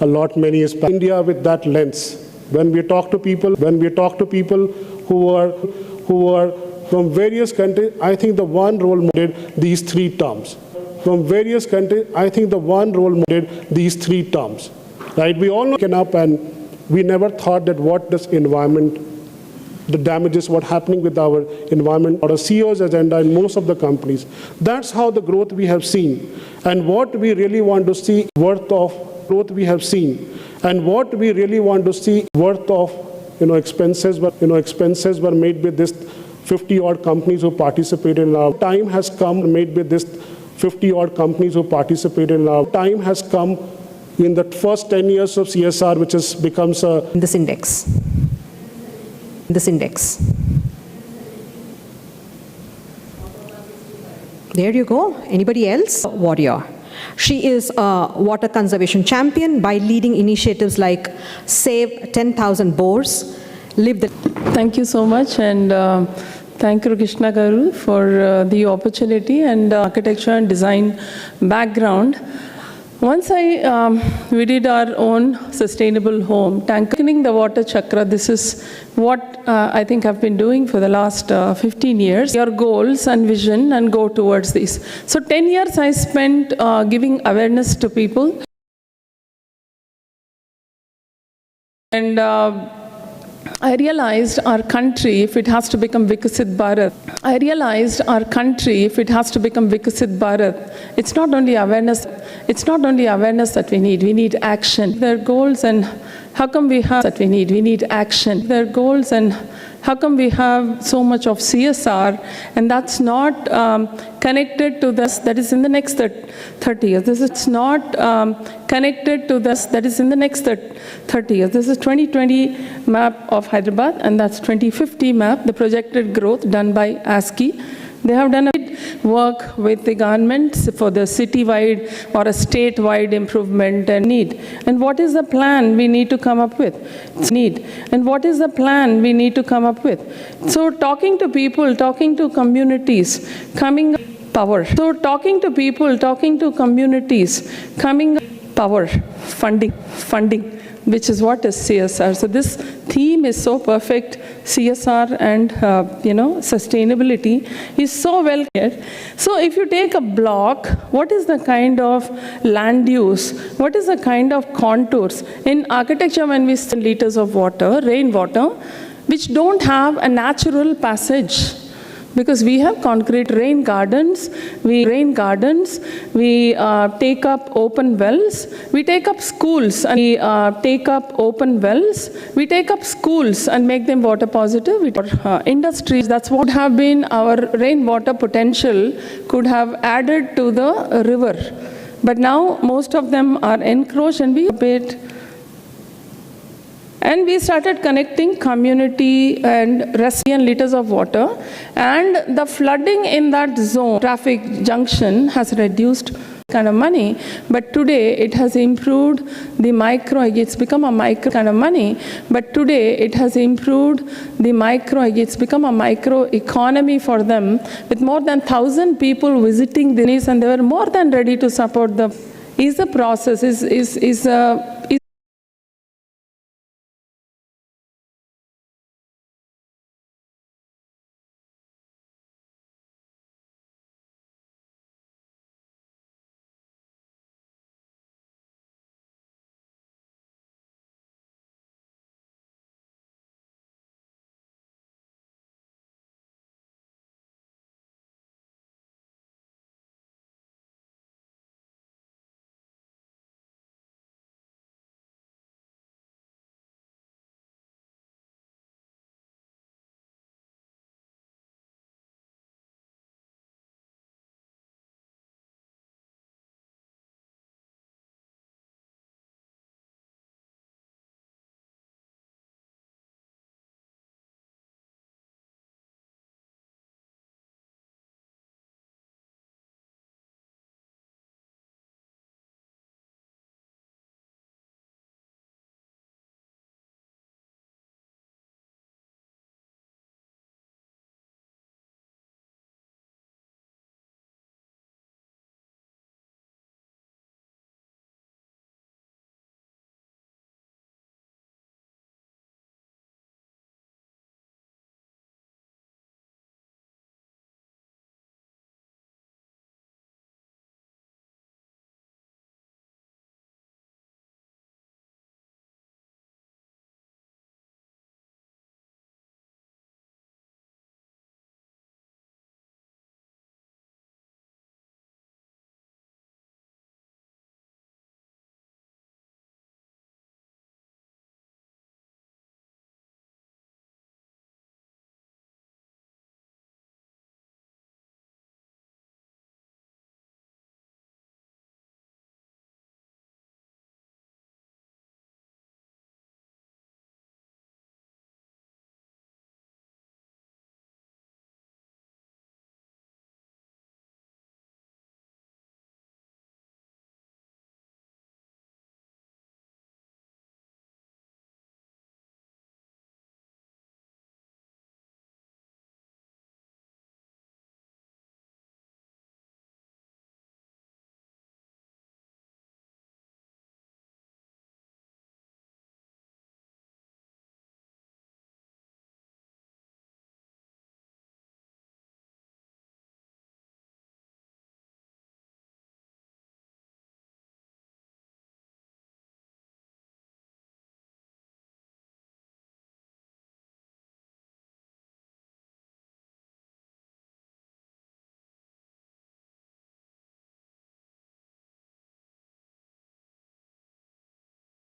a lot many is India with that lens. When we talk to people who are from various countries, I think the one role model these three terms. From various countries, I think the one role model these three terms. Right? We all know up and we never thought that what this environment, the damages, what happening with our environment, or a CEO's agenda in most of the companies. That's how the growth we have seen. And what we really want to see worth of growth we have seen. And what we really want to see worth of expenses were made with this 50-odd companies who participated in our time has come made with this 50-odd companies who participated in our time has come in the first 10 years of CSR, which has becomes a this index. There you go. Anybody else? Warrior. She is a water conservation champion by leading initiatives like Save 10,000 Bores, Live the... Thank you so much, and thank you, Krishna Garu, for the opportunity and architecture and design background. Once we did our own sustainable home, tanking the water chakra. This is what I think I've been doing for the last 15 years. Your goals and vision and go towards these. So 10 years I spent giving awareness to people. And I realized our country, if it has to become Viksit Bharat, it's not only awareness that we need action. Their goals and how come we have that we need action. Their goals and how come we have so much of CSR and that's not connected to this that is in the next 30 years. This is not connected to this that is in the next 30 years. This is 2020 map of Hyderabad and that's 2050 map, the projected growth done by ASCII. They have done a work with the government for the city-wide or a state-wide improvement and need. And what is the plan we need to come up with? And what is the plan we need to come up with? So talking to people, talking to communities, coming power. So talking to people, talking to communities, coming power, funding, which is what is CSR. So this theme is so perfect. CSR and sustainability is so well here. So if you take a block, what is the kind of land use? What is the kind of contours? In architecture, when we spend liters of water, rainwater, which don't have a natural passage. Because we have concrete rain gardens, we take up open wells, we take up schools and make them water positive. Industries, that's what have been our rainwater potential could have added to the river. But now most of them are encroached and we started connecting community and recipient liters of water, and the flooding in that zone, traffic junction, has reduced kind of money, but today it has improved the micro, it's become a micro kind of money, but today it has improved the micro, it's become a micro economy for them, with more than 1,000 people visiting the needs, and they were more than ready to support the, is the process, is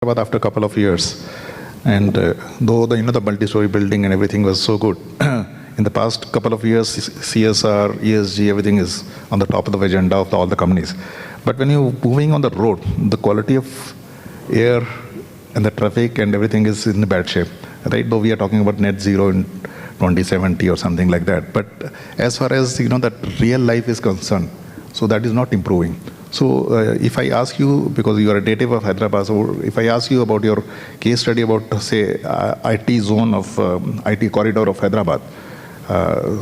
Hyderabad after a couple of years. And though the multi-story building and everything was so good, in the past couple of years, CSR, ESG, everything is on the top of the agenda of all the companies. But when you're moving on the road, the quality of air and the traffic and everything is in bad shape. Right? Though we are talking about net zero in 2070 or something like that. But as far as that real life is concerned, so that is not improving. So if I ask you, because you are a native of Hyderabad, so if I ask you about your case study about, say, IT zone of, IT corridor of Hyderabad,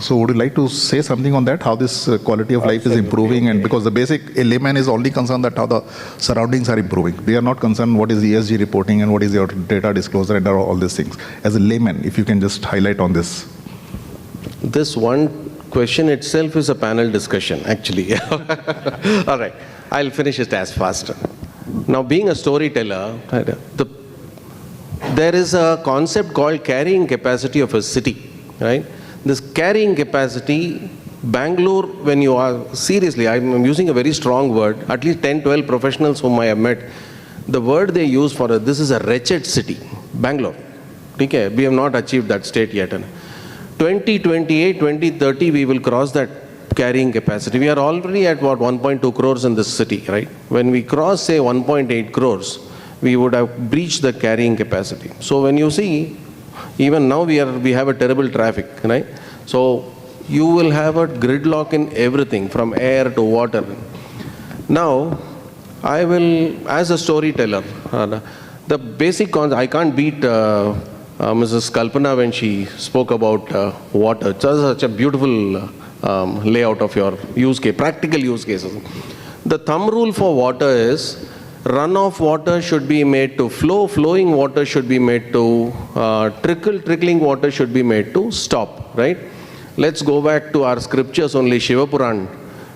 so would you like to say something on that, how this quality of life is improving? And because the basic layman is only concerned that how the surroundings are improving. They are not concerned what is the ESG reporting and what is your data disclosure and all these things. As a layman, if you can just highlight on this. This one question itself is a panel discussion, actually. All right, I'll finish it as fast. Now, being a storyteller, there is a concept called carrying capacity of a city, right? This carrying capacity, Bangalore, when you are, seriously, I'm using a very strong word, at least 10, 12 professionals whom I have met, the word they use for it, this is a wretched city, Bangalore. Okay? We have not achieved that state yet. 2028, 2030, we will cross that carrying capacity. We are already at what, 1.2 crores in this city, right? When we cross, say, 1.8 crores, we would have breached the carrying capacity. So when you see, even now we have a terrible traffic, right? So you will have a gridlock in everything, from air to water. Now, I will, as a storyteller, the basic concept, I can't beat Mrs. Kalpana when she spoke about water. It's such a beautiful layout of your use case, practical use cases. The thumb rule for water is, runoff water should be made to flow, flowing water should be made to trickle, trickling water should be made to stop, right? Let's go back to our scriptures only, Shiva Puran,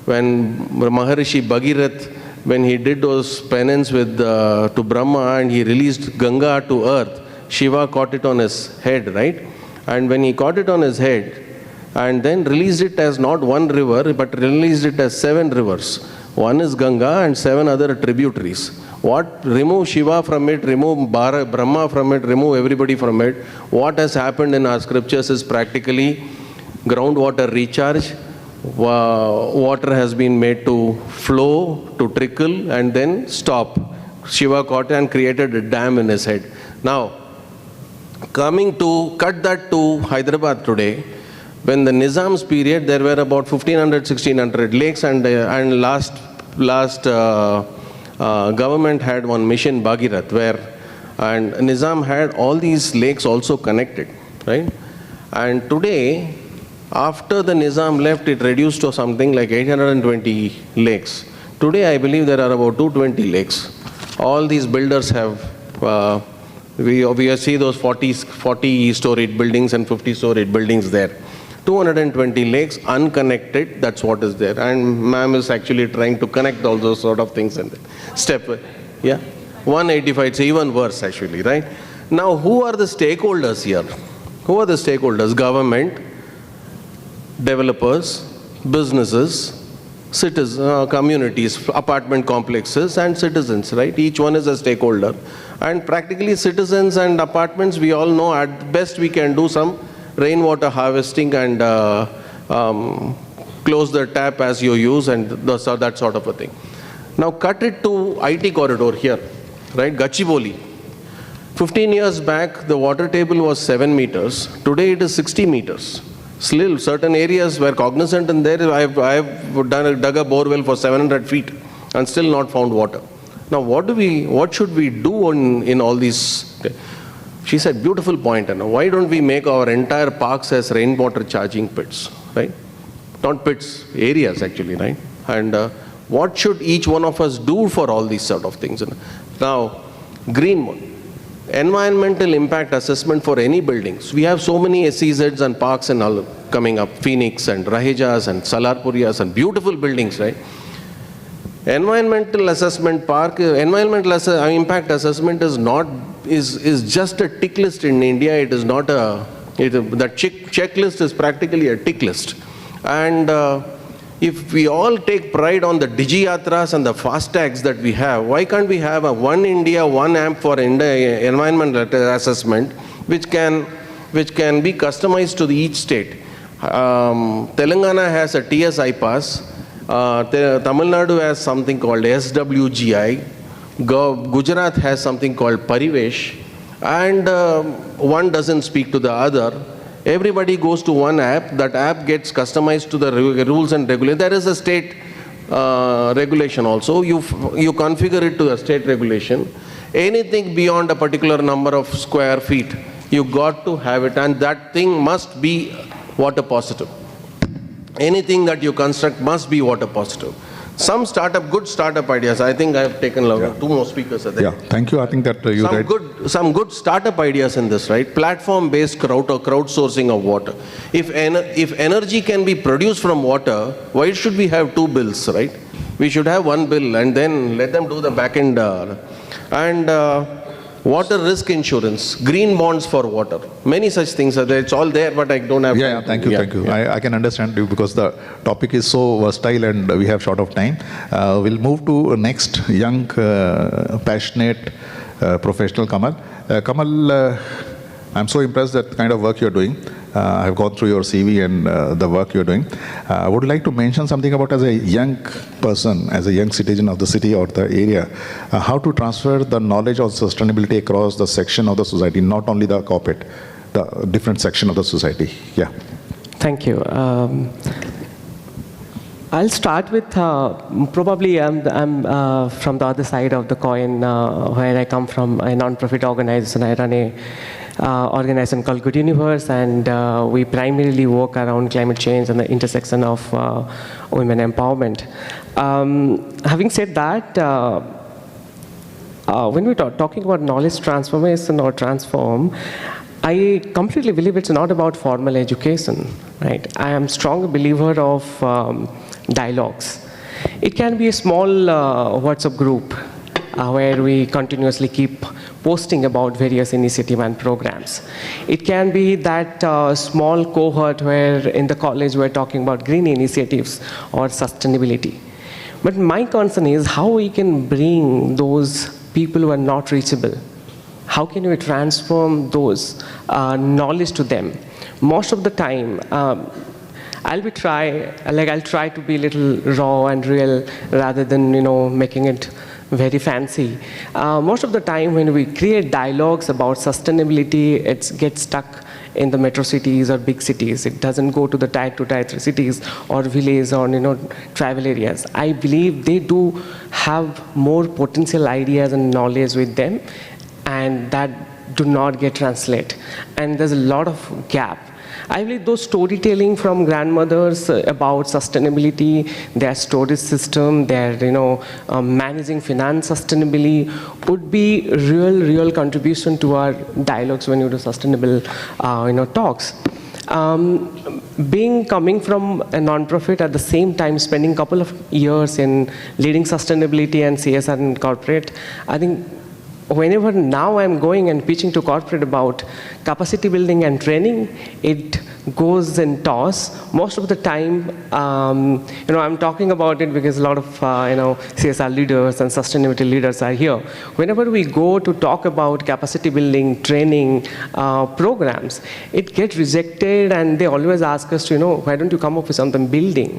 when Maharishi Bhagirath, when he did those penance with to Brahma and he released Ganga to earth, Shiva caught it on his head, right? And when he caught it on his head and then released it as not one river, but released it as 7 rivers. One is Ganga and 7 other tributaries. What? Remove Shiva from it, remove Brahma from it, remove everybody from it. What has happened in our scriptures is practically groundwater recharge. Water has been made to flow, to trickle, and then stop. Shiva caught and created a dam in his head. Now, coming to cut that to Hyderabad today, when the Nizam's period, there were about 1500, 1600 lakes, and last government had one mission, Bhagirath, where, and Nizam had all these lakes also connected, right? And today, after the Nizam left, it reduced to something like 820 lakes. Today, I believe there are about 220 lakes. All these builders have, we see those 40-storied buildings and 50-storied buildings there. 220 lakes unconnected, that's what is there. And ma'am is actually trying to connect all those sort of things and step, yeah? 185, it's even worse actually, right? Now, who are the stakeholders here? Who are the stakeholders? Government, developers, businesses, citizens, communities, apartment complexes, and citizens, right? Each one is a stakeholder. And practically citizens and apartments, we all know at best we can do some rainwater harvesting and close the tap as you use and that sort of a thing. Now cut it to IT corridor here, right? Gachibowli. 15 years back, the water table was 7 meters. Today it is 60 meters. Still, certain areas were cognizant and there I have dug a borewell for 700 feet and still not found water. Now what should we do in all these? She said, beautiful point, why don't we make our entire parks as rainwater charging pits, right? Not pits, areas actually, right? And what should each one of us do for all these sort of things? Now, green one. Environmental impact assessment for any buildings. We have so many SEZs and parks and all coming up, Phoenix and Rahejas and Salarpurias and beautiful buildings, right? Environmental assessment park, impact assessment is just a tick list in India. It is not the checklist is practically a tick list. And If we all take pride on the Digi-yatras and the FASTags that we have, why can't we have a One India, One app for environmental assessment, which can be customized to each state? Telangana has a TS iPass. Tamil Nadu has something called SWGI. Gujarat has something called Parivesh. And one doesn't speak to the other. Everybody goes to one app. That app gets customized to the rules and regulations. There is a state regulation also. You configure it to a state regulation. Anything beyond a particular number of square feet, you got to have it, and that thing must be water positive. Anything that you construct must be water positive. Some good startup ideas. I think I've taken two more speakers. Yeah, thank you. I think that you read. Some good startup ideas in this, right? Platform-based crowdsourcing of water. If energy can be produced from water, why should we have two bills, right? We should have one bill and then let them do the back end. Water risk insurance, green bonds for water. Many such things are there. It's all there, but I don't have time. Thank you. I can understand you because the topic is so versatile and we have short of time. We'll move to next young, passionate, professional Kamal. Kamal, I'm so impressed at the kind of work you're doing. I've gone through your CV and the work you're doing. I would like to mention something about as a young person, as a young citizen of the city or the area, how to transfer the knowledge of sustainability across the section of the society, not only the corporate, the different section of the society. Yeah. Thank you. I'll start with probably I'm from the other side of the coin, where I come from, a non-profit organization. I run a organization called Good Universe, and we primarily work around climate change and the intersection of women empowerment. Having said that, when we're talking about knowledge transformation or transform, I completely believe it's not about formal education, right? I am a strong believer of dialogues. It can be a small WhatsApp group where we continuously keep posting about various initiatives and programs. It can be that small cohort where in the college we're talking about green initiatives or sustainability. But my concern is how we can bring those people who are not reachable. How can we transform those knowledge to them? Most of the time, I'll try to be a little raw and real rather than making it very fancy. Most of the time when we create dialogues about sustainability, it gets stuck in the metro cities or big cities. It doesn't go to the tier 2, tier 3 cities or villages or tribal areas. I believe they do have more potential ideas and knowledge with them, and that do not get translated. And there's a lot of gap. I believe those storytelling from grandmothers about sustainability, their storage system, their managing finance sustainably would be real contribution to our dialogues when you do sustainable talks. Coming from a non-profit at the same time spending a couple of years in leading sustainability and CSR in corporate, I think whenever now I'm going and pitching to corporate about capacity building and training, it goes in toss. Most of the time, I'm talking about it because a lot of CSR leaders and sustainability leaders are here. Whenever we go to talk about capacity building, training programs, it gets rejected, and they always ask us to, why don't you come up with something building?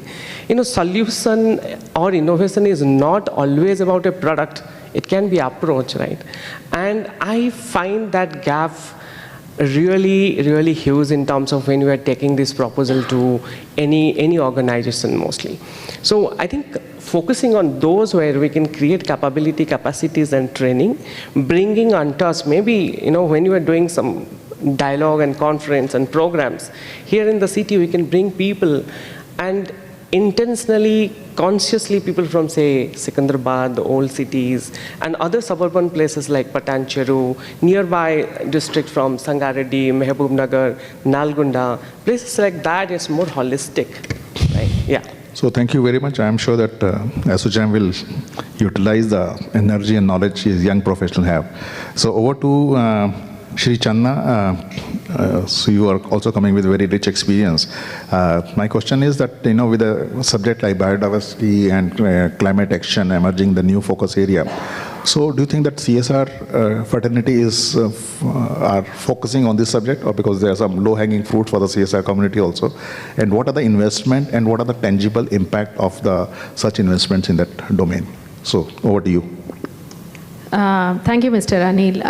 Solution or innovation is not always about a product. It can be approach, right? And I find that gap really huge in terms of when we are taking this proposal to any organization mostly. So I think focusing on those where we can create capability, capacities and training, bringing on us, maybe, when you are doing some dialogue and conference and programs, here in the city we can bring people and intentionally, consciously people from, say, Secunderabad, the old cities, and other suburban places like Patancheru, nearby district from Sangareddy, Mehboob-nagar, Nalgonda, places like that is more holistic, right? Yeah. So thank you very much. I am sure that ASSOCHAM will utilize the energy and knowledge these young professionals have. So over to Shri Channa, so you are also coming with very rich experience. My question is that, with a subject like biodiversity and climate action emerging the new focus area, so do you think that CSR fraternity are focusing on this subject, or because there are some low-hanging fruit for the CSR community also? And what are the investment and what are the tangible impact of such investments in that domain? So over to you. Thank you, Mr. Anil.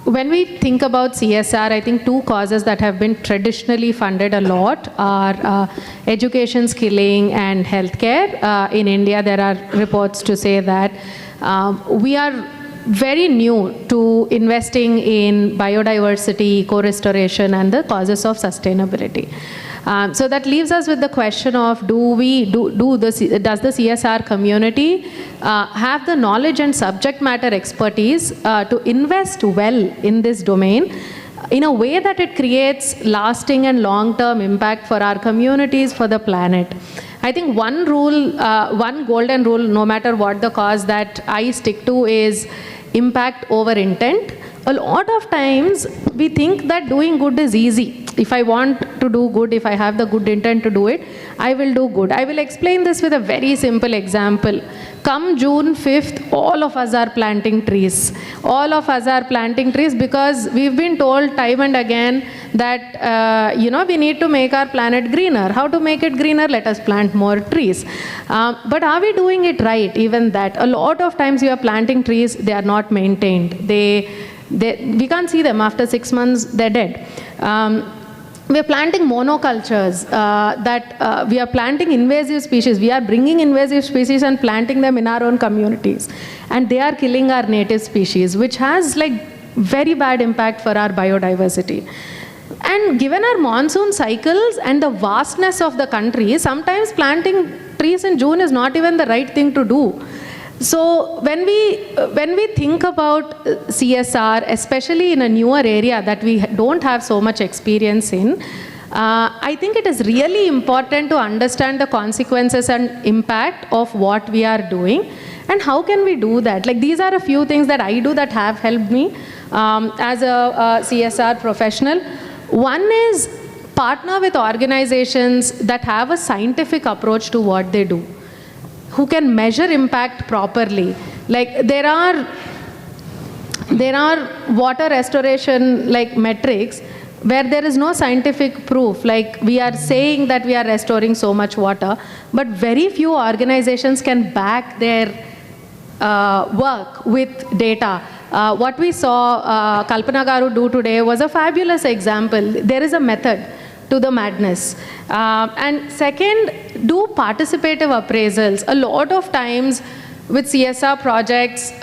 When we think about CSR, I think two causes that have been traditionally funded a lot are education, skilling, and healthcare. In India, there are reports to say that we are very new to investing in biodiversity, eco-restoration, and the causes of sustainability. So that leaves us with the question of does the CSR community have the knowledge and subject matter expertise to invest well in this domain in a way that it creates lasting and long-term impact for our communities, for the planet. I think one rule, one golden rule, no matter what the cause, that I stick to is impact over intent. A lot of times we think that doing good is easy. If I want to do good, if I have the good intent to do it, I will do good. I will explain this with a very simple example. Come June 5th, all of us are planting trees. All of us are planting trees because we've been told time and again that, we need to make our planet greener. How to make it greener? Let us plant more trees. But are we doing it right? Even that. A lot of times you are planting trees, they are not maintained. We can't see them. After 6 months, they're dead. We are planting monocultures, we are planting invasive species. We are bringing invasive species and planting them in our own communities. And they are killing our native species, which has very bad impact for our biodiversity. And given our monsoon cycles and the vastness of the country, sometimes planting trees in June is not even the right thing to do. So when we think about CSR, especially in a newer area that we don't have so much experience in, I think it is really important to understand the consequences and impact of what we are doing and how can we do that. These are a few things that I do that have helped me as a CSR professional. One is partner with organizations that have a scientific approach to what they do, who can measure impact properly. There are water restoration metrics where there is no scientific proof. We are saying that we are restoring so much water, but very few organizations can back their work with data. What we saw Kalpana Garu do today was a fabulous example. There is a method to the madness. And second, do participative appraisals. A lot of times with CSR projects,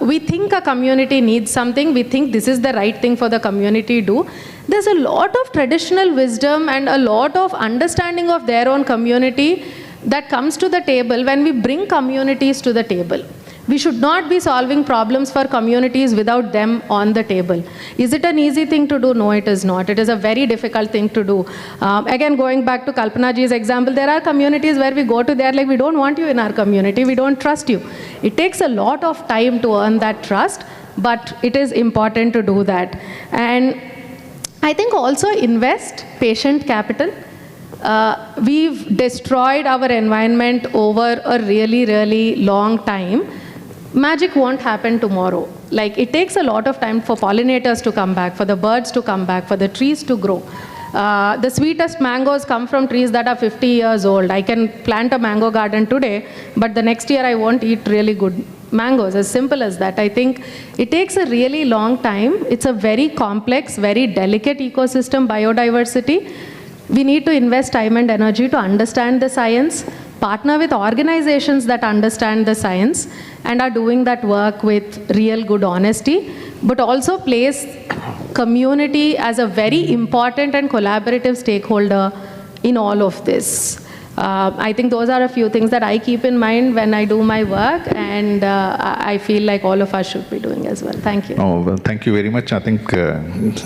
we think a community needs something, we think this is the right thing for the community to do. There's a lot of traditional wisdom and a lot of understanding of their own community that comes to the table when we bring communities to the table. We should not be solving problems for communities without them on the table. Is it an easy thing to do? No, it is not. It is a very difficult thing to do. Again, going back to Kalpana ji's example, there are communities where we go to, they're like, we don't want you in our community, we don't trust you. It takes a lot of time to earn that trust, but it is important to do that. And I think also invest patient capital. We've destroyed our environment over a really, really long time. Magic won't happen tomorrow. It takes a lot of time for pollinators to come back, for the birds to come back, for the trees to grow. The sweetest mangoes come from trees that are 50 years old. I can plant a mango garden today, but the next year I won't eat really good mangoes, as simple as that. I think it takes a really long time. It's a very complex, very delicate ecosystem, biodiversity. We need to invest time and energy to understand the science, partner with organizations that understand the science and are doing that work with real good honesty, but also place community as a very important and collaborative stakeholder in all of this. I think those are a few things that I keep in mind when I do my work, and I feel like all of us should be doing as well. Thank you. Oh, well, thank you very much. I think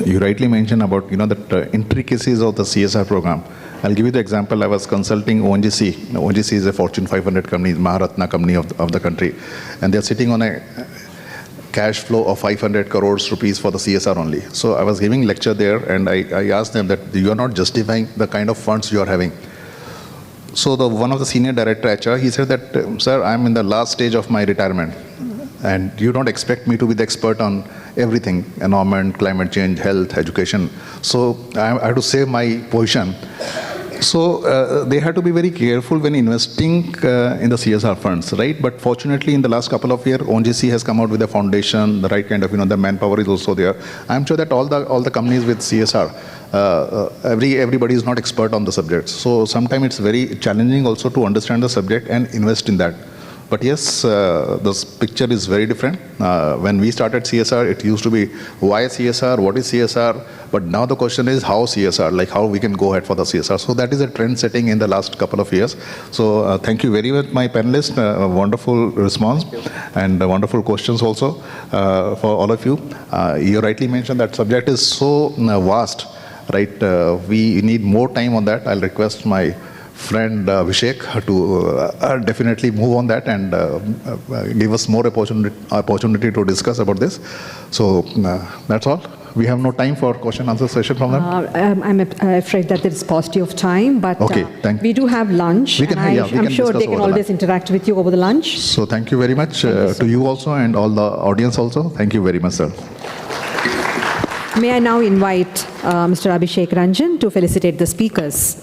you rightly mentioned about the intricacies of the CSR program. I'll give you the example. I was consulting ONGC. ONGC is a Fortune 500 company, Maharatna company of the country, and they're sitting on a cash flow of 500 crores rupees for the CSR only. So I was giving lecture there, and I asked them that you are not justifying the kind of funds you are having. So one of the senior director HR, he said that, sir, I'm in the last stage of my retirement, and you don't expect me to be the expert on everything, environment, climate change, health, education. So I have to save my position. So they had to be very careful when investing in the CSR funds, right? But fortunately, in the last couple of years, ONGC has come out with a foundation, the right kind of, the manpower is also there. I'm sure that all the companies with CSR, everybody is not expert on the subject. So sometimes it's very challenging also to understand the subject and invest in that. But yes, this picture is very different. When we started CSR, it used to be why CSR, what is CSR? But now the question is how CSR, like how we can go ahead for the CSR. So that is a trend setting in the last couple of years. So thank you very much, my panelists. Wonderful response and wonderful questions also for all of you. You rightly mentioned that subject is so vast, right? We need more time on that. I'll request my friend Vishek to definitely move on that and give us more opportunity to discuss about this. So that's all. We have no time for question answer session from them. I'm afraid that there is paucity of time, but okay, we do have lunch. I'm sure they can always interact with you over the lunch. So thank you very much to you also and all the audience also. Thank you very much, sir. May I now invite Mr. Abhishek Ranjan to felicitate the speakers.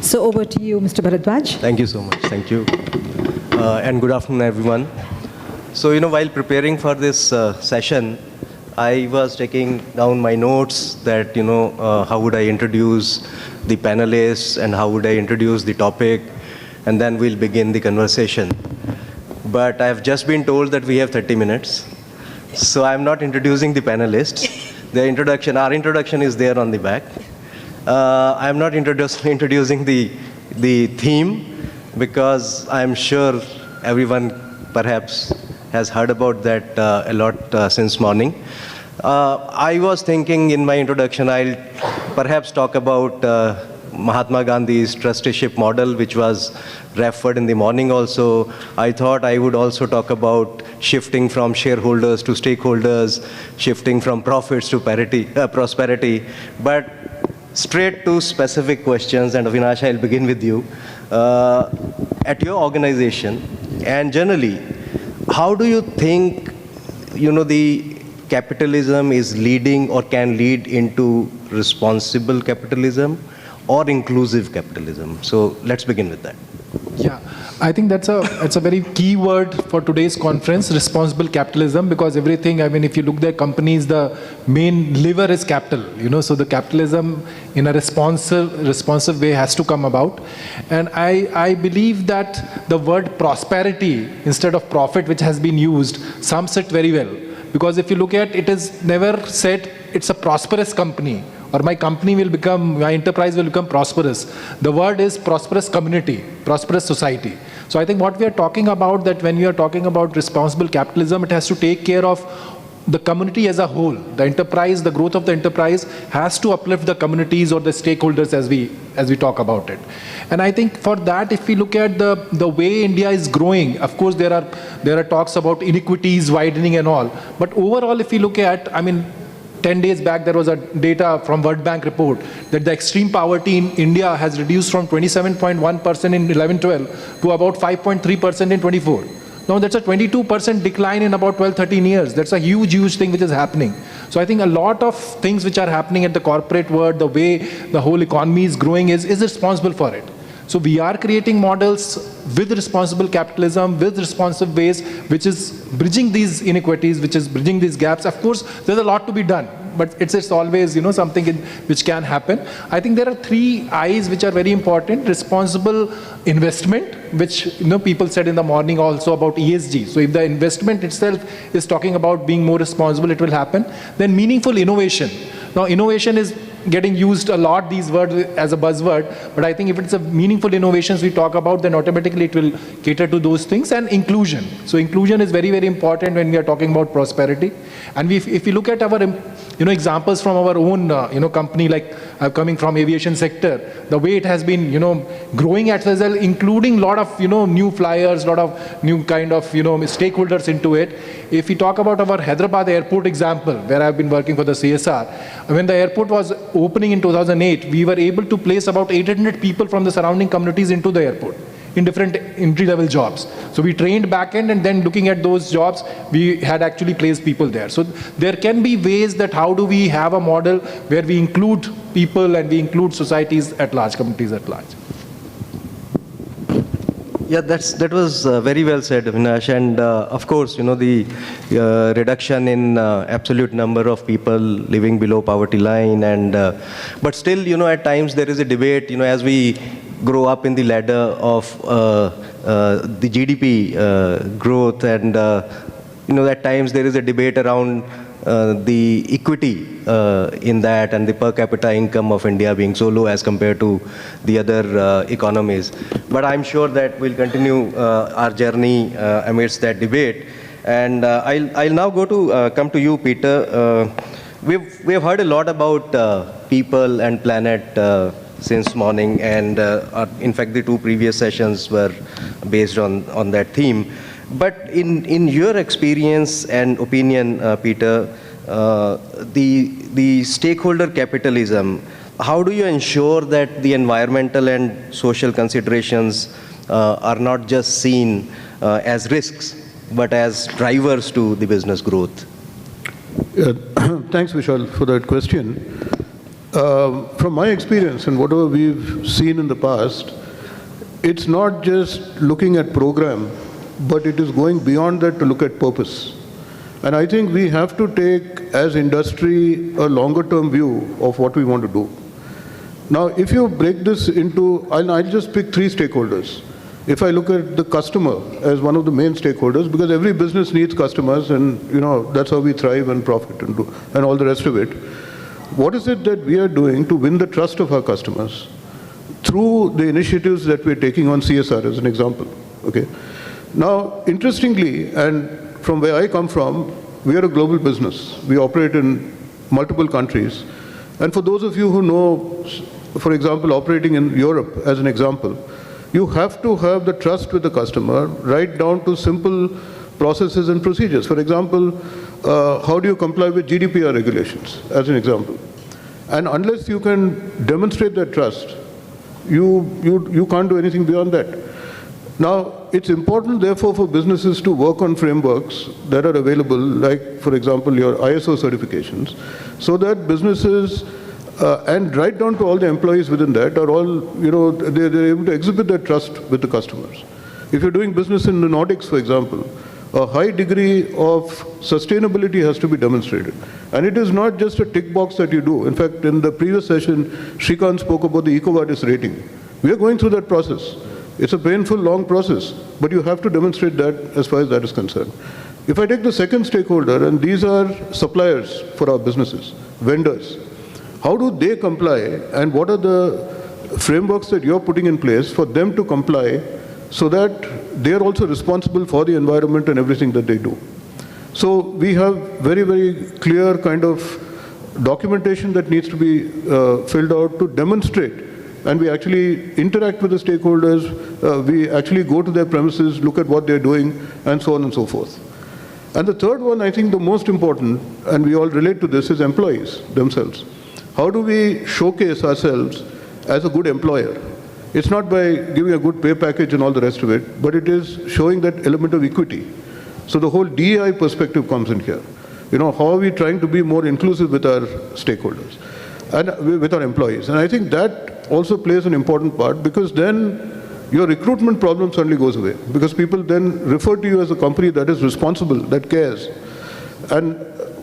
So over to you, Mr. Bharadwaj. Thank you so much. Thank you. And good afternoon, everyone. So, while preparing for this session, I was taking down my notes that, how would I introduce the panelists and how would I introduce the topic. and then we'll begin the conversation. But I have just been told that we have 30 minutes. So I'm not introducing the panelists. Our introduction is there on the back. I'm not introducing the theme, because I'm sure everyone perhaps has heard about that a lot since morning. I was thinking in my introduction, I'll perhaps talk about Mahatma Gandhi's trusteeship model, which was referred in the morning also. I thought I would also talk about shifting from shareholders to stakeholders, shifting from profits to prosperity. But straight to specific questions, and Avinash, I'll begin with you. At your organization, and generally, how do you think, the capitalism is leading or can lead into responsible capitalism or inclusive capitalism? So let's begin with that. Yeah, I think that's a very key word for today's conference, responsible capitalism, because everything, if you look at companies, the main lever is capital, so the capitalism in a responsive way has to come about. And I believe that the word prosperity instead of profit, which has been used, sums it very well. Because if you look at it, is never said it's a prosperous company, or my enterprise will become prosperous. The word is prosperous community, prosperous society. So I think what we are talking about, that when we are talking about responsible capitalism, it has to take care of the community as a whole. The enterprise, the growth of the enterprise has to uplift the communities or the stakeholders as we talk about it. And I think for that, if we look at the way India is growing, of course there are talks about inequities widening and all. But overall, if we look at, 10 days back, there was a data from World Bank report that the extreme poverty in India has reduced from 27.1% in 11-12 to about 5.3% in 24. Now that's a 22% decline in about 12-13 years. That's a huge thing which is happening. So I think a lot of things which are happening at the corporate world, the way the whole economy is growing is responsible for it. So we are creating models with responsible capitalism, with responsive ways, which is bridging these inequities, which is bridging these gaps. Of course, there's a lot to be done, but it's always, something which can happen. I think there are 3 I's which are very important. Responsible investment, which, people said in the morning also about ESG. So if the investment itself is talking about being more responsible, it will happen. Then meaningful innovation. Now, innovation is getting used a lot, these words, as a buzzword, but I think if it's a meaningful innovations we talk about, then automatically it will cater to those things. And inclusion. So inclusion is very important when we are talking about prosperity. And if you look at our examples from our own company, like coming from aviation sector, the way it has been growing at well, including lot of new flyers, lot of new kind of stakeholders into it. If we talk about our Hyderabad airport example, where I've been working for the CSR, when the airport was opening in 2008, we were able to place about 800 people from the surrounding communities into the airport in different entry-level jobs. So we trained back-end, and then looking at those jobs, we had actually placed people there. So there can be ways that how do we have a model where we include people and we include societies at large, communities at large. Yeah, that was very well said, Avinash. And of course, the reduction in absolute number of people living below poverty line, and but still, at times there is a debate, as we grow up in the ladder of the GDP growth, and at times there is a debate around the equity in that, and the per capita income of India being so low as compared to the other economies. But I'm sure that we'll continue our journey amidst that debate. And I'll now come to you, Peter. We've heard a lot about people and planet since morning, and in fact the 2 previous sessions were based on that theme. But in your experience and opinion, Peter, the stakeholder capitalism, how do you ensure that the environmental and social considerations are not just seen as risks, but as drivers to the business growth? Thanks, Vishal, for that question. From my experience and whatever we've seen in the past, it's not just looking at program, but it is going beyond that to look at purpose. And I think we have to take, as industry, a longer-term view of what we want to do. Now, if you break this into, I'll just pick 3 stakeholders. if I look at the customer as one of the main stakeholders, because every business needs customers, and that's how we thrive and profit and all the rest of it. What is it that we are doing to win the trust of our customers through the initiatives that we're taking on CSR as an example? Okay. Now, interestingly, and from where I come from, we are a global business. We operate in multiple countries. And for those of you who know, for example, operating in Europe as an example, you have to have the trust with the customer right down to simple processes and procedures. For example, how do you comply with GDPR regulations, as an example? And unless you can demonstrate that trust, you can't do anything beyond that. Now, it's important, therefore, for businesses to work on frameworks that are available, like, for example, your ISO certifications, so that businesses, and right down to all the employees within that, are all, they're able to exhibit their trust with the customers. If you're doing business in the Nordics, for example, a high degree of sustainability has to be demonstrated. And it is not just a tick box that you do. In fact, in the previous session, Shrikant spoke about the EcoVadis rating. We are going through that process. It's a painful, long process, but you have to demonstrate that as far as that is concerned. If I take the second stakeholder, and these are suppliers for our businesses, vendors, how do they comply, and what are the frameworks that you're putting in place for them to comply so that they are also responsible for the environment and everything that they do? So we have very, very clear kind of documentation that needs to be filled out to demonstrate. And we actually interact with the stakeholders, we actually go to their premises, look at what they're doing, and so on and so forth. And the third one, I think the most important, and we all relate to this, is employees themselves. How do we showcase ourselves as a good employer? It's not by giving a good pay package and all the rest of it, but it is showing that element of equity. So the whole DEI perspective comes in here. How are we trying to be more inclusive with our stakeholders and with our employees? And I think that also plays an important part, because then your recruitment problem suddenly goes away, because people then refer to you as a company that is responsible, that cares. And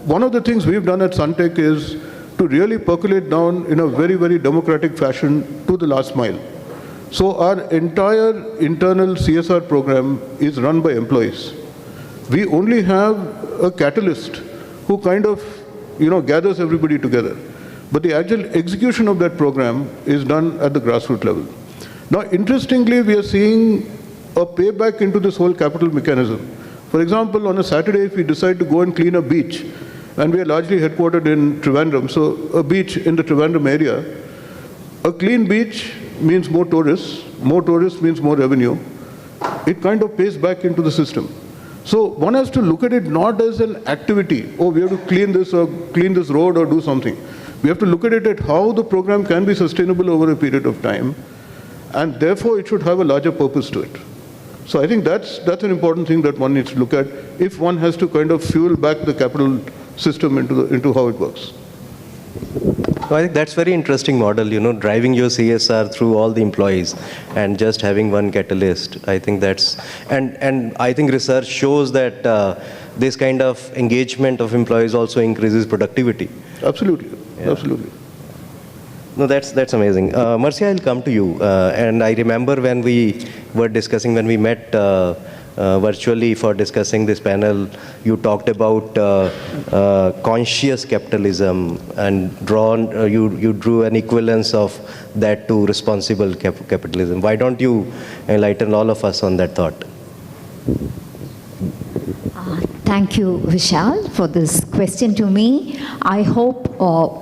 one of the things we've done at Suntech is to really percolate down in a very, very democratic fashion to the last mile. So our entire internal CSR program is run by employees. We only have a catalyst who kind of, gathers everybody together. But the actual execution of that program is done at the grassroots level. Now, interestingly, we are seeing a payback into this whole capital mechanism. For example, on a Saturday, if we decide to go and clean a beach, and we are largely headquartered in Trivandrum, so a beach in the Trivandrum area, a clean beach means more tourists means more revenue. It kind of pays back into the system. So one has to look at it not as an activity, we have to clean this or clean this road or do something. We have to look at it at how the program can be sustainable over a period of time, and therefore it should have a larger purpose to it. So I think that's an important thing that one needs to look at if one has to kind of fuel back the capital system into how it works. So I think that's very interesting model, driving your CSR through all the employees and just having one catalyst. I think that's, and I think research shows that this kind of engagement of employees also increases productivity. Absolutely. Yeah. Absolutely. No, that's amazing. Marcia, I'll come to you. And I remember when we were discussing, when we met virtually for discussing this panel, you talked about conscious capitalism and you drew an equivalence of that to responsible capitalism. Why don't you enlighten all of us on that thought? Thank you, Vishal, for this question to me. I hope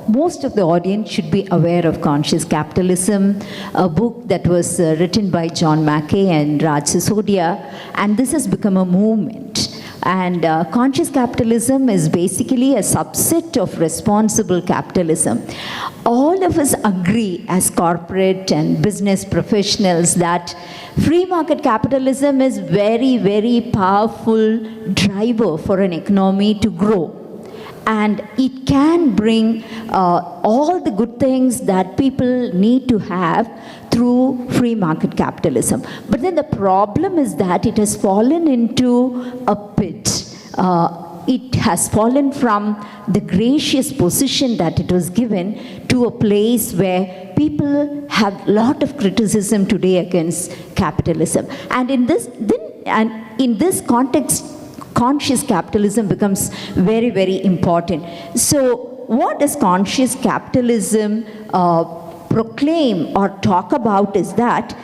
most of the audience should be aware of Conscious Capitalism, a book that was written by John Mackay and Raj Sisodia, and this has become a movement. And conscious capitalism is basically a subset of responsible capitalism. All of us agree as corporate and business professionals that free market capitalism is very, very powerful driver for an economy to grow. And it can bring all the good things that people need to have through free market capitalism. But then the problem is that it has fallen into a pit. it has fallen from the gracious position that it was given to a place where people have a lot of criticism today against capitalism. And in this context, conscious capitalism becomes very, very important. So what does conscious capitalism proclaim or talk about is that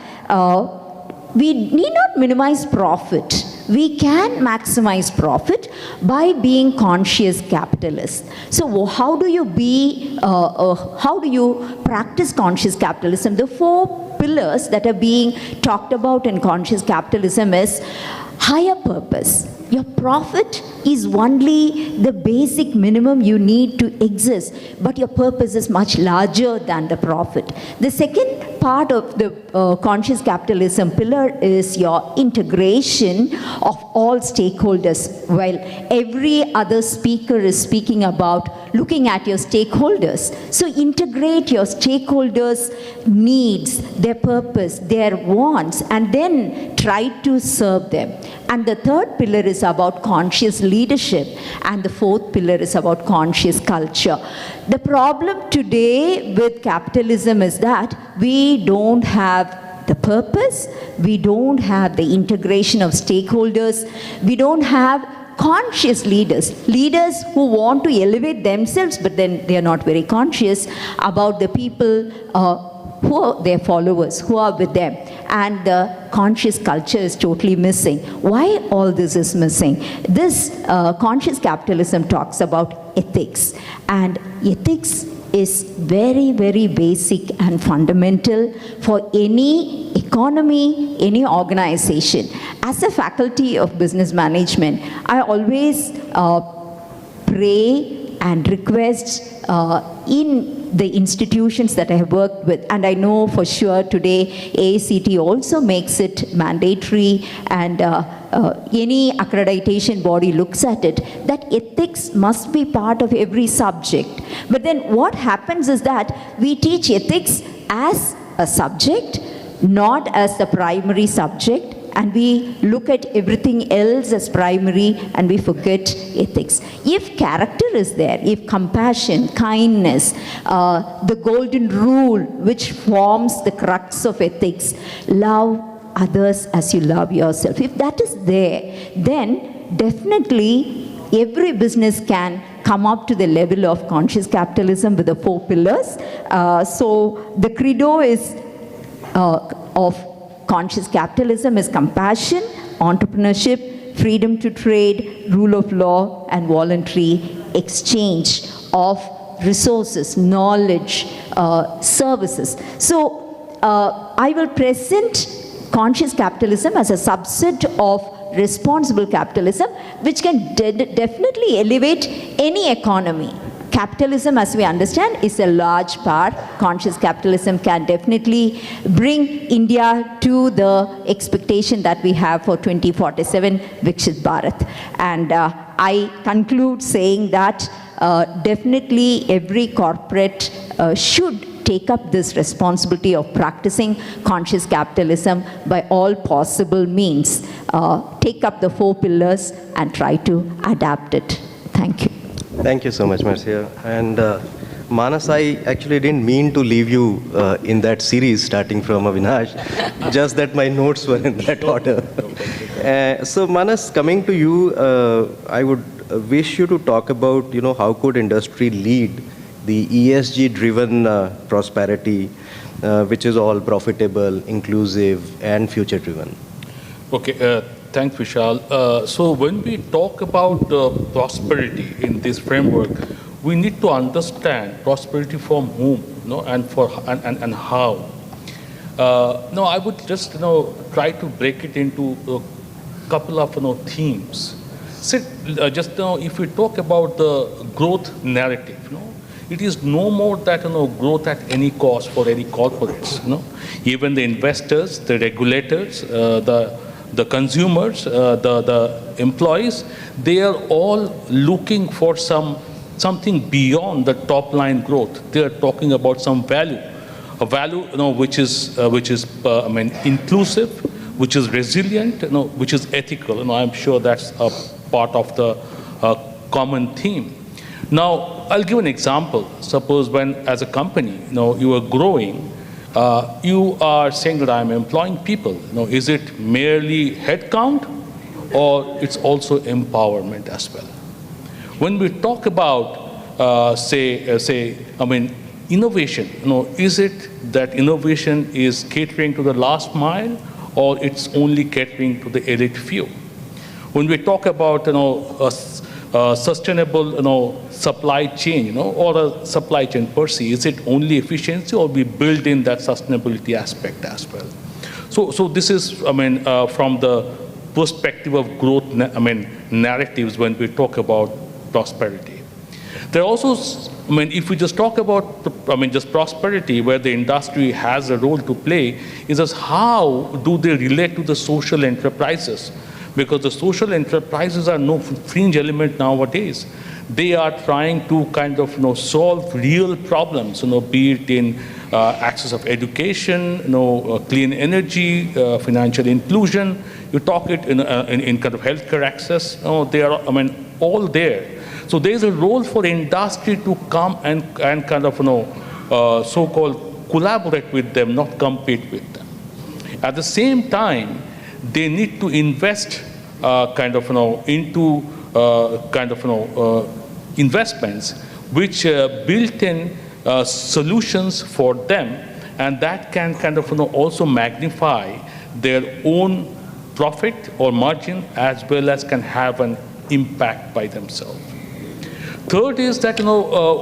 we need not minimize profit. We can maximize profit by being conscious capitalists. So how do you practice conscious capitalism? The 4 pillars that are being talked about in conscious capitalism is higher purpose. Your profit is only the basic minimum you need to exist, but your purpose is much larger than the profit. The second part of the conscious capitalism pillar is your integration of all stakeholders. While every other speaker is speaking about looking at your stakeholders. So integrate your stakeholders' needs, their purpose, their wants, and then try to serve them. And the third pillar is about conscious leadership, and the fourth pillar is about conscious culture. The problem today with capitalism is that we don't have the purpose, we don't have the integration of stakeholders, we don't have conscious leaders who want to elevate themselves, but then they are not very conscious about the people who are their followers, who are with them. And the conscious culture is totally missing. Why all this is missing? This conscious capitalism talks about ethics. And ethics is very, very basic and fundamental for any economy, any organization. As a faculty of business management, I always pray and request in the institutions that I have worked with, and I know for sure today ASCT also makes it mandatory, and any accreditation body looks at it, that ethics must be part of every subject. But then what happens is that we teach ethics as a subject, not as the primary subject, and we look at everything else as primary and we forget ethics. If character is there, if compassion, kindness, the golden rule which forms the crux of ethics, love others as you love yourself, if that is there, then definitely every business can come up to the level of conscious capitalism with the 4 pillars. So the credo is of conscious capitalism is compassion, entrepreneurship, freedom to trade, rule of law, and voluntary exchange of resources, knowledge, services. So I will present conscious capitalism as a subset of responsible capitalism, which can definitely elevate any economy. Capitalism, as we understand, is a large part. Conscious capitalism can definitely bring India to the expectation that we have for 2047 Viksit Bharat. And I conclude saying that definitely every corporate should take up this responsibility of practicing conscious capitalism by all possible means. Take up the 4 pillars and try to adapt it. Thank you. Thank you so much, Marcia. And Manas, I actually didn't mean to leave you in that series starting from Avinash, just that my notes were in that order. So Manas, coming to you, I would wish you to talk about, how could industry lead the ESG-driven prosperity, which is all profitable, inclusive, and future-driven. Okay. Thanks, Vishal. So when we talk about prosperity in this framework, we need to understand prosperity from whom, and how. No, I would just, try to break it into a couple of, themes. If we talk about the growth narrative, it is no more that, growth at any cost for any corporates. Even the investors, the regulators, the consumers, the employees, they are all looking for something beyond the top line growth. They are talking about some value, a value which is inclusive, which is resilient, which is ethical. I'm sure that's a part of the common theme. Now, I'll give an example. Suppose when, as a company, you are growing, you are saying that I'm employing people. Is it merely headcount, or it's also empowerment as well? When we talk about, innovation, is it that innovation is catering to the last mile, or it's only catering to the elite few? When we talk about, sustainable, supply chain, or a supply chain per se, is it only efficiency, or we build in that sustainability aspect as well? So this is, from the perspective of growth, narratives when we talk about prosperity. There are also, if we just talk about, just prosperity, where the industry has a role to play, is as how do they relate to the social enterprises? Because the social enterprises are no fringe element nowadays. They are trying to kind of solve real problems, be it in access of education, clean energy, financial inclusion. You talk it in kind of healthcare access. They are, all there. So there is a role for industry to come and kind of so-called collaborate with them, not compete with them. At the same time, they need to invest into investments which built in solutions for them, and that can kind of also magnify their own profit or margin, as well as can have an impact by themselves. Third is that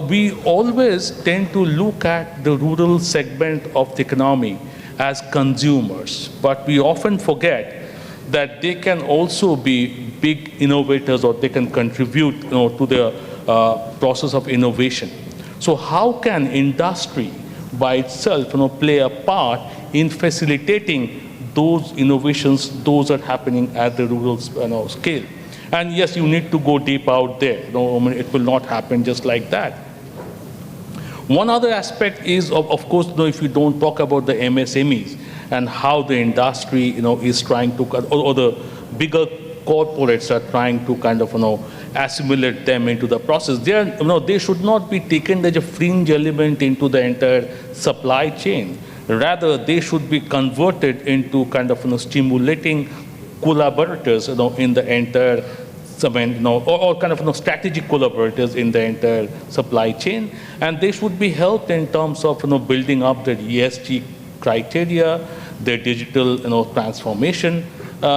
we always tend to look at the rural segment of the economy as consumers, but we often forget that they can also be big innovators, or they can contribute to the process of innovation. So how can industry by itself play a part in facilitating those innovations, those are happening at the rural scale? And yes, you need to go deep out there. It will not happen just like that. One other aspect is, of course, if you don't talk about the MSMEs and how the industry, is trying to, or the bigger corporates are trying to kind of, assimilate them into the process. They should not be taken as a fringe element into the entire supply chain. Rather, they should be converted into kind of, stimulating collaborators, in the entire, or kind of strategic collaborators in the entire supply chain, and they should be helped in terms of building up their ESG criteria, their digital transformation. In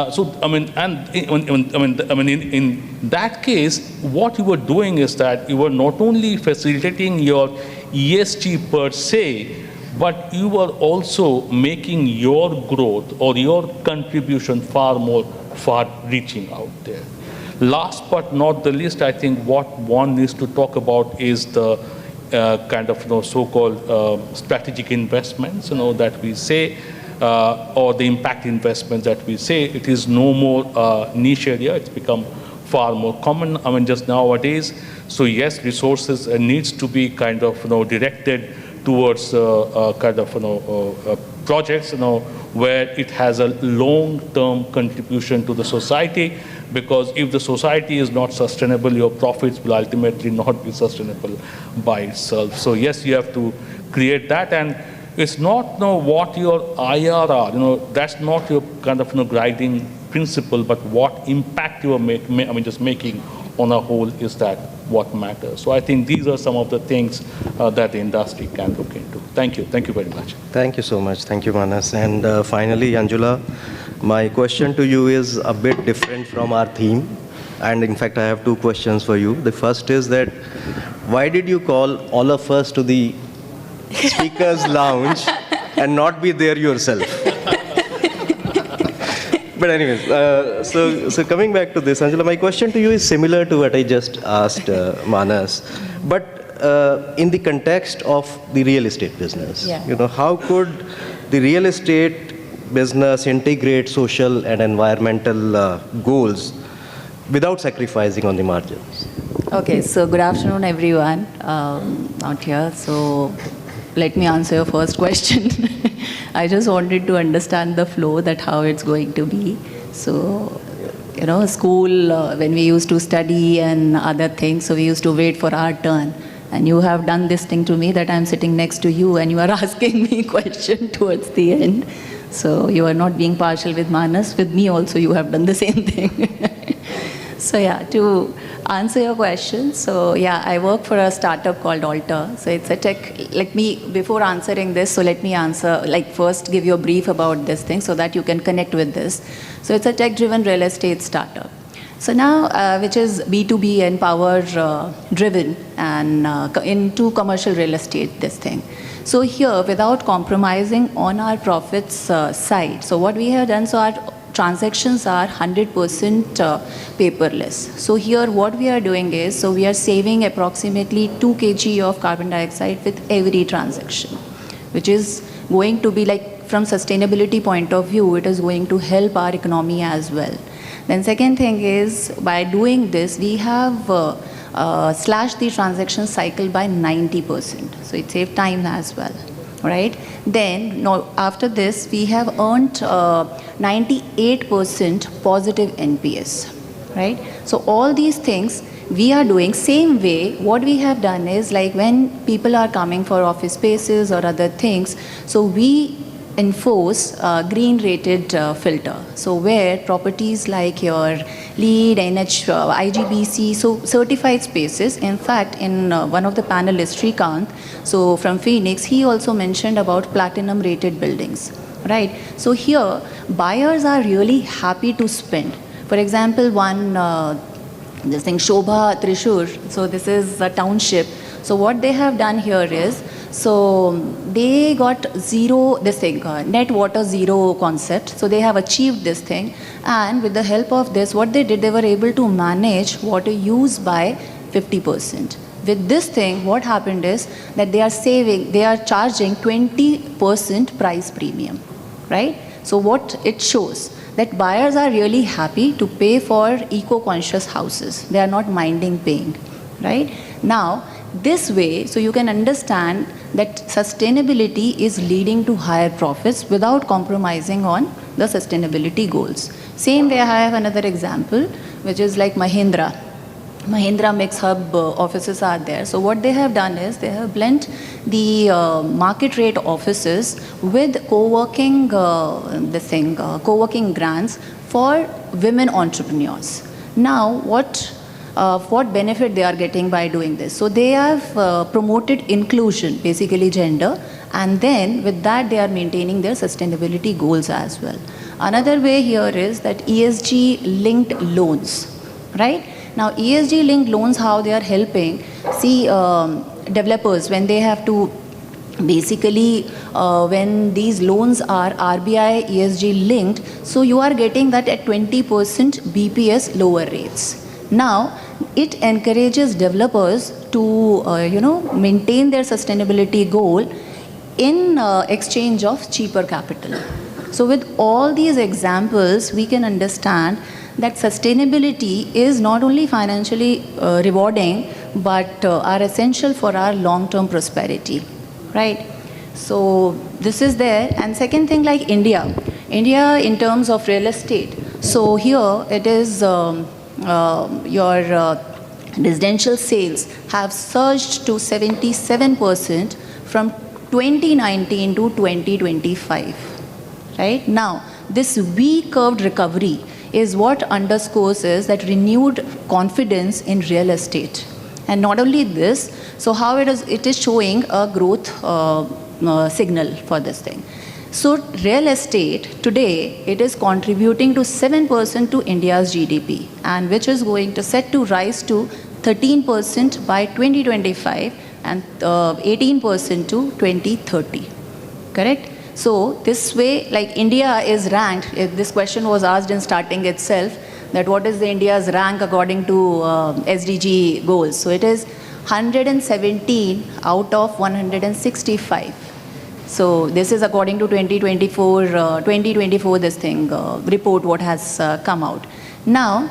that case, what you were doing is that you were not only facilitating your ESG per se, but you were also making your growth or your contribution far reaching out there. Last but not the least, I think what one needs to talk about is the kind of so-called strategic investments, that we say, or the impact investments that we say. It is no more niche area. It's become far more common. Just nowadays. So yes, resources needs to be kind of directed towards kind of projects, where it has a long-term contribution to the society. Because if the society is not sustainable, your profits will ultimately not be sustainable by itself. So yes, you have to create that, and it's not what your IRR, that's not your kind of guiding principle, but what impact you are making on a whole is that what matters. So I think these are some of the things that the industry can look into. Thank you very much. Thank you so much. Thank you, Manas. And finally, Anjula, my question to you is a bit different from our theme. And in fact, I have two questions for you. The first is that, why did you call all of us to the speaker's lounge and not be there yourself? But anyways, so coming back to this, Anjula, my question to you is similar to what I just asked Manas. But in the context of the real estate business, how could the real estate business integrate social and environmental goals without sacrificing on the margins? Okay, so good afternoon, everyone out here. So let me answer your first question. I just wanted to understand the flow, that how it's going to be. So school when we used to study and other things. So we used to wait for our turn. And you have done this thing to me that I'm sitting next to you and you are asking me question towards the end. So you are not being partial with Manas. With me also you have done the same thing. So yeah, to answer your question, so yeah, I work for a startup called Alter. So it's a tech, before answering this, so let me answer, first give you a brief about this thing so that you can connect with this. So it's a tech-driven real estate startup. So now, which is B2B and power driven and into commercial real estate, this thing. So here, without compromising on our profits side, so what we have done, so our transactions are 100% paperless. So here what we are doing is, so we are saving approximately 2 kg of carbon dioxide with every transaction, which is going to be from sustainability point of view, it is going to help our economy as well. Then second thing is, by doing this, we have slashed the transaction cycle by 90%. So it saves time as well, right? Then after this, we have earned 98% positive NPS, right? So all these things we are doing same way. What we have done is, when people are coming for office spaces or other things, so we enforce green rated filter. So where properties like your LEED, IGBC, so certified spaces. In fact, in one of the panelists, Srikanth, so from Phoenix, he also mentioned about platinum rated buildings, right? So here, buyers are really happy to spend. For example, this thing, Shobha Trishur, so this is a township. So what they have done here is, so they got net water zero concept. So they have achieved this thing. And with the help of this, what they did, they were able to manage water use by 50%. With this thing, what happened is that they are charging 20% price premium, right? So what it shows, that buyers are really happy to pay for eco-conscious houses. They are not minding paying, right? Now, this way, so you can understand that sustainability is leading to higher profits without compromising on the sustainability goals. Same way, I have another example, which is like Mahindra. Mahindra Mix Hub offices are there. So what they have done is, they have blended the market rate offices with co-working co-working grants for women entrepreneurs. Now, what benefit they are getting by doing this? So they have promoted inclusion, basically gender, and then with that they are maintaining their sustainability goals as well. Another way here is that ESG linked loans, right? Now ESG linked loans, how they are helping, developers, when they have to basically when these loans are RBI ESG linked, so you are getting that at 20% BPS lower rates. Now, it encourages developers to, maintain their sustainability goal in exchange of cheaper capital. So with all these examples, we can understand that sustainability is not only financially rewarding, but are essential for our long-term prosperity, right? So this is there. And second thing, like India in terms of real estate. So here it is, your residential sales have surged to 77% from 2019 to 2025, right? Now, this V-curved recovery is what underscores is that renewed confidence in real estate. And not only this, so how it is showing a growth signal for this thing. So real estate today, it is contributing to 7% to India's GDP, and which is going to set to rise to 13% by 2025 and 18% to 2030, correct? So this way, like India is ranked, this question was asked in starting itself, that what is the India's rank according to SDG goals. So it is 117 out of 165. So this is according to 2024 this thing, report what has come out. Now,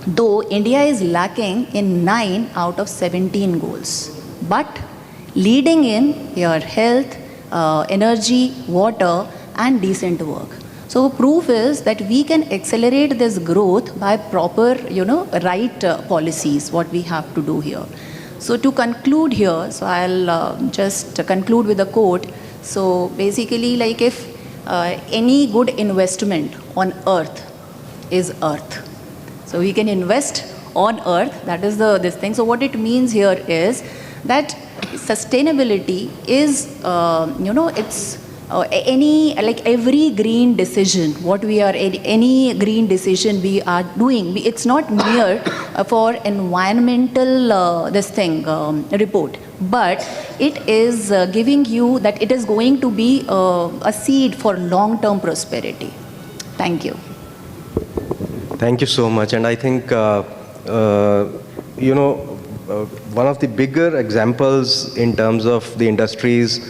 though India is lacking in 9 out of 17 goals, but leading in your health, energy, water, and decent work. So So proof is that we can accelerate this growth by proper, right policies, what we have to do here. So to conclude here, so I'll just conclude with a quote. So basically, like if any good investment on earth is earth. So we can invest on earth, that is this thing. So what it means here is that sustainability is, it's every green decision, any green decision we are doing, it's not mere for environmental report, but it is giving you that it is going to be a seed for long-term prosperity. Thank you. Thank you so much. And I think, one of the bigger examples in terms of the industries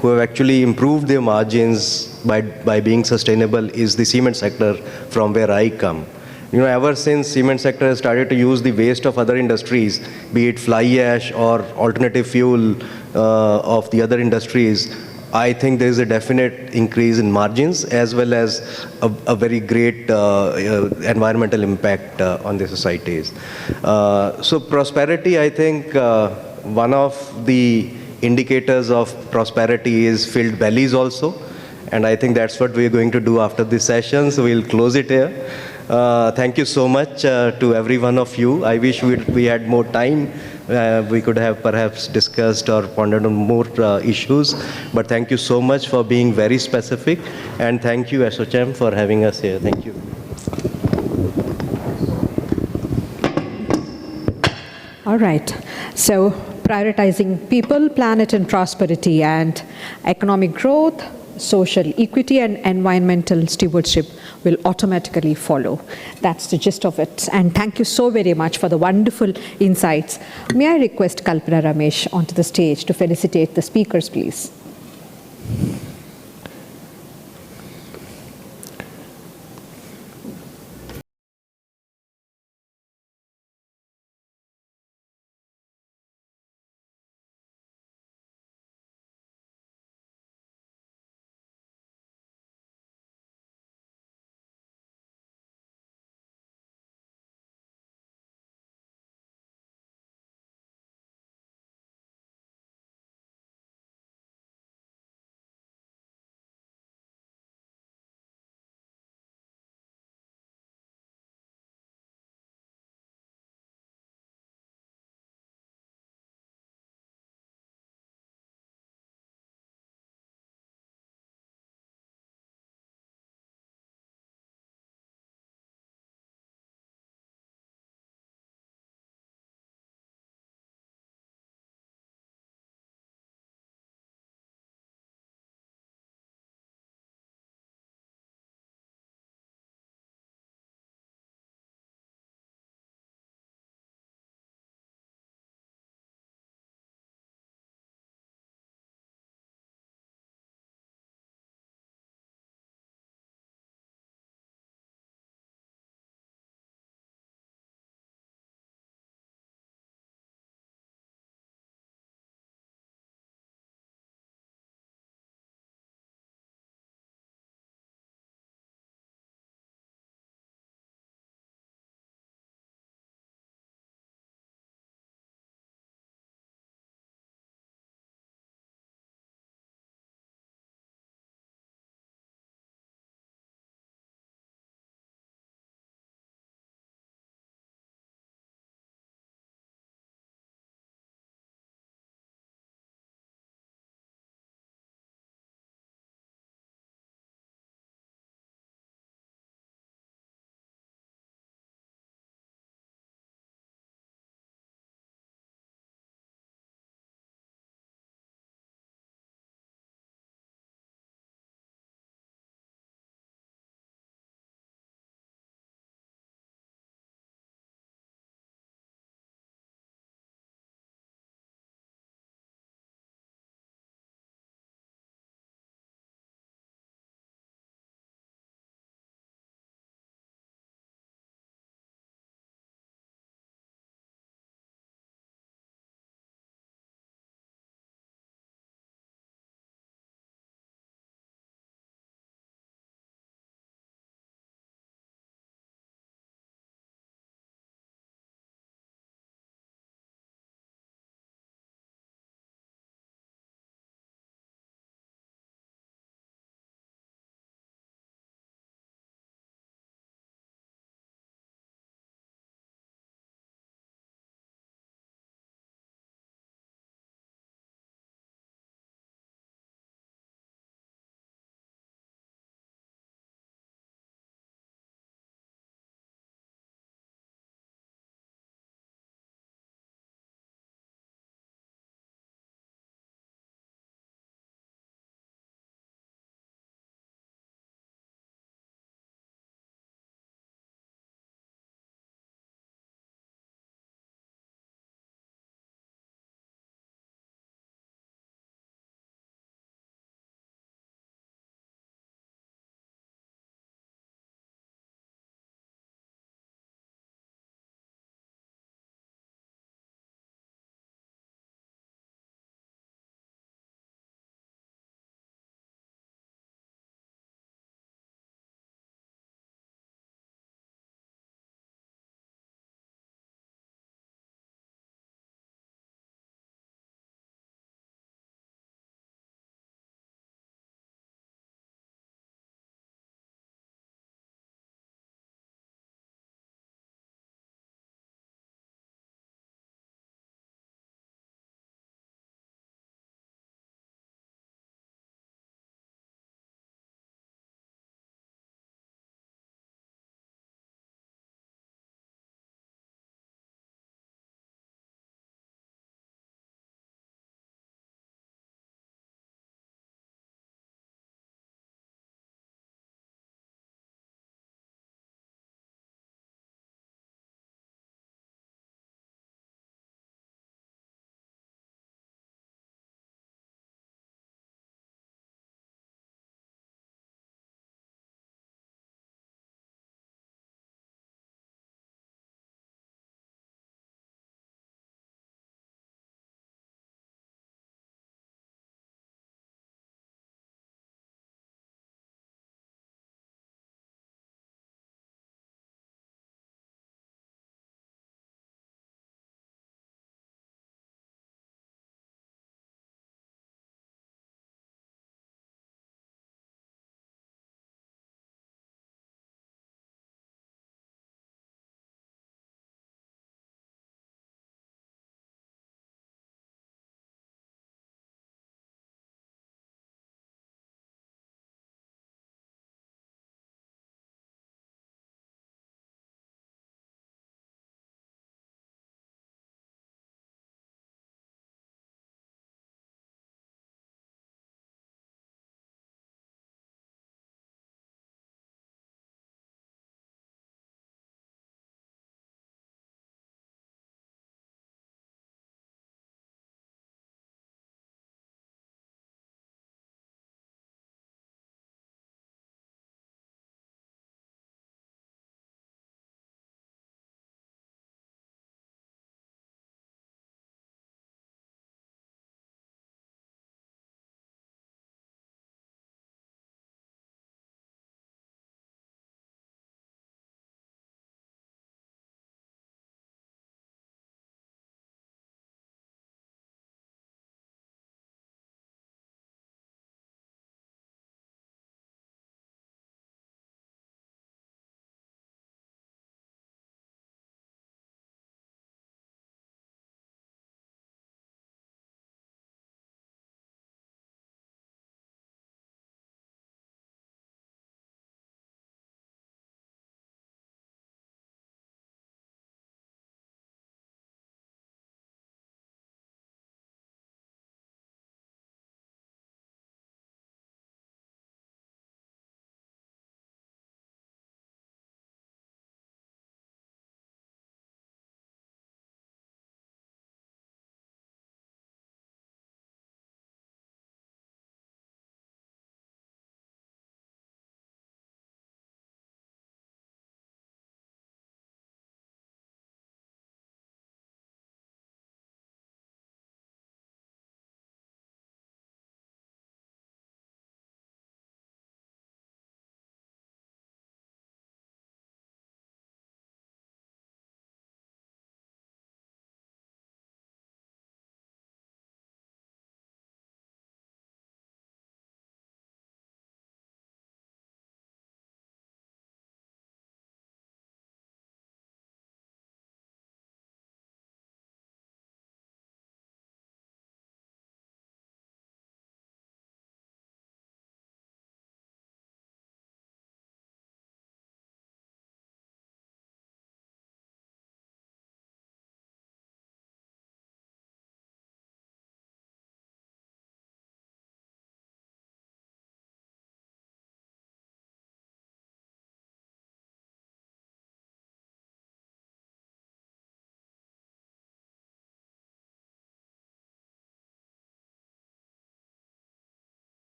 who have actually improved their margins by being sustainable is the cement sector, from where I come. Ever since cement sector has started to use the waste of other industries, be it fly ash or alternative fuel of the other industries, I think there is a definite increase in margins as well as a very great environmental impact on the societies. So prosperity, I think one of the indicators of prosperity is filled bellies also. And I think that's what we're going to do after this session. So we'll close it here. Thank you so much to every one of you. I wish we had more time. We could have perhaps discussed or pondered on more issues. But thank you so much for being very specific. And thank you, ASSOCHAM, for having us here. Thank you. All right. So prioritizing people, planet, and prosperity, and economic growth, social equity, and environmental stewardship will automatically follow. That's the gist of it. And thank you so very much for the wonderful insights. May I request Kalpana Ramesh onto the stage to felicitate the speakers, please?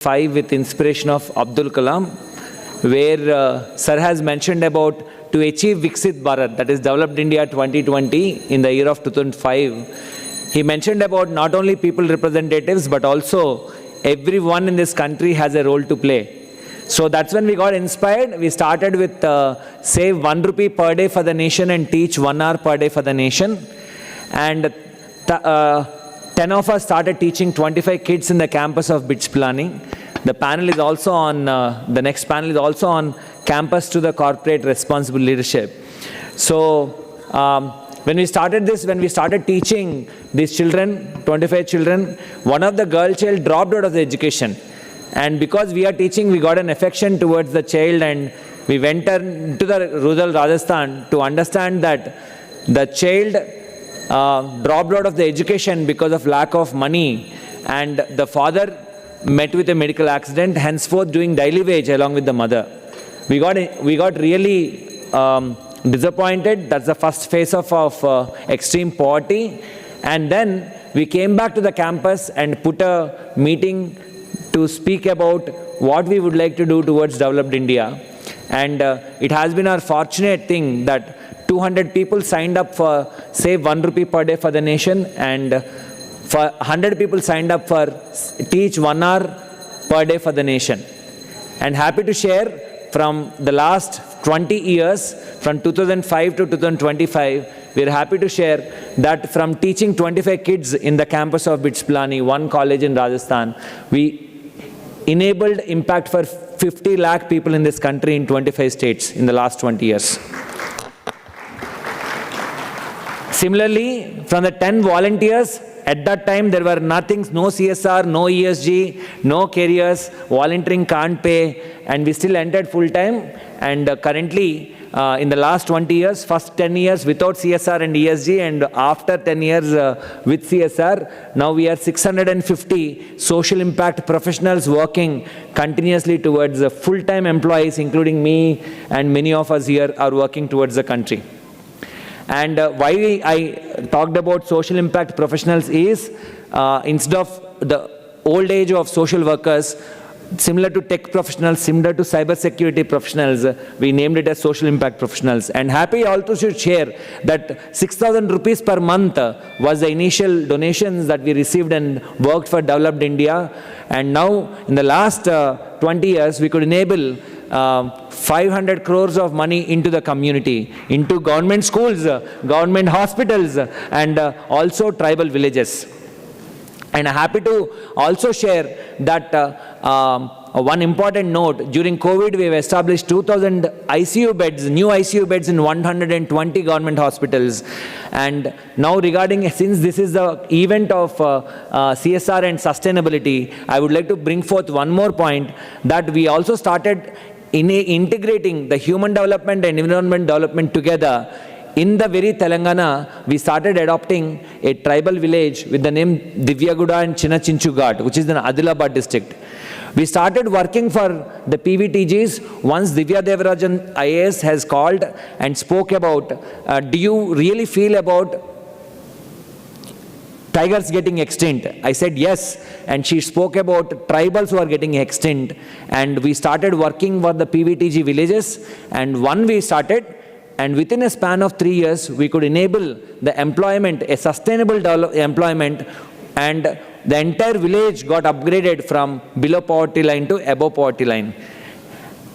2005 with inspiration of Abdul Kalam, where Sir has mentioned about to achieve Viksit Bharat, that is Developed India 2020 in the year of 2005. He mentioned about not only people representatives, but also everyone in this country has a role to play. So that's when we got inspired. We started with save 1 rupee per day for the nation and teach 1 hour per day for the nation. And 10 of us started teaching 25 kids in the campus of BITS planning. The panel is also on, the next panel is also on campus to the corporate responsible leadership. So when we started this, when we started teaching these children, 25 children, one of the girl child dropped out of the education. And because we are teaching, we got an affection towards the child, and we went into the rural Rajasthan to understand that the child dropped out of the education because of lack of money, and the father met with a medical accident, henceforth doing daily wage along with the mother. We got really disappointed. That's the first phase of extreme poverty. And then we came back to the campus and put a meeting to speak about what we would like to do towards developed India. And it has been our fortunate thing that 200 people signed up for save 1 rupee per day for the nation, and for 100 people signed up for teach 1 hour per day for the nation. And happy to share from the last 20 years, from 2005 to 2025, we are happy to share that from teaching 25 kids in the campus of BITS Pilani, one college in Rajasthan, we enabled impact for 50 lakh people in this country in 25 states in the last 20 years. Similarly, from the 10 volunteers, at that time there were nothing, no CSR, no ESG, no careers, volunteering can't pay, and we still entered full time. And currently, in the last 20 years, first 10 years without CSR and ESG, and after 10 years with CSR, now we are 650 social impact professionals working continuously towards full-time employees, including me and many of us here are working towards the country. And why I talked about social impact professionals is, instead of the old age of social workers, similar to tech professionals, similar to cyber security professionals, we named it as social impact professionals. And happy also to share that 6,000 rupees per month was the initial donations that we received and worked for Developed India. And now in the last 20 years, we could enable 500 crores of money into the community, into government schools, government hospitals, and also tribal villages. And I'm happy to also share that one important note, during COVID we have established 2,000 ICU beds, new ICU beds in 120 government hospitals. And now regarding, since this is the event of CSR and sustainability, I would like to bring forth one more point, that we also started integrating the human development and environment development together. In the very Telangana, we started adopting a tribal village with the name Divyaguda and Chinachinchughat, which is in Adilabad district. We started working for the PVTGs once Divya Devarajan IAS has called and spoke about, do you really feel about tigers getting extinct? I said yes, and she spoke about tribals who are getting extinct, and we started working for the PVTG villages, and one we started, and within a span of 3 years, we could enable the employment, a sustainable employment, and the entire village got upgraded from below poverty line to above poverty line.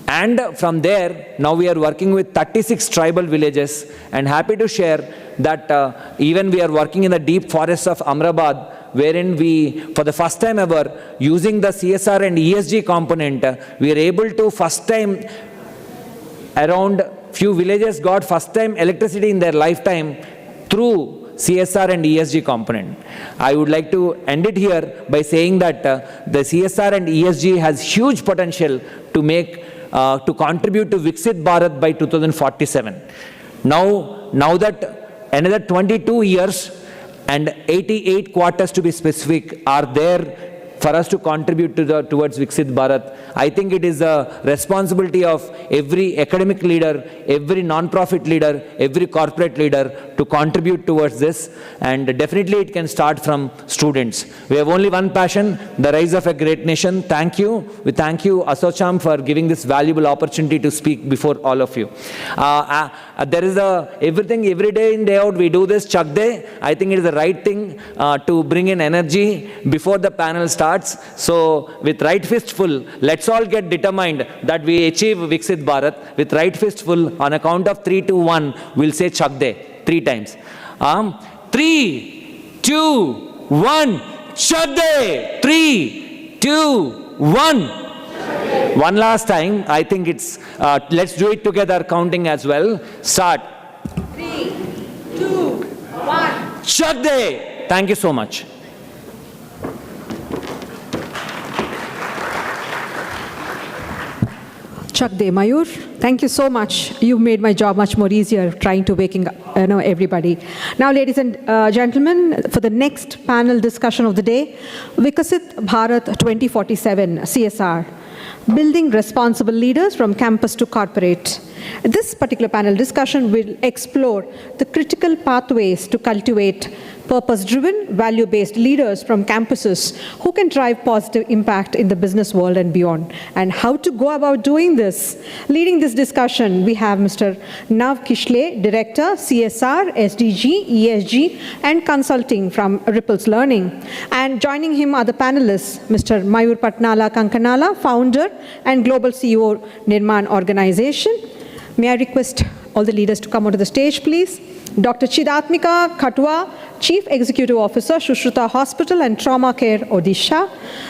And from there, now we are working with 36 tribal villages, and happy to share that even we are working in the deep forests of Amrabad, wherein we, for the first time ever, using the CSR and ESG component, we are able to first time around few villages got first time electricity in their lifetime through CSR and ESG component. I would like to end it here by saying that the CSR and ESG has huge potential to make, to contribute to Viksit Bharat by 2047. Now that another 22 years and 88 quarters to be specific are there for us to contribute to towards Viksit Bharat. I think it is a responsibility of every academic leader, every non-profit leader, every corporate leader to contribute towards this, and definitely it can start from students. We have only one passion, the rise of a great nation. Thank you. We thank you, ASSOCHAM, for giving this valuable opportunity to speak before all of you. There is everything, every day in, day out, we do this Chak Day. I think it is the right thing to bring in energy before the panel starts. So with right fistful, let's all get determined that we achieve Viksit Bharat. With right fistful, on a count of 3, 2, 1, we'll say Chak Day 3 times. 3, 2, 1, Chak Day. 3, 2, 1. One last time. I think it's, let's do it together, counting as well. Start. 3, 2, 1. Chak Day. Thank you so much. Chak Day, Mayur. Thank you so much. You've made my job much more easier trying to waking up, everybody. Now, ladies and gentlemen, for the next panel discussion of the day, Viksit Bharat 2047 CSR, Building Responsible Leaders from Campus to Corporate. This particular panel discussion will explore the critical pathways to cultivate purpose-driven, value-based leaders from campuses who can drive positive impact in the business world and beyond, and how to go about doing this. Leading this discussion, we have Mr. Nav Kishle, Director, CSR, SDG, ESG, and Consulting from Ripples Learning. And joining him are the panelists, Mr. Mayur Patnala Kankanala, Founder and Global CEO, Nirman Organization. May I request all the leaders to come onto the stage, please? Dr. Chidatmika Khatwa, Chief Executive Officer, Shushruta Hospital and Trauma Care, Odisha.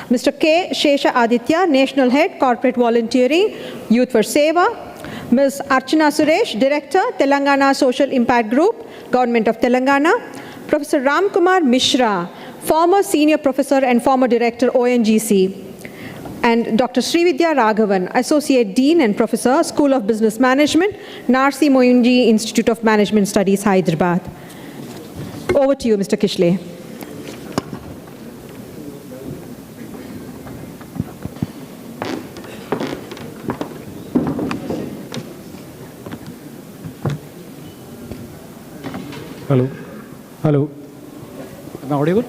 Mr. K. Shesha Aditya, National Head, Corporate Volunteering, Youth for Seva. Ms. Archana Suresh, Director, Telangana Social Impact Group, Government of Telangana. Professor Ramkumar Mishra, former Senior Professor and former Director, ONGC. And Dr. Srividya Raghavan, Associate Dean and Professor, School of Business Management, Narsi Moyunji Institute of Management Studies, Hyderabad. Over to you, Mr. Kishle. Hello. Hello. Am I audible?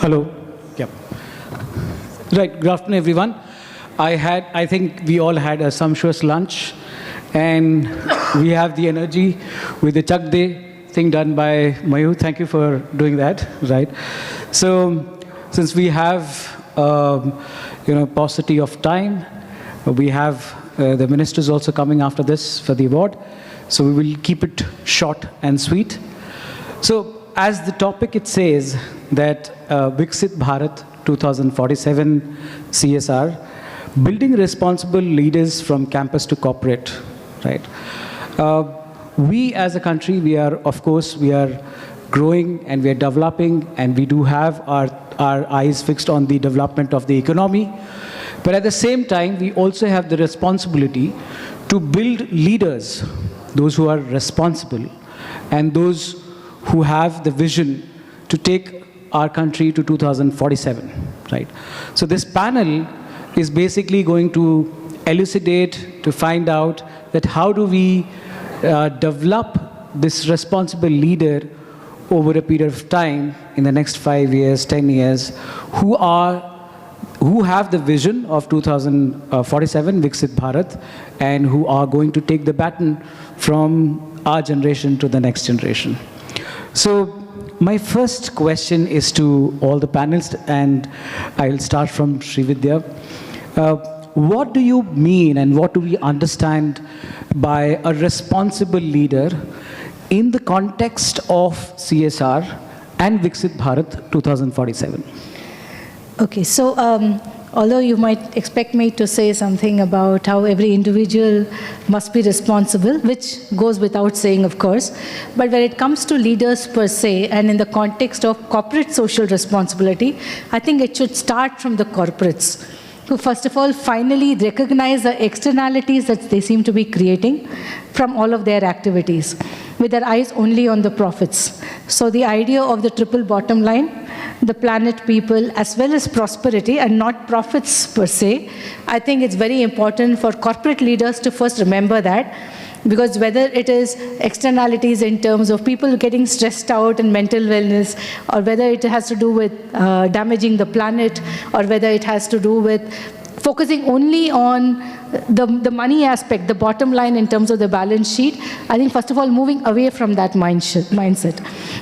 Hello. Yeah. Right. Good afternoon, everyone. I think we all had a sumptuous lunch, and we have the energy with the Chak Day thing done by Mayu. Thank you for doing that. Right. So, since we have paucity of time, we have the ministers also coming after this for the award. So we will keep it short and sweet. So, as the topic it says that Viksit Bharat 2047 CSR, building responsible leaders from campus to corporate, right? We as a country, we are growing and we are developing, and we do have our eyes fixed on the development of the economy. But at the same time, we also have the responsibility to build leaders, those who are responsible, and those who have the vision to take our country to 2047, right? So this panel is basically going to elucidate, to find out that how do we develop this responsible leader over a period of time in the next 5 years, 10 years, who have the vision of 2047 Viksit Bharat, and who are going to take the baton from our generation to the next generation. So my first question is to all the panelists, and I'll start from Srividya. What do you mean and what do we understand by a responsible leader in the context of CSR and Viksit Bharat 2047? Okay, so although you might expect me to say something about how every individual must be responsible, which goes without saying, of course, but when it comes to leaders per se, and in the context of corporate social responsibility, I think it should start from the corporates. to, first of all, finally recognize the externalities that they seem to be creating from all of their activities, with their eyes only on the profits. So the idea of the triple bottom line, the planet, people, as well as prosperity, and not profits per se, I think it's very important for corporate leaders to first remember that, because whether it is externalities in terms of people getting stressed out and mental wellness, or whether it has to do with damaging the planet, or whether it has to do with focusing only on the money aspect, the bottom line in terms of the balance sheet, I think first of all moving away from that mindset.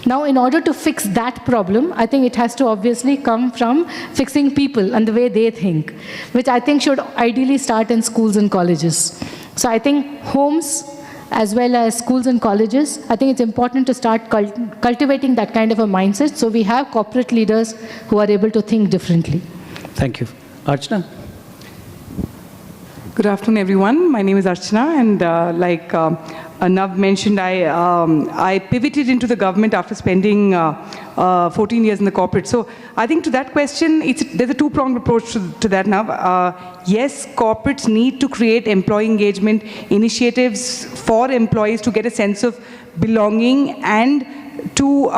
Now, in order to fix that problem, I think it has to obviously come from fixing people and the way they think, which I think should ideally start in schools and colleges. So I think homes as well as schools and colleges, I think it's important to start cultivating that kind of a mindset so we have corporate leaders who are able to think differently. Thank you. Archana? Good afternoon, everyone. My name is Archana, and like Nav mentioned, I pivoted into the government after spending 14 years in the corporate. So I think to that question, there's a two-pronged approach to that, Nav. Yes, corporates need to create employee engagement initiatives for employees to get a sense of belonging and to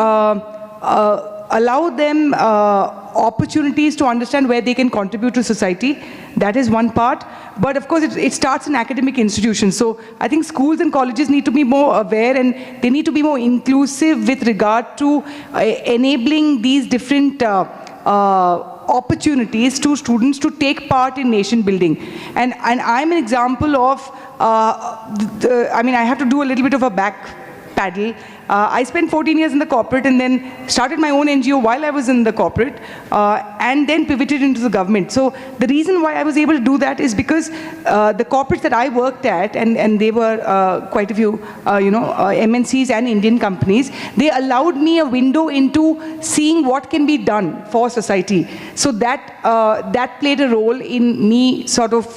allow them opportunities to understand where they can contribute to society. That is one part. But of course, it starts in academic institutions. So I think schools and colleges need to be more aware, and they need to be more inclusive with regard to enabling these different opportunities to students to take part in nation building. And I'm an example of, I have to do a little bit of a back paddle. I spent 14 years in the corporate and then started my own NGO while I was in the corporate and then pivoted into the government. So the reason why I was able to do that is because the corporates that I worked at, and they were quite a few MNCs and Indian companies, they allowed me a window into seeing what can be done for society. So that played a role in me sort of,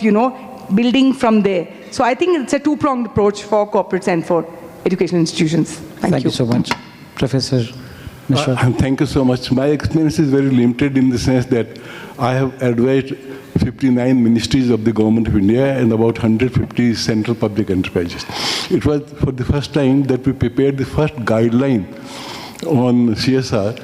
building from there. So I think it's a two-pronged approach for corporates and for education institutions. Thank you so much. Professor Mishra. Thank you so much. My experience is very limited in the sense that I have advised 59 ministries of the government of India and about 150 central public enterprises. It was for the first time that we prepared the first guideline on CSR.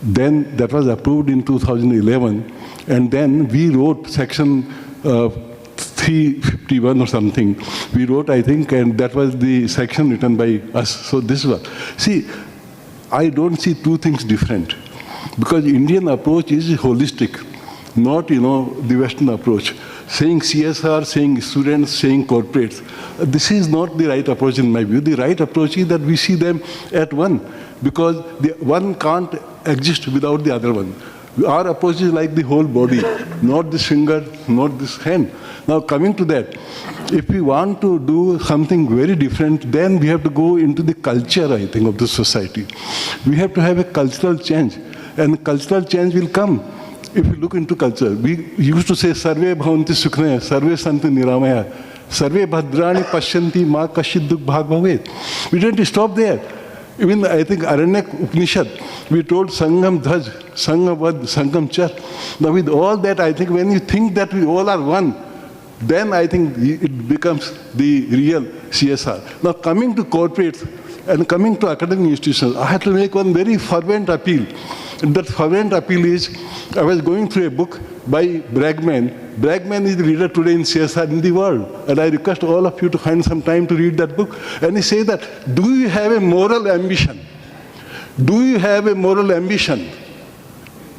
Then that was approved in 2011, and then we wrote section 351 or something. We wrote, I think, and that was the section written by us. So this was. See, I don't see two things different, because Indian approach is holistic, not, the Western approach. Saying CSR, saying students, saying corporates. This is not the right approach in my view. The right approach is that we see them at one, because the one can't exist without the other one. Our approach is like the whole body, not this finger, not this hand. Now, coming to that, if we want to do something very different, then we have to go into the culture, I think, of the society. We have to have a cultural change, and cultural change will come if we look into culture. We used to say, Sarve bhavanti sukhne, sarve santi niramaya, sarve bhadrani pashyanti ma kashid dukh bhag bhavet. We didn't stop there. Even, I think, Aranyak Upanishad, we told Sangam Dhaj, Sangam Vad, Sangam Char. Now, with all that, I think when you think that we all are one, then I think it becomes the real CSR. Now, coming to corporates and coming to academic institutions, I had to make one very fervent appeal. That fervent appeal is, I was going through a book by Bregman. Bregman is the leader today in CSR in the world. And I request all of you to find some time to read that book. And he says that, do you have a moral ambition? Do you have a moral ambition?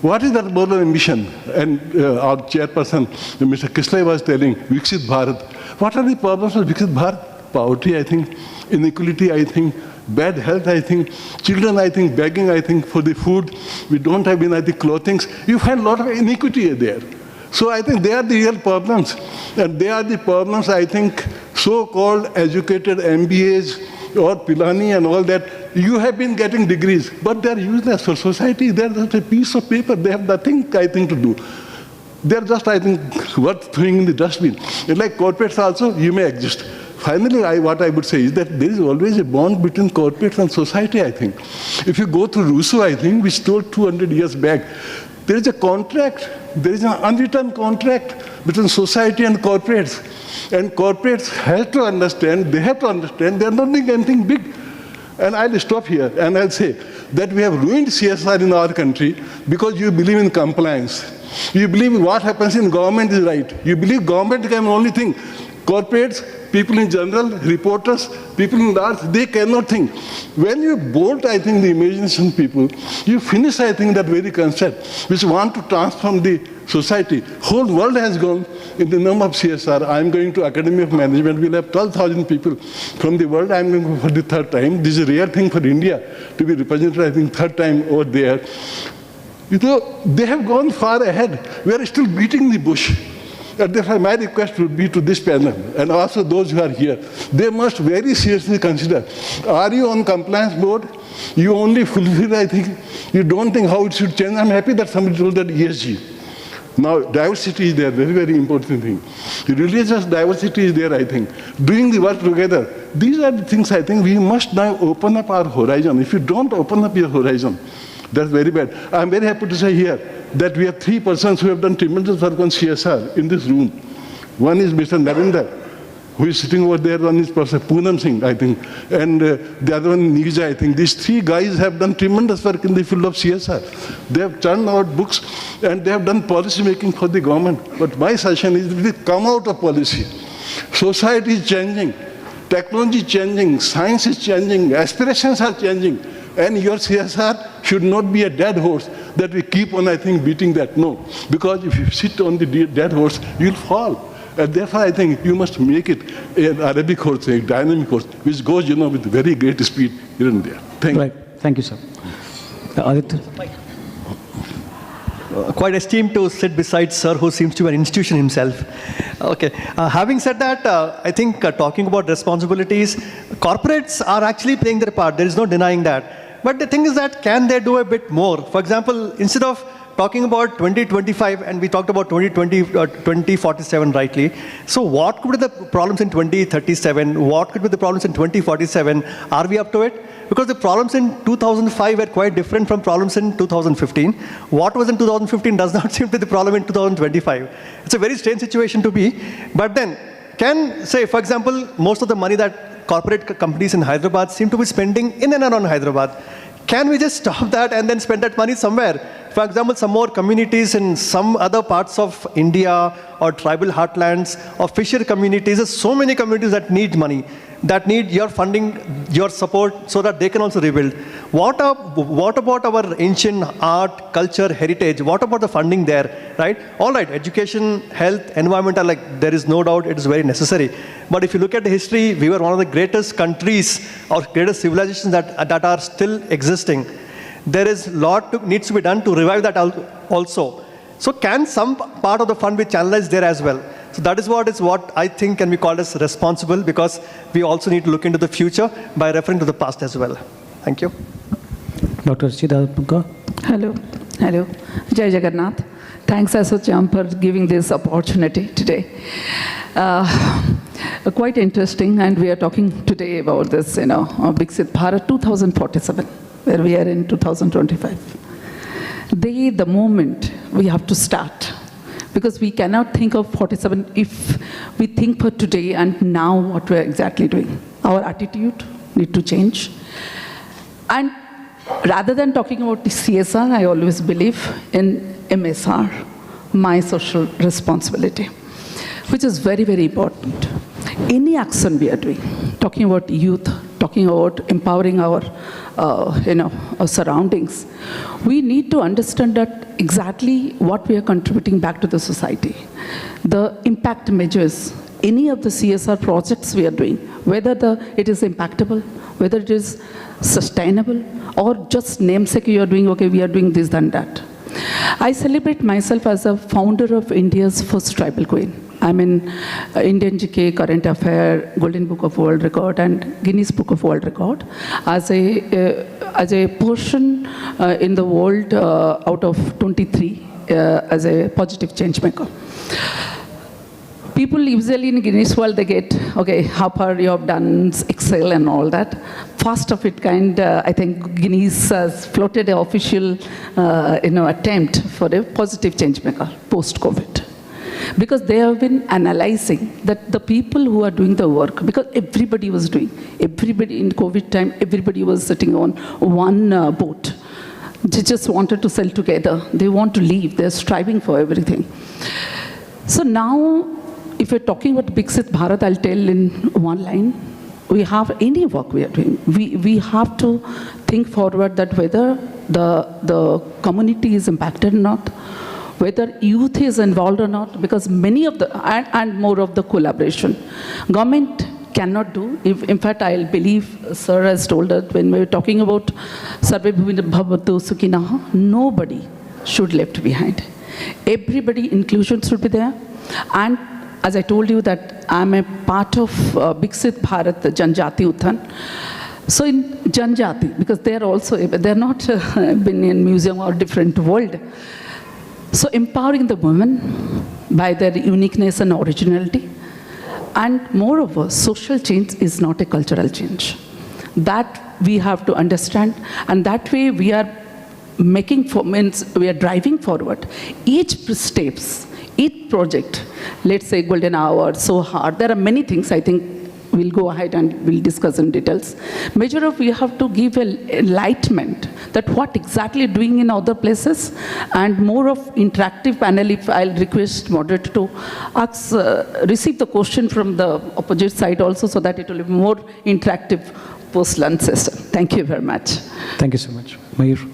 What is that moral ambition? And our chairperson, Mr. Kislay, was telling, Viksit Bharat. What are the problems of Viksit Bharat? Poverty, I think. Inequality, I think. Bad health, I think. Children, I think. Begging, I think, for the food. We don't have enough clothing. You find a lot of inequity there. So I think they are the real problems. And they are the problems, I think, so-called educated MBAs or Pilani and all that. You have been getting degrees, but they are useless for society. They are just a piece of paper. They have nothing, I think, to do. They are just, I think, worth throwing in the dustbin. And like corporates also, you may exist. Finally, what I would say is that there is always a bond between corporates and society, I think. If you go to Rousseau, I think, which told 200 years back, There is a contract, there is an unwritten contract between society and corporates. And corporates have to understand, they are not doing anything big. And I'll stop here and I'll say that we have ruined CSR in our country because you believe in compliance. You believe what happens in government is right. You believe government can only think. Corporates, people in general, reporters, people in the arts, they cannot think. When you bolt, I think, the imagination people, you finish, I think, that very concept, which want to transform the society. Whole world has gone in the name of CSR. I'm going to Academy of Management. We'll have 12,000 people from the world. I'm going for the third time. This is a rare thing for India to be represented, I think, third time over there. You know, they have gone far ahead. We are still beating the bush. And therefore, my request would be to this panel, and also those who are here, they must very seriously consider, are you on compliance board? You only fulfill, I think, you don't think how it should change. I'm happy that somebody told that ESG. Now, diversity is there, very, very important thing. Religious diversity is there, I think. Doing the work together. These are the things, I think, we must now open up our horizon. If you don't open up your horizon, that's very bad. I'm very happy to say here that we have 3 persons who have done tremendous work on CSR in this room. One is Mr. Narendra, who is sitting over there. One is Professor Poonam Singh, I think, and the other one, Nija, I think. These 3 guys have done tremendous work in the field of CSR. They have churned out books and they have done policy making for the government. But my suggestion is really come out of policy. Society is changing, technology is changing, science is changing, aspirations are changing. And your CSR should not be a dead horse that we keep on, I think, beating that. No. Because if you sit on the dead horse, you'll fall. And therefore, I think you must make it an Arabic horse, a dynamic horse, which goes, you know, with very great speed here and there. Thank you. Thank you, sir. Aditya. Quite esteemed to sit beside sir, who seems to be an institution himself. Okay. Having said that, I think talking about responsibilities, corporates are actually playing their part. There is no denying that. But the thing is that, can they do a bit more? For example, instead of talking about 2025, and we talked about 2047 rightly. So what could be the problems in 2037? What could be the problems in 2047? Are we up to it? Because the problems in 2005 were quite different from problems in 2015. What was in 2015 does not seem to be the problem in 2025. It's a very strange situation to be. But then, can, say, for example, most of the money that corporate companies in Hyderabad seem to be spending in and around Hyderabad, can we just stop that and then spend that money somewhere? For example, some more communities in some other parts of India or tribal heartlands or fisher communities. There's so many communities that need money, that need your funding, your support, so that they can also rebuild. What about our ancient art, culture, heritage? What about the funding there, right? All right, education, health, environmental, like there is no doubt it is very necessary. But if you look at the history, we were one of the greatest countries or greatest civilizations that are still existing. There is a lot needs to be done to revive that also. So can some part of the fund be channelized there as well? So that is what I think can be called as responsible, because we also need to look into the future by referring to the past as well. Thank you. Dr. Chidapaka. Hello. Jai Jagannath. Thanks, ASSOCHAM, for giving this opportunity today. Quite interesting, and we are talking today about this, Viksit Bharat 2047, where we are in 2025. The moment we have to start, because we cannot think of 47 if we think for today and now what we're exactly doing. Our attitude need to change. And rather than talking about the CSR, I always believe in MSR, my social responsibility, which is very, very important. Any action we are doing, talking about youth, talking about empowering our surroundings, we need to understand that exactly what we are contributing back to the society. The impact measures, any of the CSR projects we are doing, whether it is impactable, whether it is sustainable, or just namesake you are doing, okay, we are doing this and that. I celebrate myself as a founder of India's first tribal queen. I'm in Indian GK, Current Affair, Golden Book of World Record, and Guinness Book of World Record as a person in the world out of 23 as a positive change maker. people usually in Guinness World, they get, okay, how far you have done Excel and all that. First of it kind, I think Guinness has floated an official, attempt for a positive change maker post-COVID. Because they have been analyzing that the people who are doing the work, because everybody was doing, everybody in COVID time, everybody was sitting on one boat. They just wanted to sell together. They want to leave. They're striving for everything. So now, if we're talking about Viksit Bharat, I'll tell in one line, we have any work we are doing. We have to think forward that whether the community is impacted or not, whether youth is involved or not, because many of the, and more of the collaboration. Government cannot do. In fact, I believe Sir has told us when we were talking about Sarve Bhavatu Sukhinaha, nobody should left behind. Everybody, inclusion should be there. And as I told you that I'm a part of Viksit Bharat Janjati Uthan. So in Janjati, because they're also, they're not been in museum or different world. So empowering the women by their uniqueness and originality. And moreover, social change is not a cultural change. That we have to understand, and that way we are making, we are driving forward. Each steps, each project, let's say Golden Hour, So Hard, there are many things I think we'll go ahead and we'll discuss in details. Major of we have to give enlightenment that what exactly doing in other places, and more of interactive panel. If I'll request moderator to ask, receive the question from the opposite side also, so that it will be more interactive post-lunch session. Thank you very much. Thank you so much. Mayur.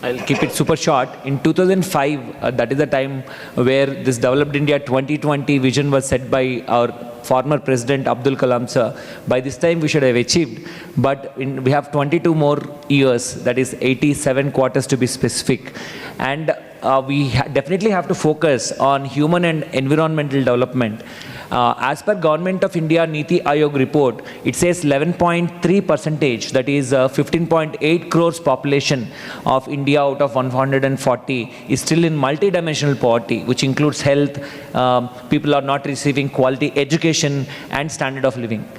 I'll keep it super short. In 2005, that is the time where this Developed India 2020 vision was set by our former President Abdul Kalam sir. By this time we should have achieved, but we have 22 more years, that is 87 quarters to be specific. And we definitely have to focus on human and environmental development. As per Government of India Niti Aayog report, it says 11.3%, that is 15.8 crores population of India out of 140 is still in multidimensional poverty, which includes health, people are not receiving quality education and standard of living.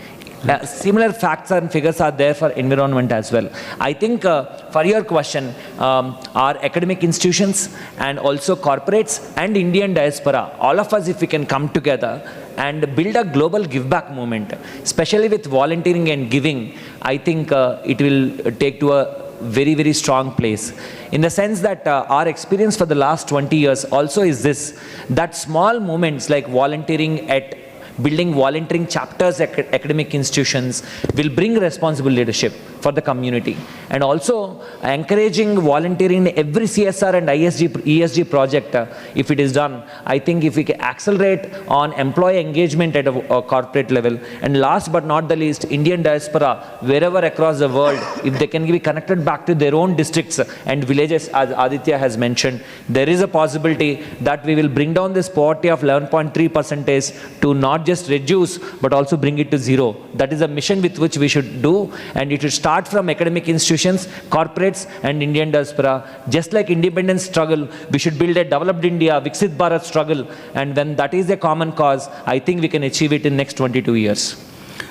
Similar facts and figures are there for environment as well. I think for your question, our academic institutions and also corporates and Indian diaspora, all of us, if we can come together and build a global give back movement, especially with volunteering and giving, I think it will take to a very, very strong place. In the sense that our experience for the last 20 years also is this, that small moments like volunteering at building volunteering chapters at academic institutions will bring responsible leadership for the community. And also encouraging volunteering in every CSR and ESG project, if it is done, I think if we can accelerate on employee engagement at a corporate level. And last but not the least, Indian diaspora, wherever across the world, if they can be connected back to their own districts and villages, as Aditya has mentioned, there is a possibility that we will bring down this poverty of 11.3% to not just reduce, but also bring it to zero. That is a mission with which we should do, and it should start from academic institutions, corporates, and Indian diaspora. Just like independence struggle, we should build a developed India, Viksit Bharat struggle, and when that is a common cause, I think we can achieve it in next 22 years.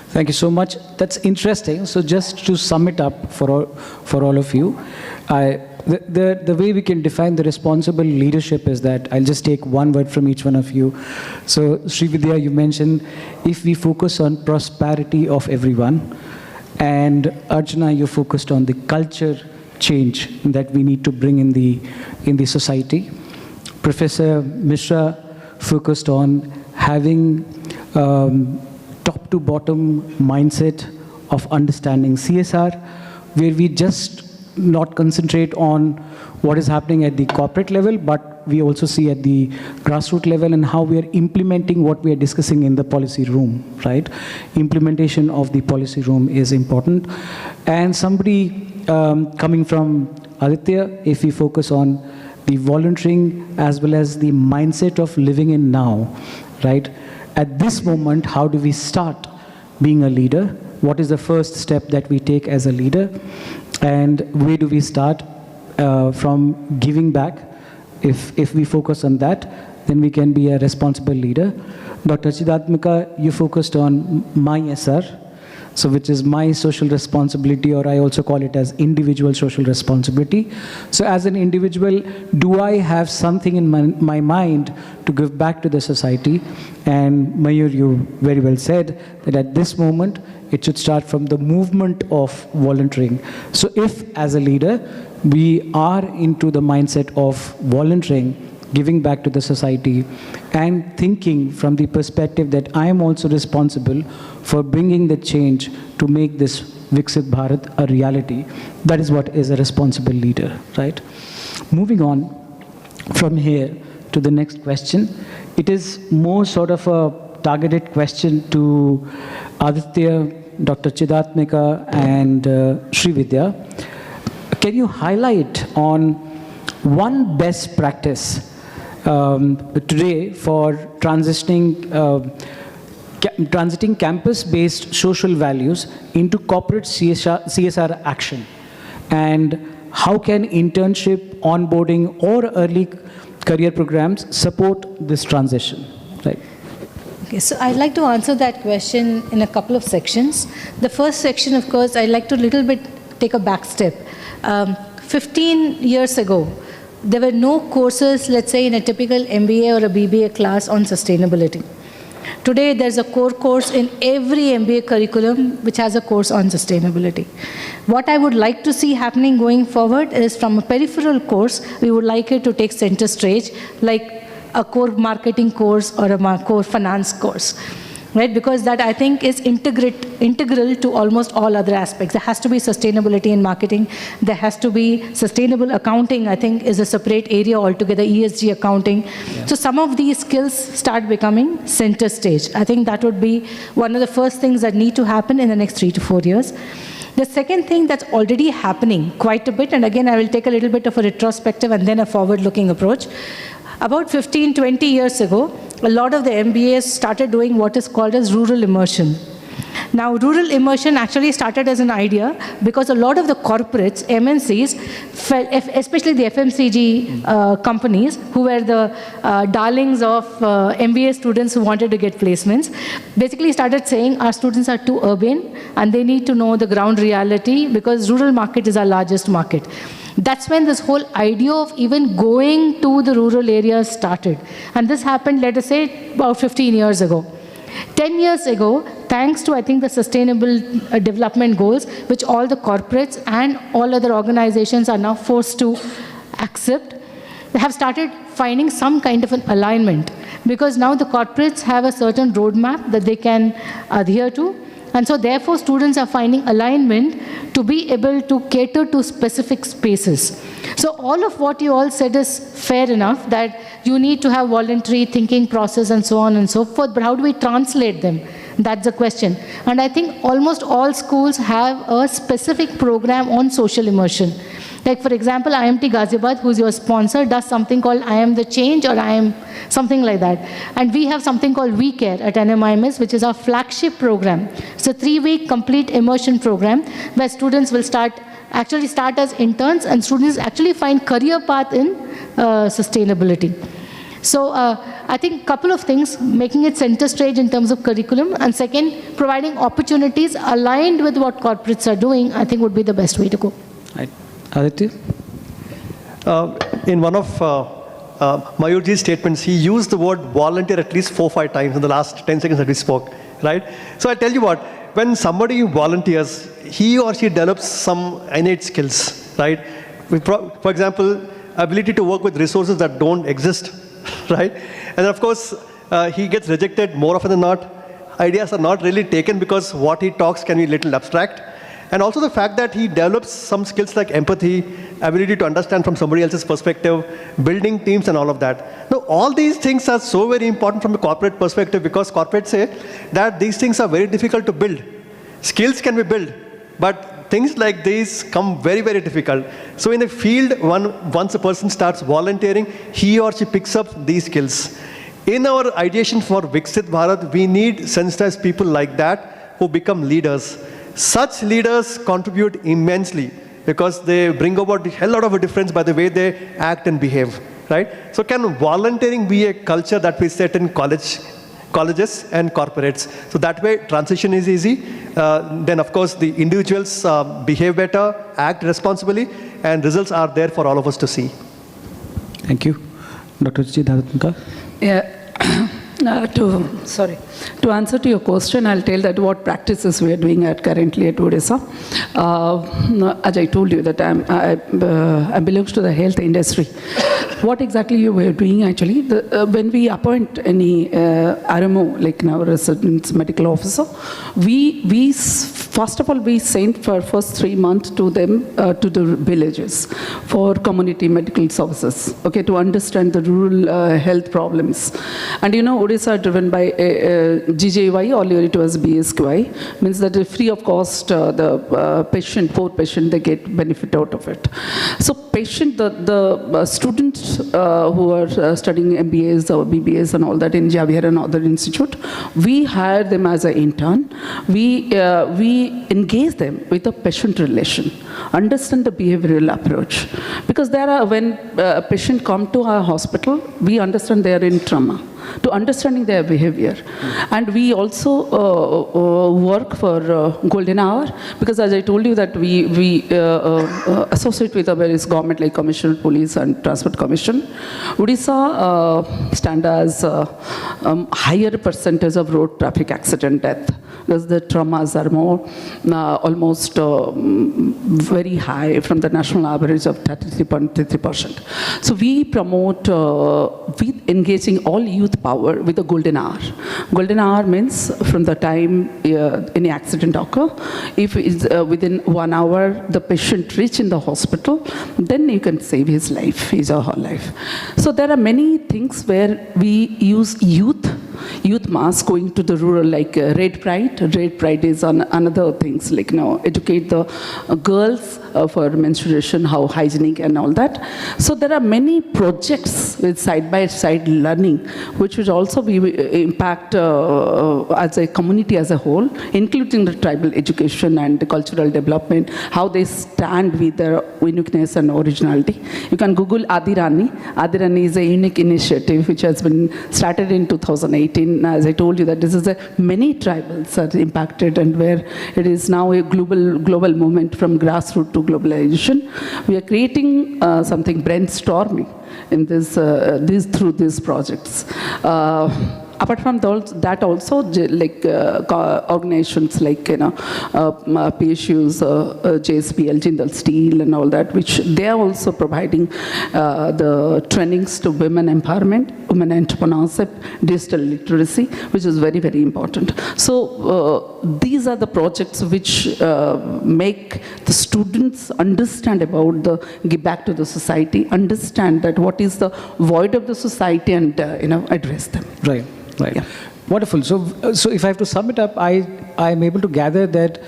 Thank you so much. That's interesting. So just to sum it up for all of you, the way we can define the responsible leadership is that, I'll just take one word from each one of you. So Srividya, you mentioned, if we focus on prosperity of everyone, and Arjuna, you focused on the culture change that we need to bring in the society. Professor Mishra focused on having top to bottom mindset of understanding CSR, where we just not concentrate on what is happening at the corporate level, but we also see at the grassroots level and how we are implementing what we are discussing in the policy room, right? Implementation of the policy room is important. And somebody coming from Aditya, if we focus on the volunteering as well as the mindset of living in now, right? At this moment, how do we start being a leader? What is the first step that we take as a leader? And where do we start from giving back? If we focus on that, then we can be a responsible leader. Dr. Chidatmika, you focused on my SR, so which is my social responsibility, or I also call it as individual social responsibility. So as an individual, do I have something in my mind to give back to the society? And Mayur, you very well said that at this moment, it should start from the movement of volunteering. So if, as a leader, we are into the mindset of volunteering, giving back to the society, and thinking from the perspective that I am also responsible for bringing the change to make this Viksit Bharat a reality, that is what is a responsible leader, right? Moving on from here to the next question, it is more sort of a targeted question to Aditya, Dr. Chidatmika, and Srividya. Can you highlight on one best practice today for transiting campus-based social values into corporate CSR action? And how can internship, onboarding, or early career programs support this transition? Right. Okay, so I'd like to answer that question in a couple of sections. The first section, of course, I'd like to little bit take a back step. 15 years ago, there were no courses, let's say, in a typical MBA or a BBA class on sustainability. Today, there's a core course in every MBA curriculum which has a course on sustainability. What I would like to see happening going forward is, from a peripheral course, we would like it to take center stage, like a core marketing course or a core finance course. Right? Because that, I think, is integral to almost all other aspects. There has to be sustainability in marketing. There has to be sustainable accounting, I think, is a separate area altogether, ESG accounting. Yeah. So some of these skills start becoming center stage. I think that would be one of the first things that need to happen in the next 3 to 4 years. The second thing that's already happening quite a bit, and again, I will take a little bit of a retrospective and then a forward-looking approach. About 15, 20 years ago, a lot of the MBAs started doing what is called as rural immersion. Now, rural immersion actually started as an idea because a lot of the corporates, MNCs, especially the FMCG companies, who were the darlings of MBA students who wanted to get placements, basically started saying our students are too urban and they need to know the ground reality because rural market is our largest market. That's when this whole idea of even going to the rural areas started. And this happened, let us say, about 15 years ago. 10 years ago, thanks to, I think, the sustainable development goals, which all the corporates and all other organizations are now forced to accept, they have started finding some kind of an alignment. Because now the corporates have a certain roadmap that they can adhere to. And so therefore, students are finding alignment to be able to cater to specific spaces. So all of what you all said is fair enough, that you need to have voluntary thinking process and so on and so forth, but how do we translate them? That's the question. And I think almost all schools have a specific program on social immersion. Like, for example, IMT Ghaziabad, who's your sponsor, does something called I Am the Change, or I Am something like that. And we have something called We Care at NMIMS, which is our flagship program. It's a 3-week complete immersion program where students will actually start as interns, and students actually find career path in sustainability. So I think a couple of things, making it center stage in terms of curriculum, and second, providing opportunities aligned with what corporates are doing, I think would be the best way to go. Right. Aditya? In one of Mayurji's statements, he used the word volunteer at least 4 or 5 times in the last 10 seconds that we spoke, right? So I tell you what, when somebody volunteers, he or she develops some innate skills, right? For example, ability to work with resources that don't exist, right? And of course, he gets rejected more often than not. Ideas are not really taken because what he talks can be a little abstract. And also the fact that he develops some skills like empathy, ability to understand from somebody else's perspective, building teams and all of that. Now, all these things are so very important from a corporate perspective, because corporates say that these things are very difficult to build. Skills can be built, but things like these come very, very difficult. So in the field, once a person starts volunteering, he or she picks up these skills. In our ideation for Viksit Bharat, we need sensitized people like that who become leaders. Such leaders contribute immensely because they bring about a hell lot of a difference by the way they act and behave. right? So can volunteering be a culture that we set in colleges and corporates? So that way transition is easy. Then of course the individuals behave better, act responsibly, and results are there for all of us to see. Thank you. Dr. Siddhartha. Yeah. To answer to your question, I'll tell that what practices we are doing currently at Odisha. As I told you that I belong to the health industry. What exactly you were doing actually? When we appoint any RMO, like now resident medical officer, we first of all we send for first 3 months to them to the villages for community medical services. Okay, to understand the rural health problems. And you know, Odisha are driven by GJY, earlier it was BSQI, means that free of cost the patient, poor patient, they get benefit out of it. So patient, the students who are studying MBAs or BBAs and all that in Javier and other institute, we hire them as an intern. We engage them with a patient relation, understand the behavioral approach. Because there are, when a patient come to our hospital, we understand they are in trauma, to understanding their behavior. And we also work for golden hour, because as I told you that we associate with the various government like Commissioner Police and Transport Commission. Odisha stand as higher percentage of road traffic accident death, because the traumas are more almost very high from the national average of 33.33%. So we promote with engaging all youth power with the golden hour. Golden hour means from the time any accident occur, if it's within 1 hour the patient reach in the hospital, then you can save his life, his or her life. So there are many things where we use youth mass going to the rural, like Red Pride. Red Pride is on another things, like educate the girls for menstruation, how hygienic and all that. So there are many projects with side-by-side learning, which would also be impact as a community as a whole, including the tribal education and the cultural development, how they stand with their uniqueness and originality. You can Google Adirani. Adirani is a unique initiative which has been started in 2018. As I told you that this is many tribals are impacted, and where it is now a global movement from grassroots to globalization. We are creating something brainstorming in this through these projects. Apart from that also, like organizations like PSUs, JSPL, Jindal Steel and all that, which they are also providing the trainings to women empowerment, women entrepreneurship, digital literacy, which is very, very important. So these are the projects which make the students understand about the give back to the society, understand that what is the void of the society, and address them. Right. Right. Yeah. Wonderful. So if I have to sum it up, I'm able to gather that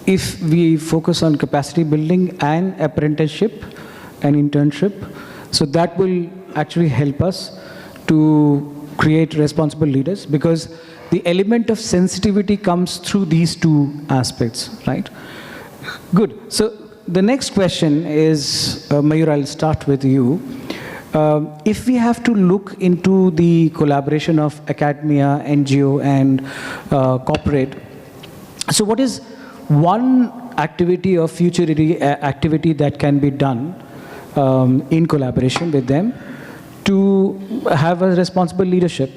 if we focus on capacity building and apprenticeship and internship, so that will actually help us to create responsible leaders, because the element of sensitivity comes through these two aspects, right? Good. So the next question is, Mayur, I'll start with you. If we have to look into the collaboration of academia, NGO, and corporate, so what is one activity or future activity that can be done in collaboration with them to have a responsible leadership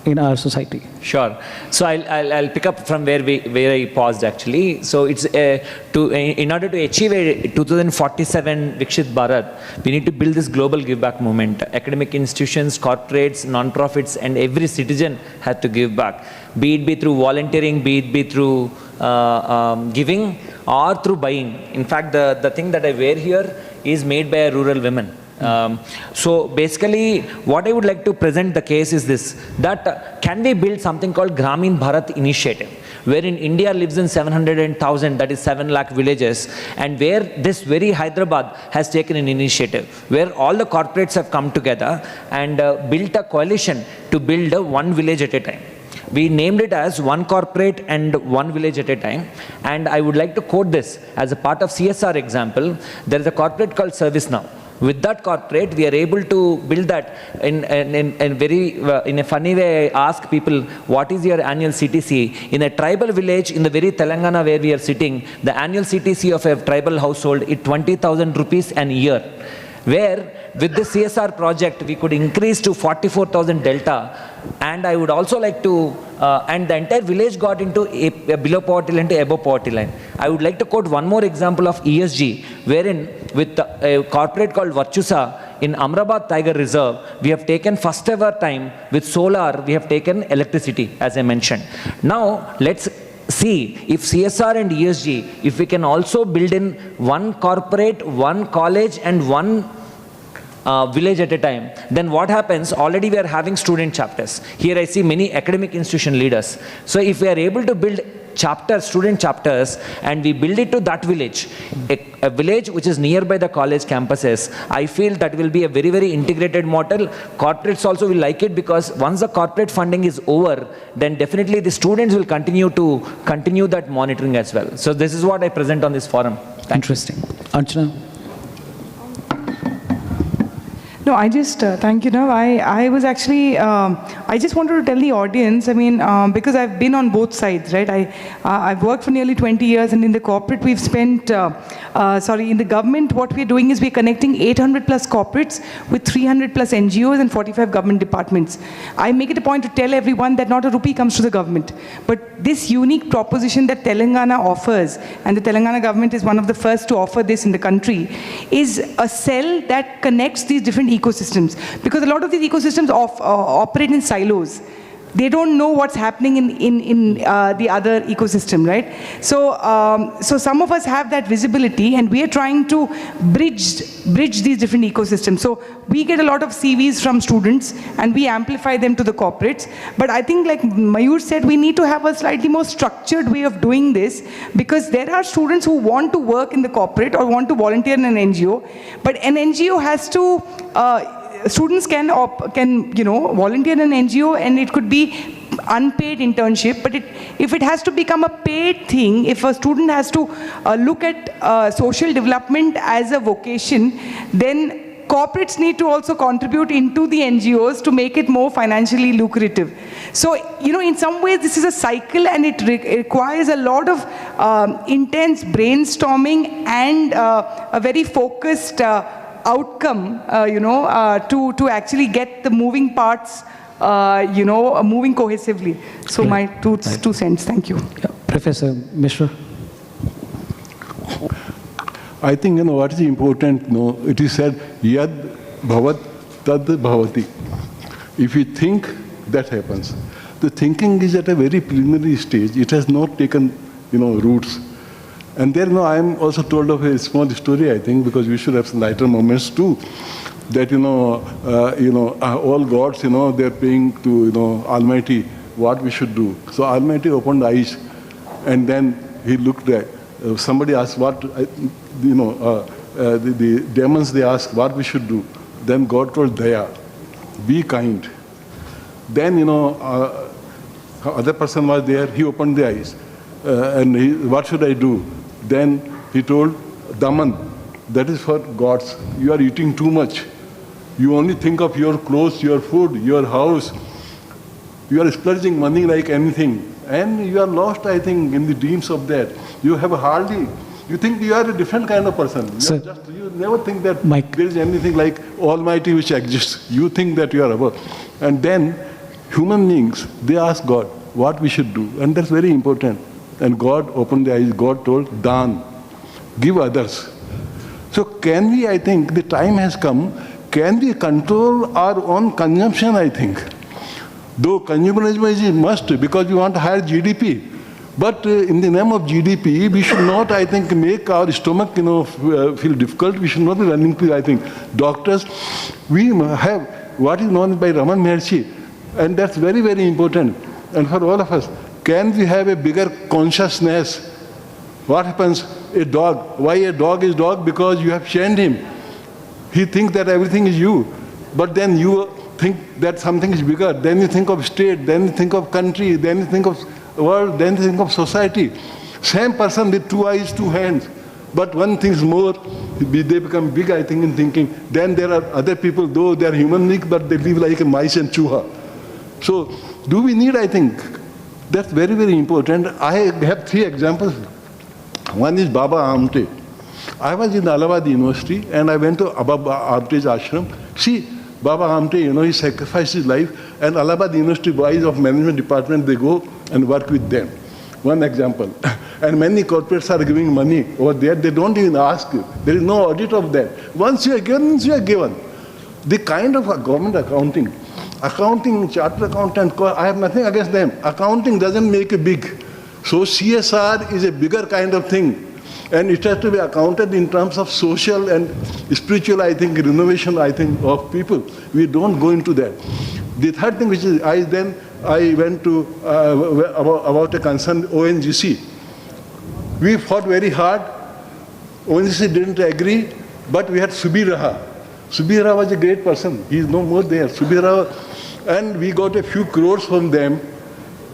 in our society? Sure. So I'll pick up from where I paused actually. So it's in order to achieve a 2047 Viksit Bharat, we need to build this global give back movement. Academic institutions, corporates, non-profits, and every citizen has to give back. Be it through volunteering, be it through giving, or through buying. In fact, the thing that I wear here is made by a rural women. So basically, what I would like to present the case is this, that can we build something called Gramin Bharat Initiative, wherein India lives in 700,000, that is 7 lakh villages, and where this very Hyderabad has taken an initiative, where all the corporates have come together and built a coalition to build one village at a time. We named it as one corporate and one village at a time. And I would like to quote this as a part of CSR example. There is a corporate called ServiceNow. With that corporate, we are able to build that in a funny way. I ask people, what is your annual CTC? In a tribal village in the very Telangana where we are sitting, the annual CTC of a tribal household is 20,000 rupees a year. Where with this CSR project, we could increase to 44,000 delta. And I would also like to, and the entire village got into a below poverty line to above poverty line. I would like to quote one more example of ESG, wherein with a corporate called Virtusa in Amrabad Tiger Reserve, we have taken first ever time with solar, we have taken electricity, as I mentioned. Now, let's see if CSR and ESG, if we can also build in one corporate, one college and one village at a time, then what happens? Already we are having student chapters. Here I see many academic institution leaders. So if we are able to build chapters, student chapters, and we build it to that village, a village which is nearby the college campuses, I feel that will be a very, very integrated model. Corporates also will like it, because once the corporate funding is over, then definitely the students will continue that monitoring as well. So this is what I present on this forum. Interesting. Archana? No, I just, thank you. No, I was actually, I just wanted to tell the audience, I mean, because I've been on both sides, right? I've worked for nearly 20 years, and in the corporate we've spent, in the government, what we're doing is we're connecting 800 plus corporates with 300 plus NGOs and 45 government departments. I make it a point to tell everyone that not a rupee comes to the government. But this unique proposition that Telangana offers, and the Telangana government is one of the first to offer this in the country, is a cell that connects these different ecosystems, because a lot of these ecosystems operate in silos. They don't know what's happening in the other ecosystem, right? So some of us have that visibility, and we are trying to bridge these different ecosystems. So we get a lot of CVs from students, and we amplify them to the corporates. But I think, like Mayur said, we need to have a slightly more structured way of doing this, because there are students who want to work in the corporate or want to volunteer in an NGO, but an NGO has to students can volunteer in an NGO, and it could be unpaid internship, but if it has to become a paid thing, if a student has to look at social development as a vocation, then corporates need to also contribute into the NGOs to make it more financially lucrative. So, in some ways this is a cycle, and it requires a lot of intense brainstorming and a very focused outcome, to actually get the moving parts, moving cohesively. So my two cents. Thank you. Yeah. Professor Mishra. I think, what is important, it is said, yad bhavat tad bhavati. If you think, that happens. The thinking is at a very preliminary stage. It has not taken, roots. And there, I am also told of a small story, I think, because we should have some lighter moments too. That, all gods, they're praying to, Almighty, what we should do. So Almighty opened eyes, and then he looked at, somebody asked what, the demons, they asked what we should do. Then God told Daya, be kind. Then, other person was there, he opened the eyes. What should I do? Then he told, Daman, that is for gods. You are eating too much. You only think of your clothes, your food, your house. You are splurging money like anything. And you are lost, I think, in the dreams of that. You have hardly, you think you are a different kind of person. You never think that there is anything like Almighty which exists. You think that you are above. And then human beings, they ask God what we should do. And that's very important. And God opened the eyes, God told, Dan, give others. So can we, I think, the time has come, can we control our own consumption, I think? Though consumerism is a must, because we want higher GDP. But in the name of GDP, we should not, I think, make our stomach, feel difficult. We should not be running to, I think, doctors. We have what is known by Raman Maharshi, and that's very, very important. And for all of us, can we have a bigger consciousness? What happens? A dog. Why a dog is dog? Because you have chained him. He thinks that everything is you. But then you think that something is bigger. Then you think of state. Then you think of country. Then you think of world. Then you think of society. Same person with two eyes, two hands. But one thing's more, they become big, I think, in thinking. Then there are other people, though they are human beings, but they live like a mice and chuha. So, do we need, I think, that's very, very important. I have 3 examples. One is Baba Amte. I was in Allahabad University and I went to Baba Amte's ashram. See, Baba Amte, he sacrificed his life, and Allahabad University boys of management department, they go and work with them. One example. And many corporates are giving money over there. They don't even ask you. There is no audit of that. Once you are given, you are given. The kind of government accounting, chartered accountant, I have nothing against them. Accounting doesn't make it big. So CSR is a bigger kind of thing. And it has to be accounted in terms of social and spiritual, I think, renovation, I think, of people. We don't go into that. The third thing, which is, I went to, about a concern, ONGC. We fought very hard. ONGC didn't agree, but we had Subir Raha. Subir Raha was a great person. He is no more there. Subir Raha, and we got a few crores from them.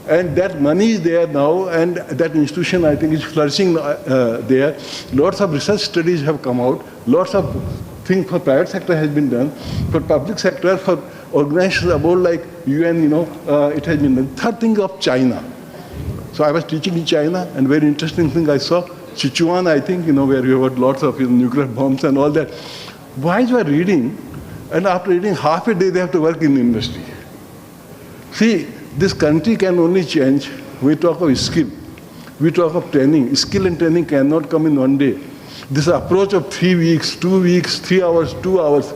And that money is there now, and that institution, I think, is flourishing there. Lots of research studies have come out. Lots of things for private sector has been done. For public sector, for organizations about like UN, it has been done. Third thing of China. So I was teaching in China, and very interesting thing I saw. Sichuan, I think, where you have lots of nuclear bombs and all that. Boys were reading, and after reading half a day, they have to work in the industry. See, this country can only change. We talk of skill. We talk of training. Skill and training cannot come in one day. This approach of 3 weeks, 2 weeks, 3 hours, 2 hours,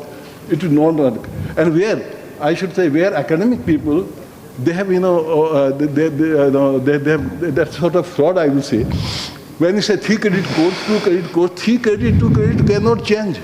it will not work. And where, I should say, where academic people, they have, they have that sort of fraud, I will say. When you say 3 credit course, 2 credit course, 3 credit, 2 credit cannot change.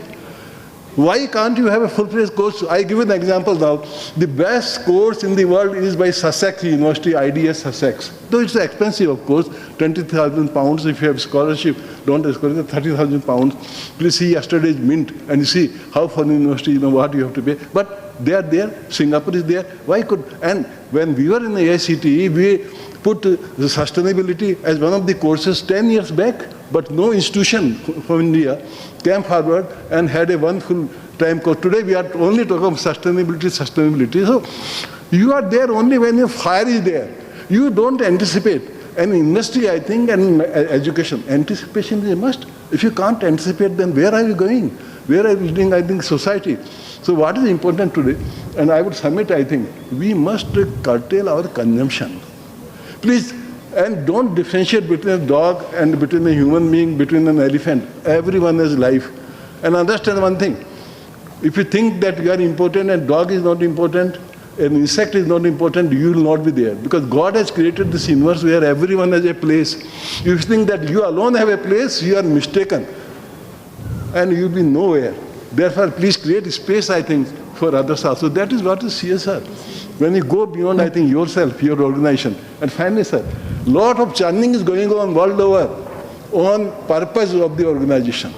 Why can't you have a full-fledged course? I give an example now. The best course in the world is by Sussex University, IDS Sussex. Though it's expensive, of course, £20,000 if you have scholarship, don't have scholarship, £30,000. Please see yesterday's Mint and you see how for the university, what you have to pay. But they are there, Singapore is there. Why could, and when we were in the AICTE, we put the sustainability as one of the courses 10 years back, but no institution from India came forward and had a one full-time course. Today we are only talking of sustainability. So you are there only when your fire is there. You don't anticipate. And industry, I think, and education, anticipation is a must. If you can't anticipate, then where are you going? Where are you doing, I think, society? So what is important today, and I would submit, I think, we must curtail our consumption. Please, and don't differentiate between a dog and between a human being, between an elephant. Everyone has life. And understand one thing. If you think that you are important and dog is not important, an insect is not important, you will not be there. Because God has created this universe where everyone has a place. If you think that you alone have a place, you are mistaken. And you will be nowhere. Therefore, please create space, I think, for others also. That is what is CSR. When you go beyond, I think, yourself, your organization. And finally, sir, lot of churning is going on world over on purpose of the organization.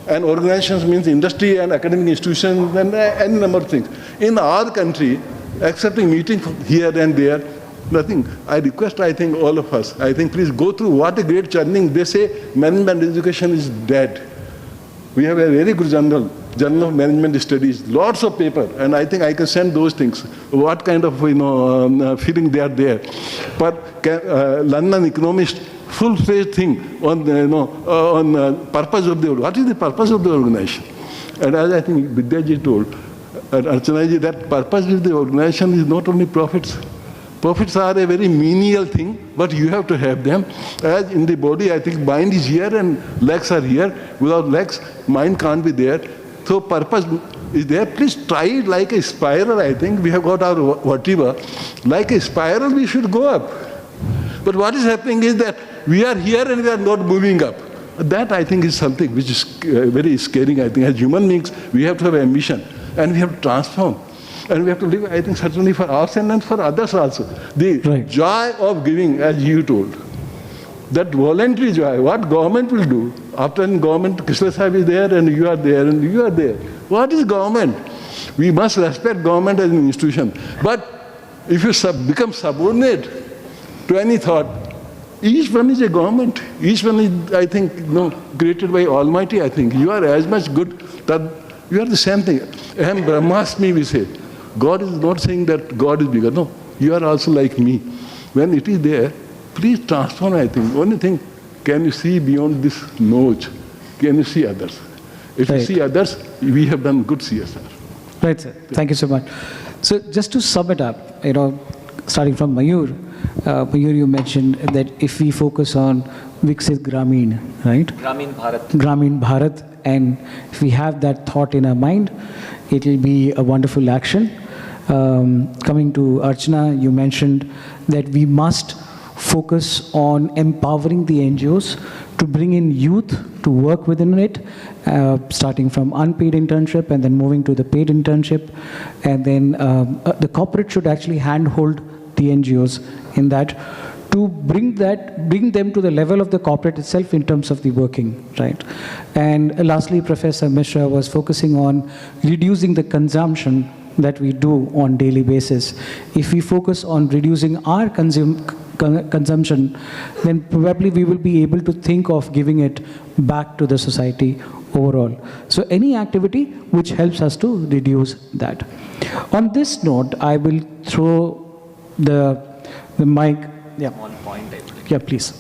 And organizations means industry and academic institutions and any number of things. In our country, excepting meeting here and there, nothing. I request, I think, all of us, I think, please go through what a great churning. They say management education is dead. We have a very good journal of Management Studies, lots of paper, and I think I can send those things. What kind of feeling they are there? But London economist, full-fledged thing on purpose of the, what is the purpose of the organization? And as I think Vidyaji told, and Archanaji, that purpose of the organization is not only profits. Profits are a very menial thing, but you have to have them. As in the body, I think mind is here and legs are here. Without legs, mind can't be there. So purpose is there. Please try it like a spiral, I think. We have got our vertebra. Like a spiral, we should go up. But what is happening is that we are here and we are not moving up. That, I think, is something which is very scary, I think. As human beings, we have to have ambition and we have to transform. And we have to live, I think, certainly for ourselves and for others also. The joy of giving, as you told. That voluntary joy, what government will do. After government, Krishna Sahib is there and you are there and you are there. What is government? We must respect government as an institution. But if you become subordinate to any thought, each one is a government. Each one is, I think, created by Almighty, I think. You are as much good that you are the same thing. Aham Brahmasmi, we say. God is not saying that God is bigger. No, you are also like me. When it is there, please transform, I think. Only thing, can you see beyond this notch? Can you see others? If you see others, we have done good CSR. Right, sir. Thank you so much. So just to sum it up, starting from Mayur, Mayur, you mentioned that if we focus on Viksit Gramin, right? Gramin Bharat. Gramin Bharat, and if we have that thought in our mind, it will be a wonderful action. Coming to Archana, you mentioned that we must focus on empowering the NGOs to bring in youth to work within it, starting from unpaid internship and then moving to the paid internship. And then the corporate should actually handhold the NGOs in that to bring them to the level of the corporate itself in terms of the working, right? And lastly, Professor Mishra was focusing on reducing the consumption that we do on daily basis. If we focus on reducing our consumption, then probably we will be able to think of giving it back to the society overall. So any activity which helps us to reduce that. On this note, I will throw the mic. Yeah. One point, I believe. Yeah, please.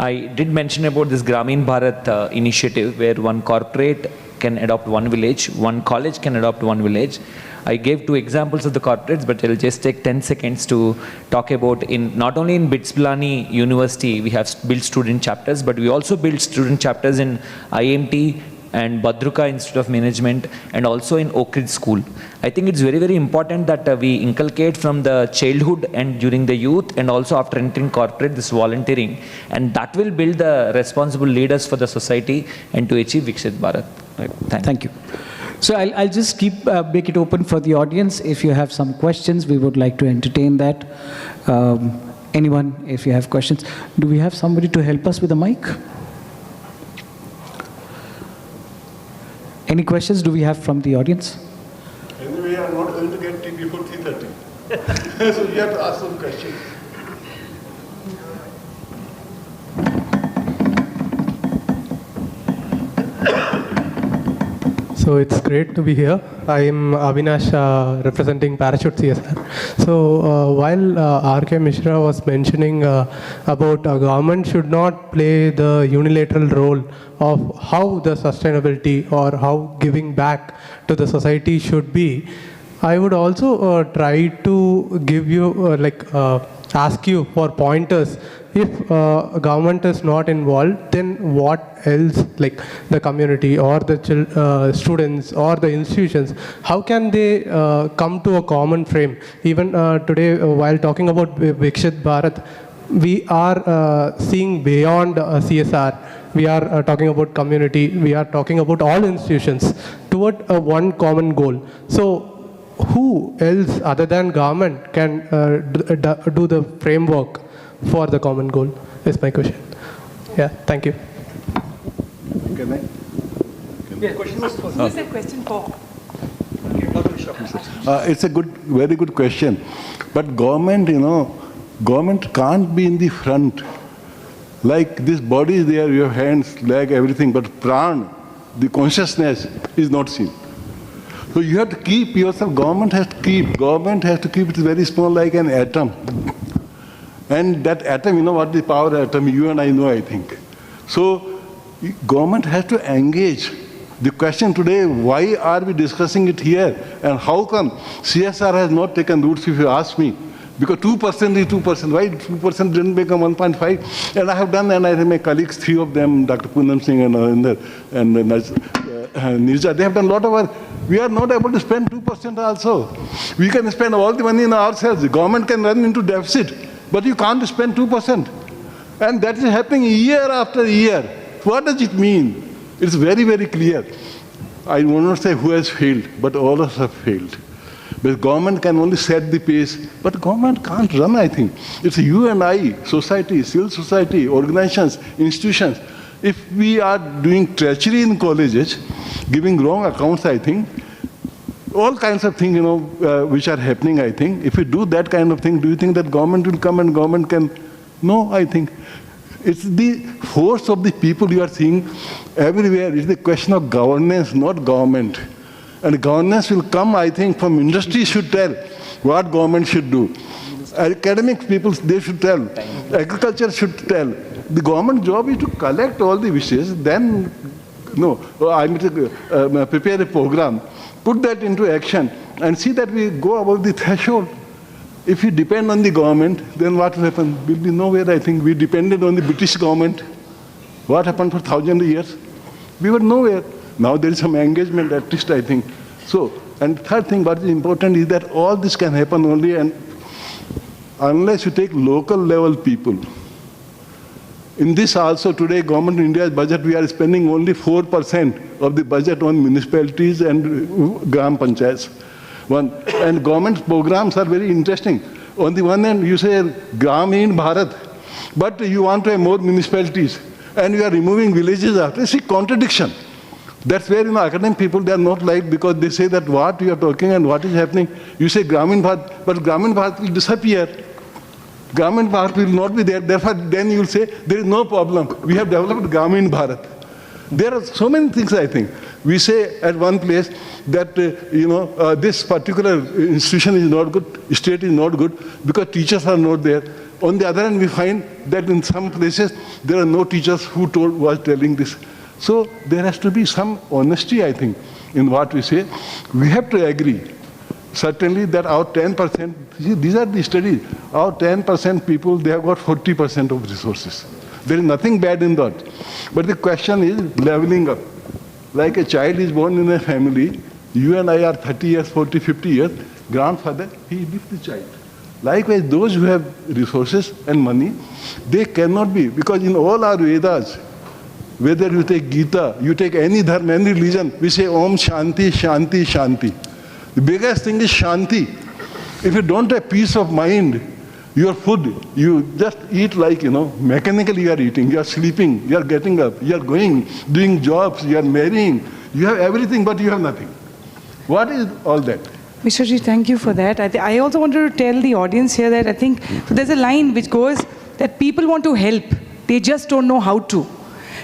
I did mention about this Gramin Bharat initiative where one corporate can adopt one village, one college can adopt one village. I gave 2 examples of the corporates, but I'll just take 10 seconds to talk about not only in BITS Pilani University, we have built student chapters, but we also built student chapters in IMT and Badruka Institute of Management and also in Oak Ridge School. I think it's very, very important that we inculcate from the childhood and during the youth and also after entering corporate this volunteering, and that will build the responsible leaders for the society and to achieve Viksit Bharat. Right. Thank you. So I'll just make it open for the audience. If you have some questions, we would like to entertain that. Anyone, if you have questions. Do we have somebody to help us with the mic? Any questions do we have from the audience? Anyway, we are not going to get tea before 3:30. So you have to ask some questions. So it's great to be here. I am Avinash representing Parachute CSR. So while R.K. Mishra was mentioning about government should not play the unilateral role of how the sustainability or how giving back to the society should be, I would also try to give you, ask you for pointers. If government is not involved, then what else, like the community or the students or the institutions, how can they come to a common frame? Even today, while talking about Viksit Bharat, we are seeing beyond CSR. We are talking about community. We are talking about all institutions toward one common goal. So who else other than government can do the framework for the common goal is my question. Yeah, thank you. Can I? Yeah, question was for. Who is the question for? It's a very good question. But government, government can't be in the front. Like this body is there, your hands, leg, everything, but pran, the consciousness is not seen. So you have to keep yourself, government has to keep it very small like an atom. And that atom, what the power atom, you and I know, I think. So government has to engage. The question today, why are we discussing it here? And how come CSR has not taken roots, if you ask me? Because 2% is 2%. Why 2% didn't become 1.5? And I have done, and I think my colleagues, 3 of them, Dr. Poonam Singh and Nirja, they have done a lot of work. We are not able to spend 2% also. We can spend all the money in ourselves. The government can run into deficit, but you can't spend 2%. And that is happening year after year. What does it mean? It's very, very clear. I will not say who has failed, but all of us have failed. Because government can only set the pace, but government can't run, I think. It's you and I, society, civil society, organizations, institutions. If we are doing treachery in colleges, giving wrong accounts, I think, all kinds of things, which are happening, I think. If you do that kind of thing, do you think that government will come and government can? No, I think. It's the force of the people you are seeing everywhere. It's the question of governance, not government. And governance will come, I think, from industry should tell what government should do. Academic people, they should tell. Agriculture should tell. The government job is to collect all the wishes, then, I need to prepare a program, put that into action, and see that we go above the threshold. If we depend on the government, then what will happen? We'll be nowhere, I think. We depended on the British government. What happened for 1,000 years? We were nowhere. Now there is some engagement, at least, I think. So, and third thing, what is important is that all this can happen only unless you take local level people. In this also, today, Government of India's budget, we are spending only 4% of the budget on municipalities and gram panchayats. And government programs are very interesting. On the one hand, you say Gramin Bharat, but you want to have more municipalities, and you are removing villages after. See, contradiction. That's where, academic people, they are not liked because they say that what you are talking and what is happening. You say Gramin Bharat, but Gramin Bharat will disappear. Gramin Bharat will not be there. Therefore, then you will say, there is no problem. We have developed Gramin Bharat. There are so many things, I think. We say at one place that, this particular institution is not good, state is not good, because teachers are not there. On the other hand, we find that in some places, there are no teachers who was telling this. So there has to be some honesty, I think, in what we say. We have to agree, certainly, that our 10%, these are the studies, our 10% people, they have got 40% of resources. There is nothing bad in that. But the question is leveling up. Like a child is born in a family, you and I are 30 years, 40, 50 years, grandfather, he lifts the child. Likewise, those who have resources and money, they cannot be, because in all our Vedas, whether you take Gita, you take any dharma, any religion, we say Om Shanti, Shanti, Shanti. The biggest thing is Shanti. If you don't have peace of mind, your food, you just eat like, mechanically you are eating, you are sleeping, you are getting up, you are going, doing jobs, you are marrying, you have everything, but you have nothing. What is all that? Mr. Ji, thank you for that. I also wanted to tell the audience here that I think there's a line which goes that people want to help, they just don't know how to.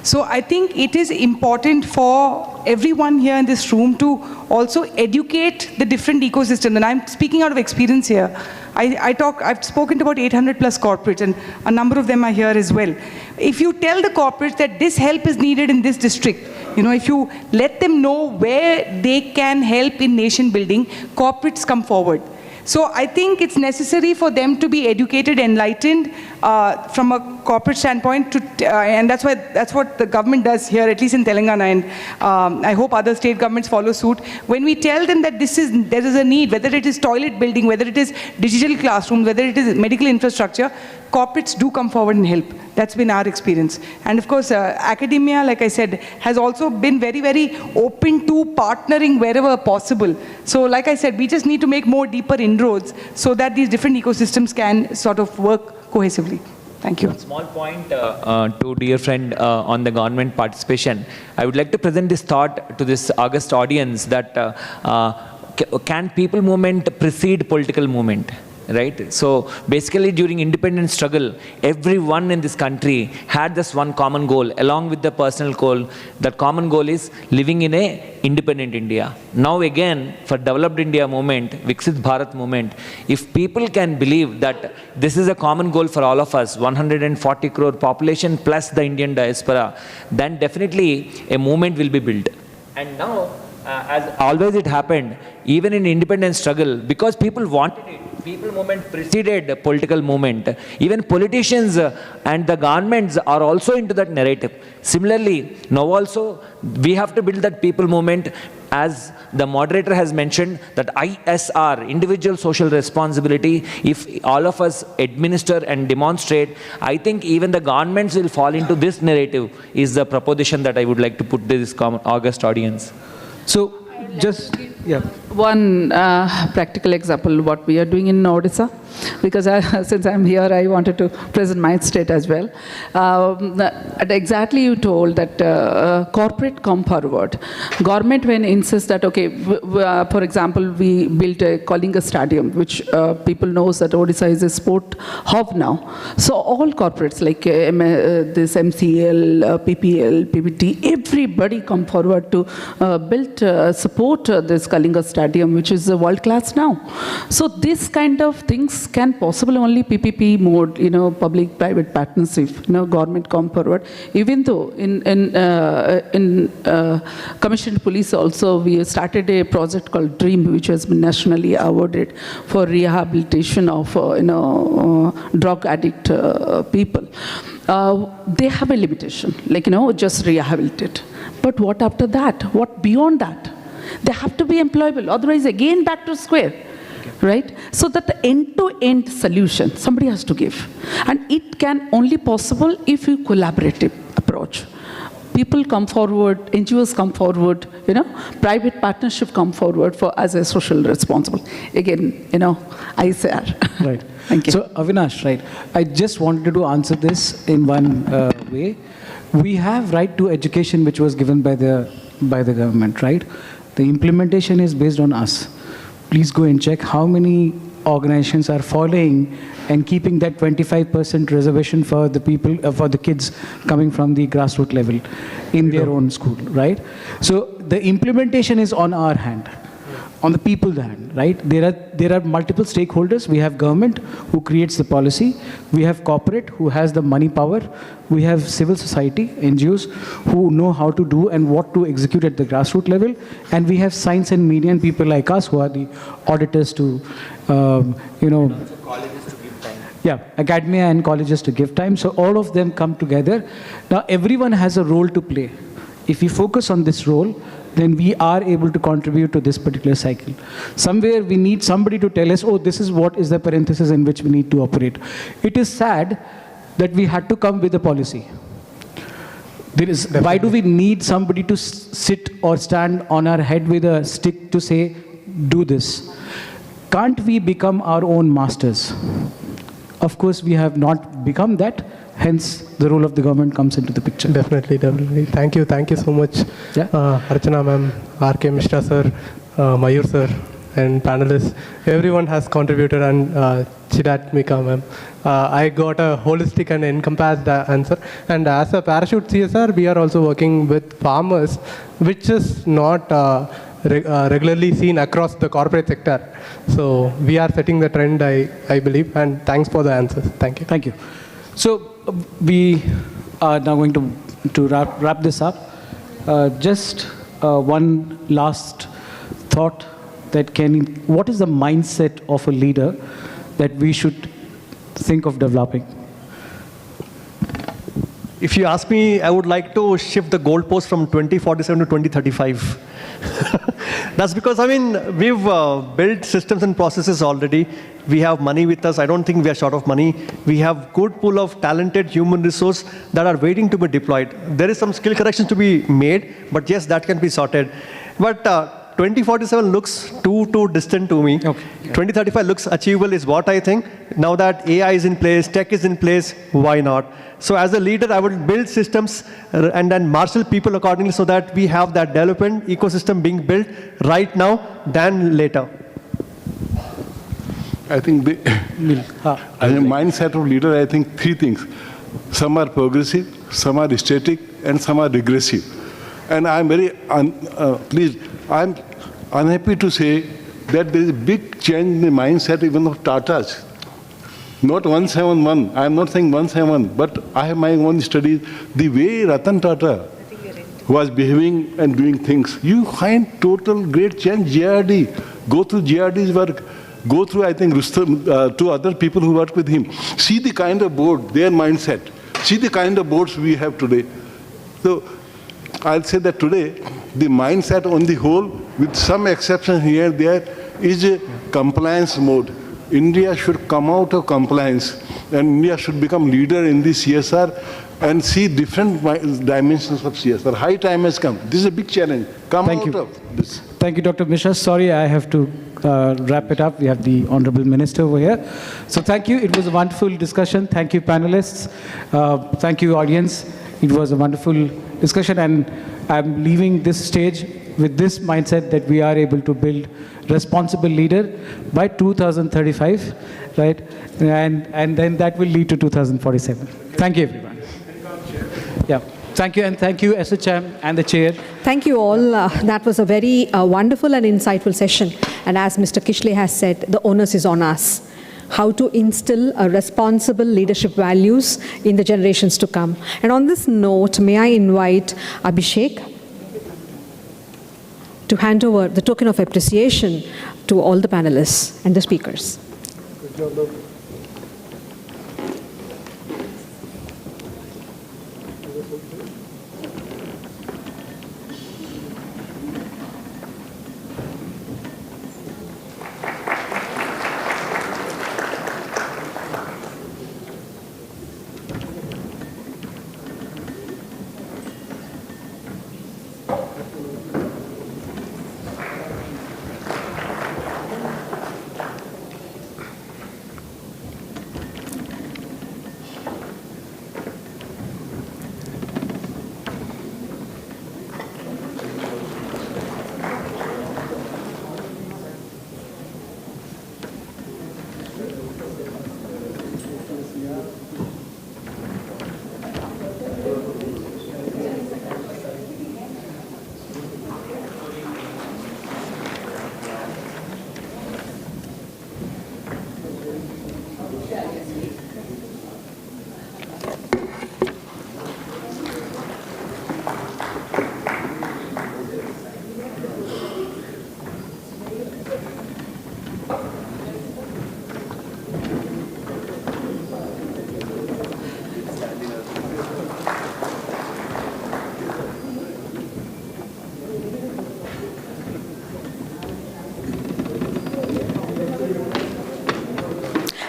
So I think it is important for everyone here in this room to also educate the different ecosystems. And I'm speaking out of experience here. I've spoken to about 800 plus corporates, and a number of them are here as well. If you tell the corporates that this help is needed in this district, if you let them know where they can help in nation building, corporates come forward. So I think it's necessary for them to be educated, enlightened from a corporate standpoint, and that's what the government does here, at least in Telangana, and I hope other state governments follow suit. When we tell them that there is a need, whether it is toilet building, whether it is digital classrooms, whether it is medical infrastructure, corporates do come forward and help. That's been our experience. And of course, academia, like I said, has also been very, very open to partnering wherever possible. So like I said, we just need to make more deeper inroads so that these different ecosystems can sort of work cohesively. Thank you. One small point to dear friend on the government participation. I would like to present this thought to this august audience that can people movement precede political movement? Right? So basically during independence struggle, everyone in this country had this one common goal, along with the personal goal. That common goal is living in a independent India. Now again, for developed India movement, Viksit Bharat movement, if people can believe that this is a common goal for all of us, 140 crore population plus the Indian diaspora, then definitely a movement will be built. And now, as always it happened, even in independence struggle, because people wanted it, people movement preceded the political movement. Even politicians and the governments are also into that narrative. Similarly, now also we have to build that people movement, as the moderator has mentioned, that ISR, individual social responsibility. If all of us administer and demonstrate, I think even the governments will fall into this narrative, is the proposition that I would like to put to this august audience. So just one practical example, what we are doing in Odisha. because since I'm here, I wanted to present my state as well. Exactly, you told that corporate come forward. Government when insists that, okay, for example, we built a Kalinga Stadium, which people knows that Odisha is a sport hub now. So all corporates like this MCL, PPL, PBT, everybody come forward to support this Kalinga Stadium, which is world class now. So this kind of things can possible only PPP mode, public-private partnership, government come forward. Even though in commissioned police also, we started a project called DREAM, which has been nationally awarded for rehabilitation of, drug addict people. They have a limitation, like, just rehabilitate. But what after that? What beyond that? They have to be employable, otherwise again back to square, right? So that the end-to-end solution, somebody has to give. And it can only possible if you collaborative approach. People come forward, NGOs come forward, private partnership come forward for as a social responsible. Again, I say. Right. Thank you. So Avinash, right, I just wanted to answer this in one way. We have right to education which was given by the government, right? The implementation is based on us. Please go and check how many organizations are following and keeping that 25% reservation for the people, for the kids coming from the grassroots level in their own school, right? So the implementation is on our hand, on the people's hand, right? There are multiple stakeholders. We have government who creates the policy. We have corporate who has the money power. We have civil society, NGOs, who know how to do and what to execute at the grassroots level. And we have science and media and people like us who are the auditors to, yeah, academia and colleges to give time. So all of them come together. Now everyone has a role to play. If we focus on this role, then we are able to contribute to this particular cycle. Somewhere we need somebody to tell us, oh, this is what is the parenthesis in which we need to operate. It is sad that we had to come with a policy. Why do we need somebody to sit or stand on our head with a stick to say, do this? Can't we become our own masters? Of course, we have not become that. Hence, the role of the government comes into the picture. Definitely. Thank you so much, Archana ma'am, RK Mishra sir, Mayur sir, and panelists. Everyone has contributed, and Chidat Mika ma'am. I got a holistic and encompassed answer. And as a Parachute CSR, we are also working with farmers, which is not regularly seen across the corporate sector. So we are setting the trend, I believe. And thanks for the answers. Thank you. Thank you. So we are now going to wrap this up. Just one last thought that what is the mindset of a leader that we should think of developing? If you ask me, I would like to shift the goalpost from 2047 to 2035. That's because, we've built systems and processes already. We have money with us. I don't think we are short of money. We have good pool of talented human resource that are waiting to be deployed. There is some skill corrections to be made, but yes, that can be sorted. But 2047 looks too distant to me. Okay. 2035 looks achievable is what I think. Now that AI is in place, tech is in place, why not? So as a leader, I would build systems and then marshal people accordingly so that we have that development ecosystem being built right now than later. I think as a mindset of leader, I think three things. Some are progressive, some are static, and some are regressive. And I'm very I'm unhappy to say that there is a big change in the mindset even of Tatas. Not 171, I'm not saying 171, but I have my own studies. The way Ratan Tata was behaving and doing things, you find total great change. JRD, go through JRD's work, go through, I think, Rustam, to other people who work with him. See the kind of board, their mindset. See the kind of boards we have today. So I'll say that today, the mindset on the whole, with some exception here and there, is a compliance mode. India should come out of compliance, and India should become leader in the CSR and see different dimensions of CSR. High time has come. This is a big challenge. Come out of this. Thank you, Dr. Mishra. Sorry, I have to wrap it up. We have the Honorable Minister over here. So thank you. It was a wonderful discussion. Thank you, panelists. Thank you, audience. It was a wonderful discussion, and I'm leaving this stage with this mindset that we are able to build responsible leader by 2035, right? And then that will lead to 2047. Thank you, everyone. Yeah. Thank you, and thank you, ASSOCHAM and the chair. Thank you all. That was a very wonderful and insightful session. And as Mr. Kishle has said, the onus is on us. How to instill a responsible leadership values in the generations to come. And on this note, may I invite Abhishek to hand over the token of appreciation to all the panelists and the speakers.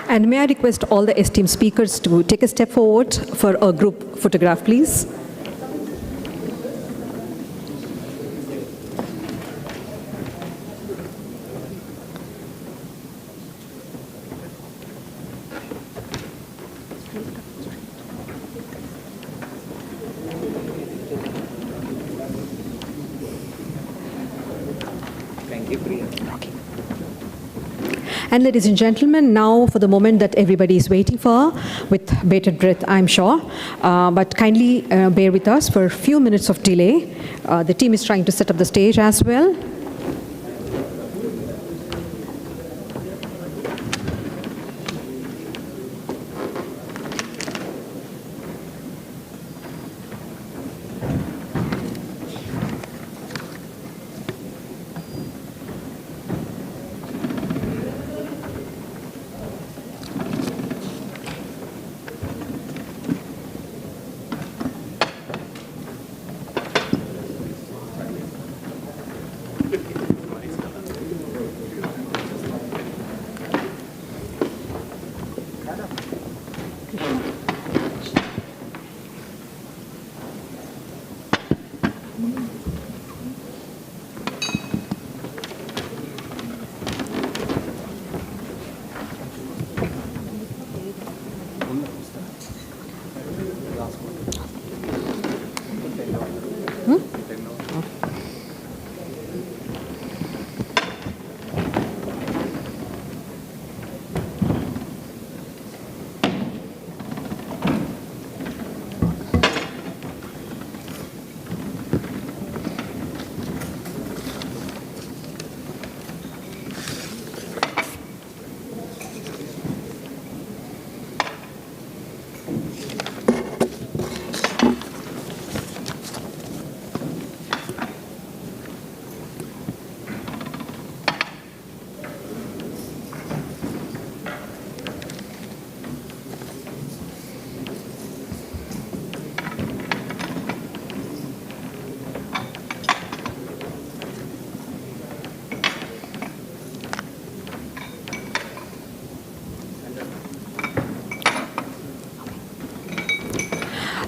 And may I request all the esteemed speakers to take a step forward for a group photograph, please. Thank you, Priya. Okay. And ladies and gentlemen, now for the moment that everybody is waiting for, with bated breath, I'm sure. But kindly bear with us for a few minutes of delay. The team is trying to set up the stage as well.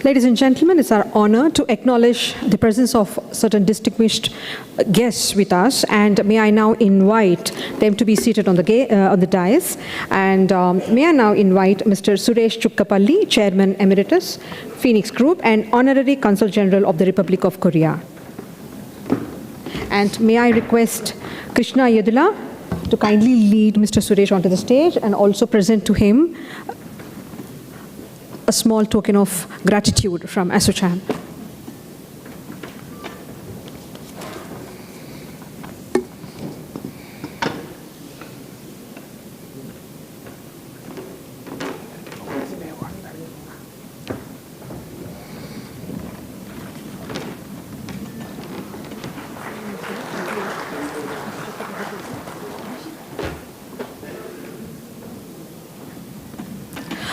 Ladies and gentlemen, it's our honor to acknowledge the presence of certain distinguished guests with us, and may I now invite them to be seated on the dais. And may I now invite Mr. Suresh Chukkapalli, Chairman Emeritus, Phoenix Group, and Honorary Consul General of the Republic of Korea. And may I request Krishna Yedula to kindly lead Mr. Suresh onto the stage and also present to him a small token of gratitude from ASSOCHAM.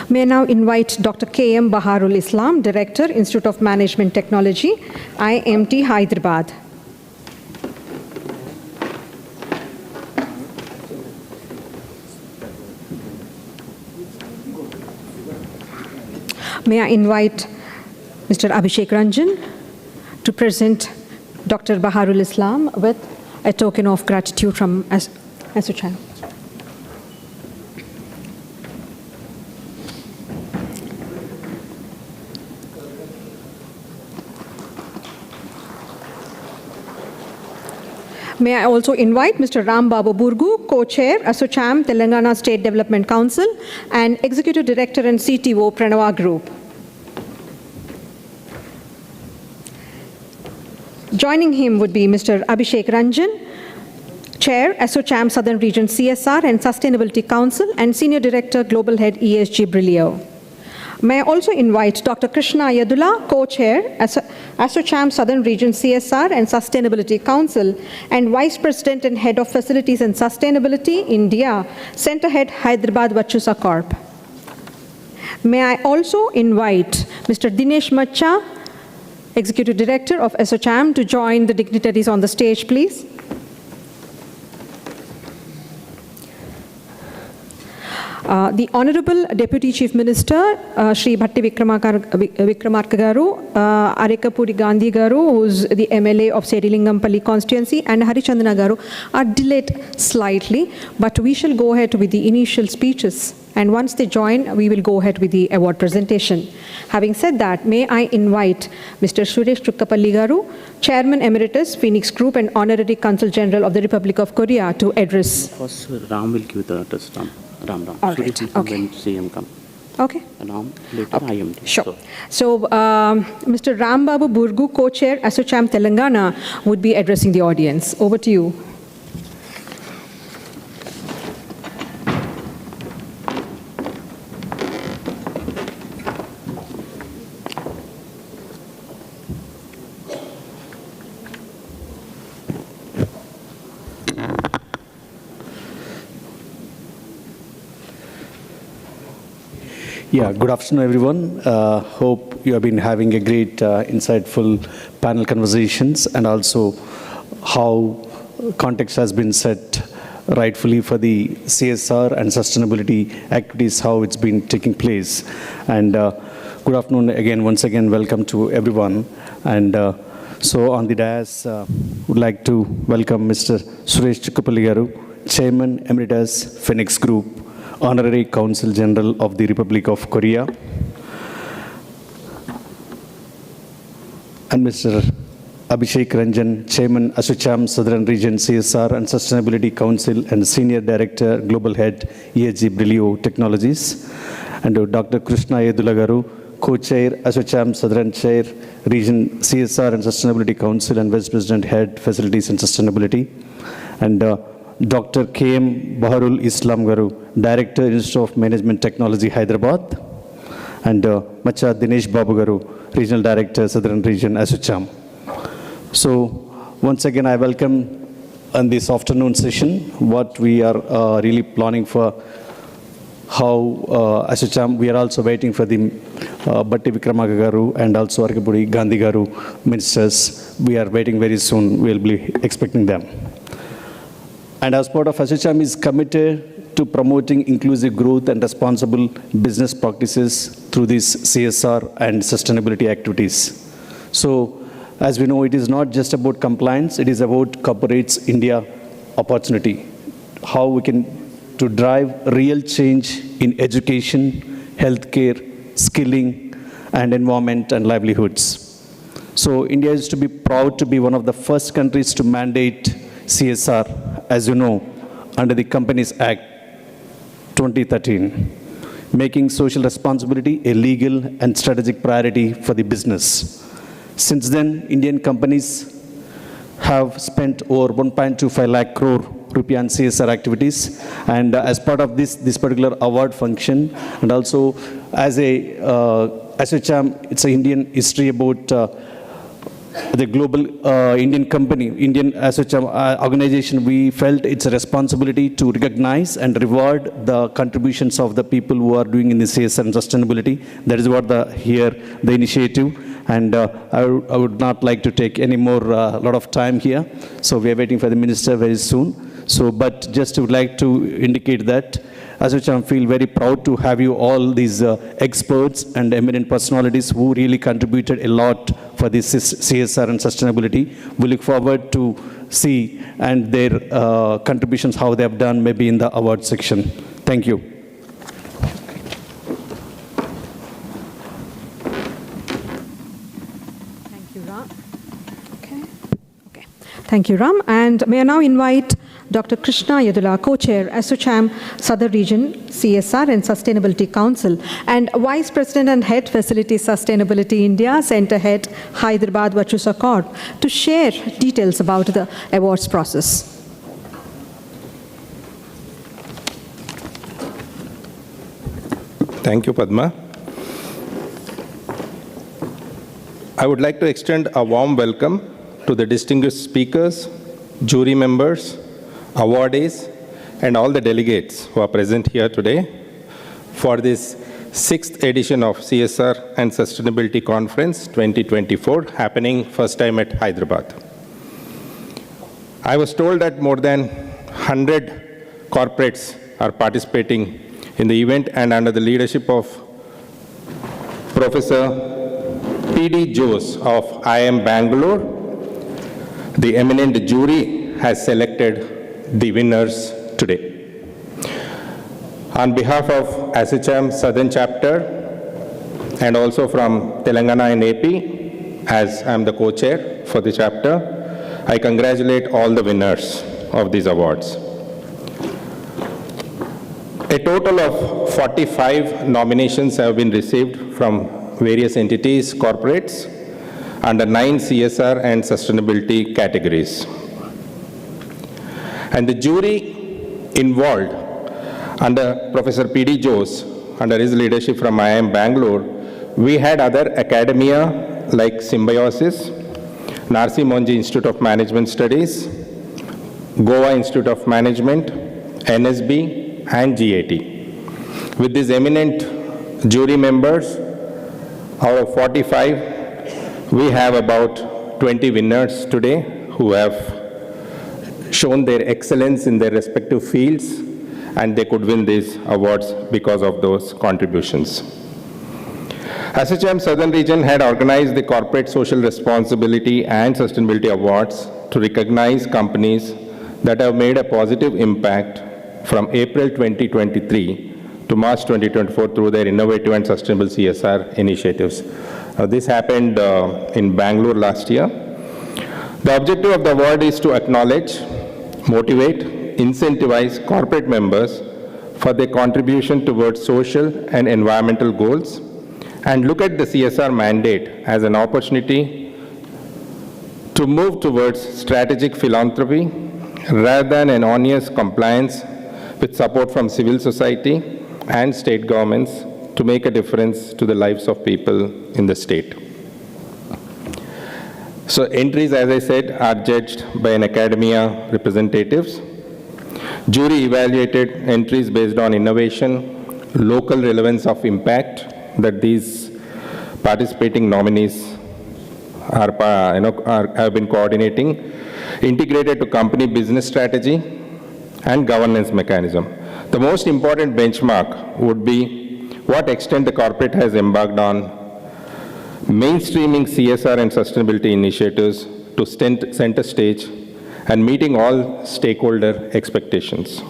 May I now invite Dr. K.M. Baharul Islam, Director, Institute of Management Technology, IMT Hyderabad. May I invite Mr. Abhishek Ranjan to present Dr. Baharul Islam with a token of gratitude from ASSOCHAM. May I also invite Mr. Ram Babu Burgu, Co-Chair, ASSOCHAM, Telangana State Development Council, and Executive Director and CTO, Pranava Group. Joining him would be Mr. Abhishek Ranjan, Chair, ASSOCHAM Southern Region CSR and Sustainability Council, and Senior Director, Global Head, ESG Brilio. May I also invite Dr. Krishna Yedula, Co-Chair, ASSOCHAM Southern Region CSR and Sustainability Council, and Vice President and Head of Facilities and Sustainability, India, Center Head, Hyderabad Vachusa Corp. May I also invite Mr. Dinesh Macha, Executive Director of ASSOCHAM, to join the dignitaries on the stage, please. The Honorable Deputy Chief Minister, Shri Bhatti Vikramarka Garu, Arekapudi Gandhi Garu, who's the MLA of Sedilingam constituency, and Harichandana Garu are delayed slightly, but we shall go ahead with the initial speeches. And once they join, we will go ahead with the award presentation. Having said that, may I invite Mr. Suresh Chukkapalli Garu, Chairman Emeritus, Phoenix Group, and Honorary Consul General of the Republic of Korea to address. First, Ram will give the address. Ram. All right. Okay. When CM come. Okay. Ram, later Okay. IMT. Sure. So, Mr. Ram Babu Burgu, Co-Chair, ASSOCHAM Telangana, would be addressing the audience. Over to you. Yeah, good afternoon, everyone. Hope you have been having a great, insightful panel conversations, and also how context has been set rightfully for the CSR and sustainability activities, how it's been taking place. And good afternoon again, once again, welcome to everyone. And so on the dais, would like to welcome Mr. Suresh Chukkapalli Garu, Chairman Emeritus, Phoenix Group, Honorary Consul General of the Republic of Korea, and Mr. Abhishek Ranjan, Chairman, ASSOCHAM Southern Region CSR and Sustainability Council and Senior Director, Global Head, ESG Brilio Technologies, and Dr. Krishna Yedula Garu, Co-Chair, ASSOCHAM Southern Chair, Region CSR and Sustainability Council and Vice President Head, Facilities and Sustainability, and Dr. K.M. Baharul Islam Garu, Director, Institute of Management Technology, Hyderabad, and Macha Dinesh Babu Garu, Regional Director, Southern Region, ASSOCHAM. So, once again, I welcome on this afternoon session what we are really planning for, how ASSOCHAM, we are also waiting for the Bhatti Vikramarka Garu and also Arekapudi Gandhi Garu ministers. We are waiting very soon. We will be expecting them. And as part of ASSOCHAM is committed to promoting inclusive growth and responsible business practices through these CSR and sustainability activities. So, as we know, it is not just about compliance, it is about corporates India opportunity. How we can to drive real change in education, healthcare, skilling, and environment and livelihoods. So India is to be proud to be one of the first countries to mandate CSR, as you know, under the Companies Act 2013, making social responsibility a legal and strategic priority for the business. Since then, Indian companies have spent over 1.25 lakh crore rupee on CSR activities, and as part of this particular award function, and also as a ASSOCHAM, it's an Indian history about the global Indian company, Indian ASSOCHAM organization, we felt it's a responsibility to recognize and reward the contributions of the people who are doing in the CSR and sustainability. That is what the initiative. And I would not like to take any more lot of time here. So we are waiting for the minister very soon. So, but just would like to indicate that ASSOCHAM feel very proud to have you all these experts and eminent personalities who really contributed a lot for this CSR and sustainability. We look forward to see and their contributions, how they have done maybe in the award section. Thank you. Thank you, Ram. And may I now invite Dr. Krishna Yadula, Co-Chair, ASSOCHAM Southern Region CSR and Sustainability Council, and Vice President and Head Facility Sustainability India, Center Head, Hyderabad, Virtusa Corp, to share details about the awards process. Thank you, Padma. I would like to extend a warm welcome to the distinguished speakers, jury members, awardees, and all the delegates who are present here today for this 6th edition of CSR and Sustainability Conference 2024, happening first time at Hyderabad. I was told that more than 100 corporates are participating in the event, and under the leadership of Professor P.D. Jose of IIM Bangalore, the eminent jury has selected the winners today. On behalf of ASSOCHAM Southern Chapter and also from Telangana and AP, as I'm the co-chair for the chapter, I congratulate all the winners of these awards. A total of 45 nominations have been received from various entities, corporates, under 9 CSR and sustainability categories. And the jury involved under Professor P.D. Jose, under his leadership from IIM Bangalore, we had other academia like Symbiosis, Narsi Monji Institute of Management Studies, Goa Institute of Management, NSB, and GAT. With these eminent jury members, out of 45, we have about 20 winners today who have shown their excellence in their respective fields, and they could win these awards because of those contributions. ASSOCHAM Southern Region had organized the Corporate Social Responsibility and Sustainability Awards to recognize companies that have made a positive impact from April 2023 to March 2024 through their innovative and sustainable CSR initiatives. This happened in Bangalore last year. The objective of the award is to acknowledge, motivate, incentivize corporate members for their contribution towards social and environmental goals, and look at the CSR mandate as an opportunity to move towards strategic philanthropy rather than an onerous compliance with support from civil society and state governments to make a difference to the lives of people in the state. So entries, as I said, are judged by an academia representatives. Jury evaluated entries based on innovation, local relevance of impact that these participating nominees have been coordinating, integrated to company business strategy, and governance mechanism. The most important benchmark would be what extent the corporate has embarked on mainstreaming CSR and sustainability initiatives to center stage and meeting all stakeholder expectations.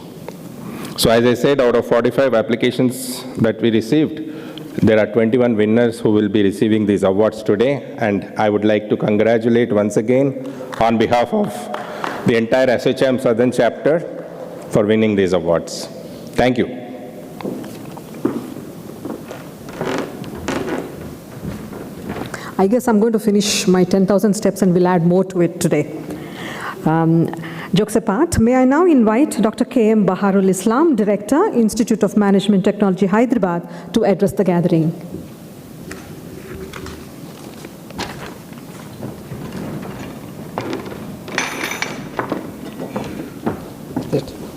So as I said, out of 45 applications that we received, there are 21 winners who will be receiving these awards today, and I would like to congratulate once again on behalf of the entire ASSOCHAM Southern Chapter for winning these awards. Thank you. I guess I'm going to finish my 10,000 steps and we'll add more to it today. Jokes apart, may I now invite Dr. K.M. Baharul Islam, Director, Institute of Management Technology, Hyderabad, to address the gathering.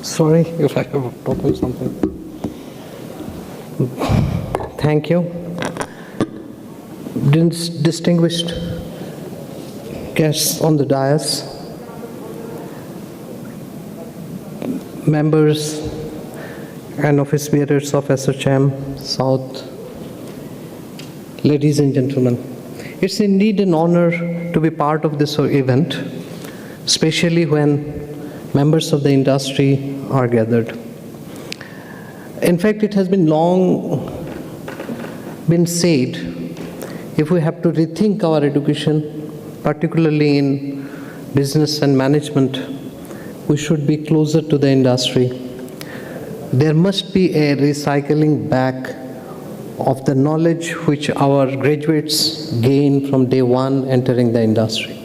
Sorry if I have toppled something. Thank you. Distinguished guests on the dais, members and office bearers of ASSOCHAM South, ladies and gentlemen, it's indeed an honor to be part of this event, especially when members of the industry are gathered. In fact, it has been long been said, if we have to rethink our education, particularly in business and management, we should be closer to the industry. There must be a recycling back of the knowledge which our graduates gain from day one entering the industry.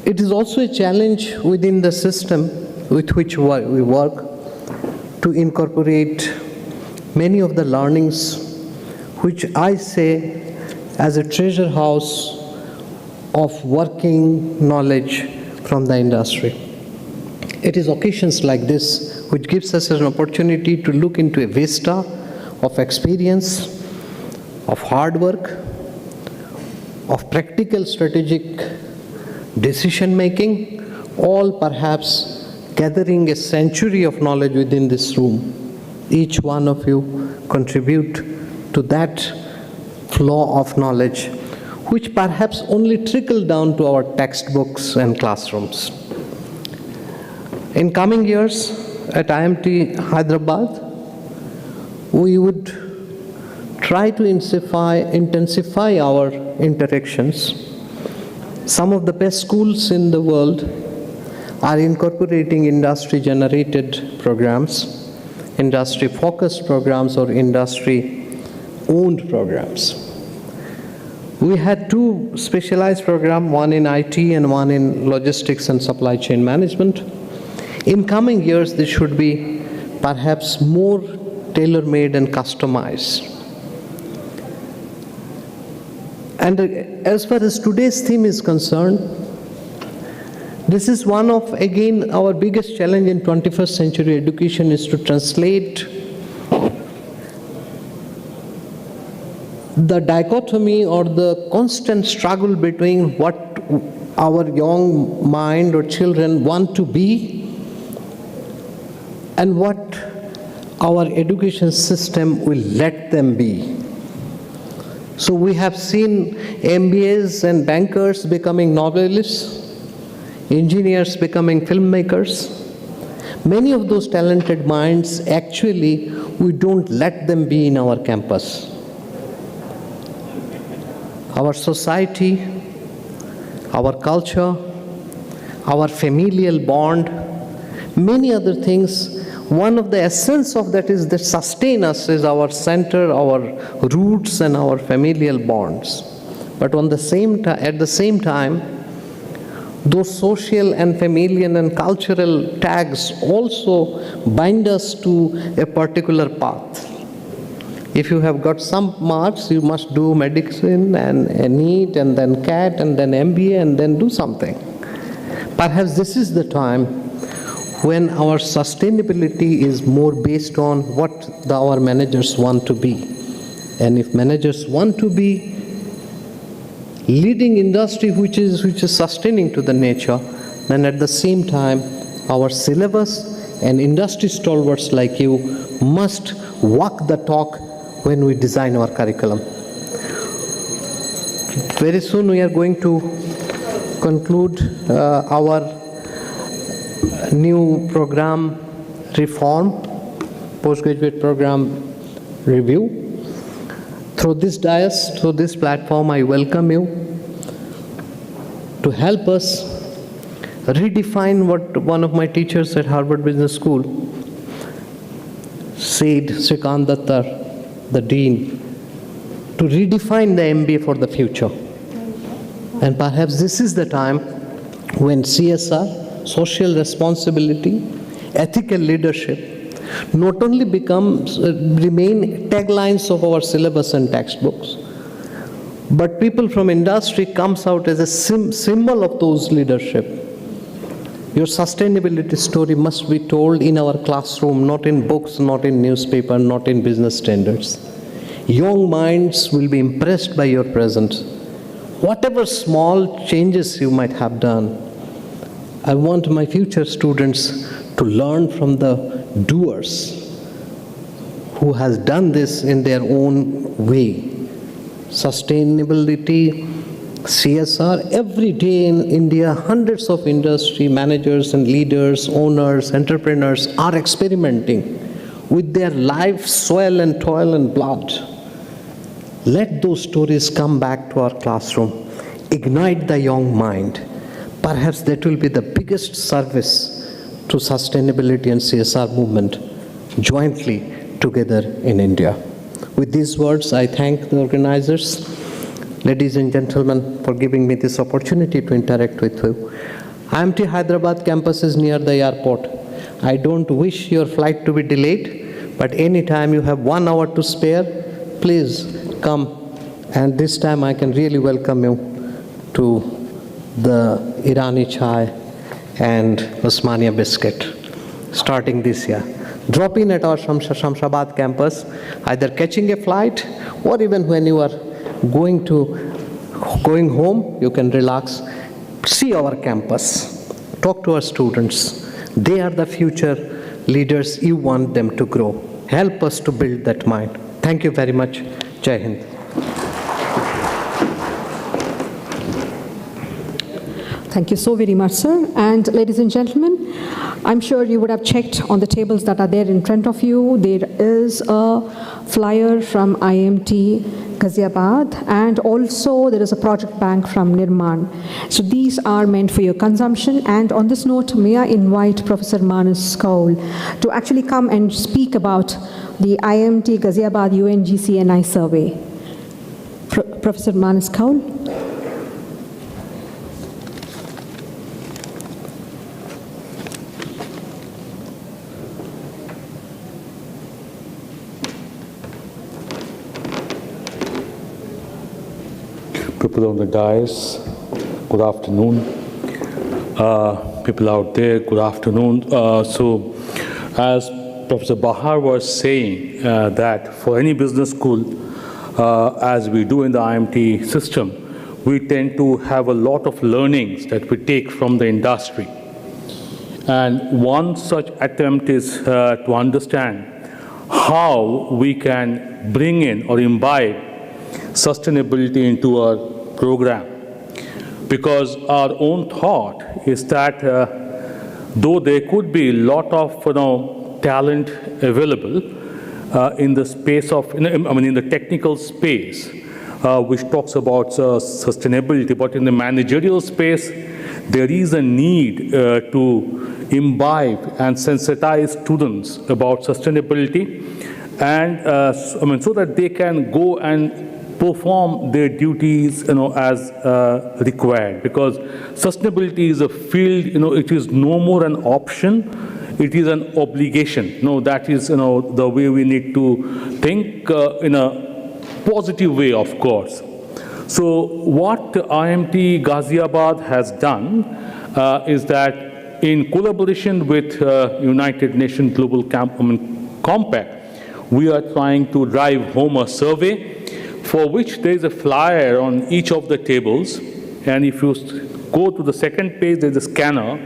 It is also a challenge within the system with which we work to incorporate many of the learnings which I say as a treasure house of working knowledge from the industry. It is occasions like this which gives us an opportunity to look into a vista of experience, of hard work, of practical strategic decision making, all perhaps gathering a century of knowledge within this room. Each one of you contribute to that flow of knowledge, which perhaps only trickle down to our textbooks and classrooms. In coming years at IMT Hyderabad, we would try to intensify our interactions. Some of the best schools in the world are incorporating industry-generated programs, industry-focused programs, or industry-owned programs. We had two specialized programs, one in IT and one in logistics and supply chain management. In coming years, this should be perhaps more tailor-made and customized. And as far as today's theme is concerned, this is one of, again, our biggest challenge in 21st century education is to translate the dichotomy or the constant struggle between what our young mind or children want to be and what our education system will let them be. So we have seen MBAs and bankers becoming novelists, engineers becoming filmmakers. Many of those talented minds, actually, we don't let them be in our campus. Our society, our culture, our familial bond, many other things. One of the essence of that is that sustain us is our center, our roots, and our familial bonds. But at the same time, those social and familial and cultural tags also bind us to a particular path. If you have got some marks, you must do medicine and NEET and then CAT and then MBA and then do something. Perhaps this is the time when our sustainability is more based on what our managers want to be. And if managers want to be leading industry which is sustaining to the nature, then at the same time Our syllabus and industry stalwarts like you must walk the talk when we design our curriculum. Very soon we are going to conclude our new program reform, postgraduate program review. Through this dais, through this platform, I welcome you to help us redefine what one of my teachers at Harvard Business School said, Srikant Dattar, the dean, to redefine the MBA for the future. And perhaps this is the time when CSR, social responsibility, ethical leadership, not only remain taglines of our syllabus and textbooks, but people from industry comes out as a symbol of those leadership. Your sustainability story must be told in our classroom, not in books, not in newspaper, not in business standards. Young minds will be impressed by your presence. Whatever small changes you might have done, I want my future students to learn from the doers who has done this in their own way. Sustainability, CSR, every day in India, hundreds of industry managers and leaders, owners, entrepreneurs are experimenting with their life, soil and toil and blood. Let those stories come back to our classroom. Ignite the young mind. Perhaps that will be the biggest service to sustainability and CSR movement jointly together in India. With these words, I thank the organizers, ladies and gentlemen, for giving me this opportunity to interact with you. IMT Hyderabad campus is near the airport. I don't wish your flight to be delayed, but anytime you have 1 hour to spare, please come. And this time I can really welcome you to the Irani chai and Osmania biscuit starting this year. Drop in at our Shamshabad campus, either catching a flight or even when you are going home, you can relax. See our campus. Talk to our students. They are the future leaders. You want them to grow. Help us to build that mind. Thank you very much. Jai Hind. Thank you so very much, sir. And ladies and gentlemen, I'm sure you would have checked on the tables that are there in front of you. There is a flyer from IMT Ghaziabad, and also there is a project bank from Nirman. So these are meant for your consumption. And on this note, may I invite Professor Manas Kaul to actually come and speak about the IMT Ghaziabad UNGCNI survey. Professor Manas Kaul. People on the dais, good afternoon. People out there, good afternoon. So, as Professor Bahar was saying, that for any business school, as we do in the IMT system, we tend to have a lot of learnings that we take from the industry. And one such attempt is to understand how we can bring in or imbibe sustainability into our program. Because our own thought is that though there could be a lot of talent available in the space of, in the technical space, which talks about sustainability, but in the managerial space, there is a need to imbibe and sensitize students about sustainability, and so that they can go and perform their duties, as required. Because sustainability is a field, it is no more an option, it is an obligation. That is, the way we need to think in a positive way, of course. So what IMT Ghaziabad has done is that in collaboration with United Nations Global Compact, we are trying to drive home a survey for which there is a flyer on each of the tables. And if you go to the second page, there's a scanner.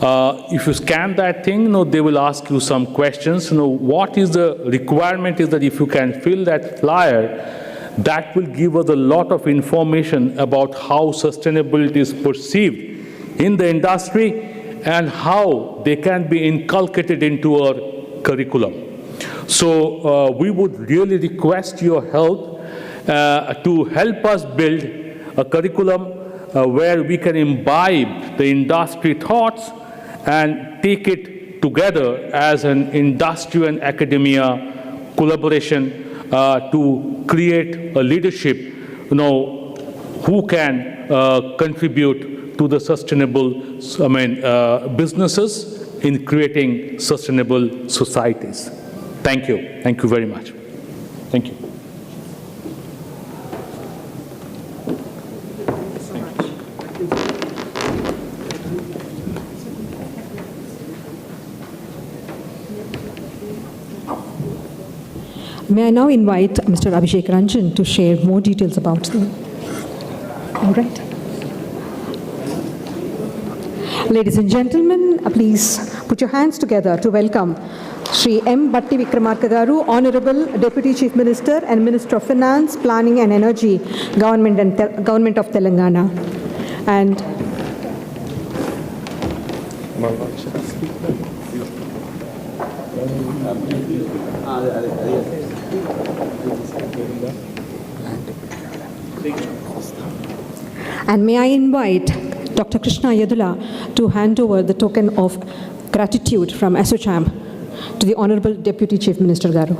If you scan that thing, they will ask you some questions. What is the requirement is that if you can fill that flyer, that will give us a lot of information about how sustainability is perceived in the industry and how they can be inculcated into our curriculum. So we would really request your help to help us build a curriculum where we can imbibe the industry thoughts and take it together as an industry and academia collaboration to create a leadership, who can contribute to the sustainable, businesses in creating sustainable societies. Thank you. Thank you very much. Thank you. May I now invite Mr. Abhishek Ranjan to share more details about them. All right. Ladies and gentlemen, please put your hands together to welcome Shri M. Batti Vikramarka Garu, Honorable Deputy Chief Minister and Minister of Finance, Planning and Energy, Government of Telangana. And may I invite Dr. Krishna Yadula to hand over the token of gratitude from ASSOCHAM to the Honorable Deputy Chief Minister Garu.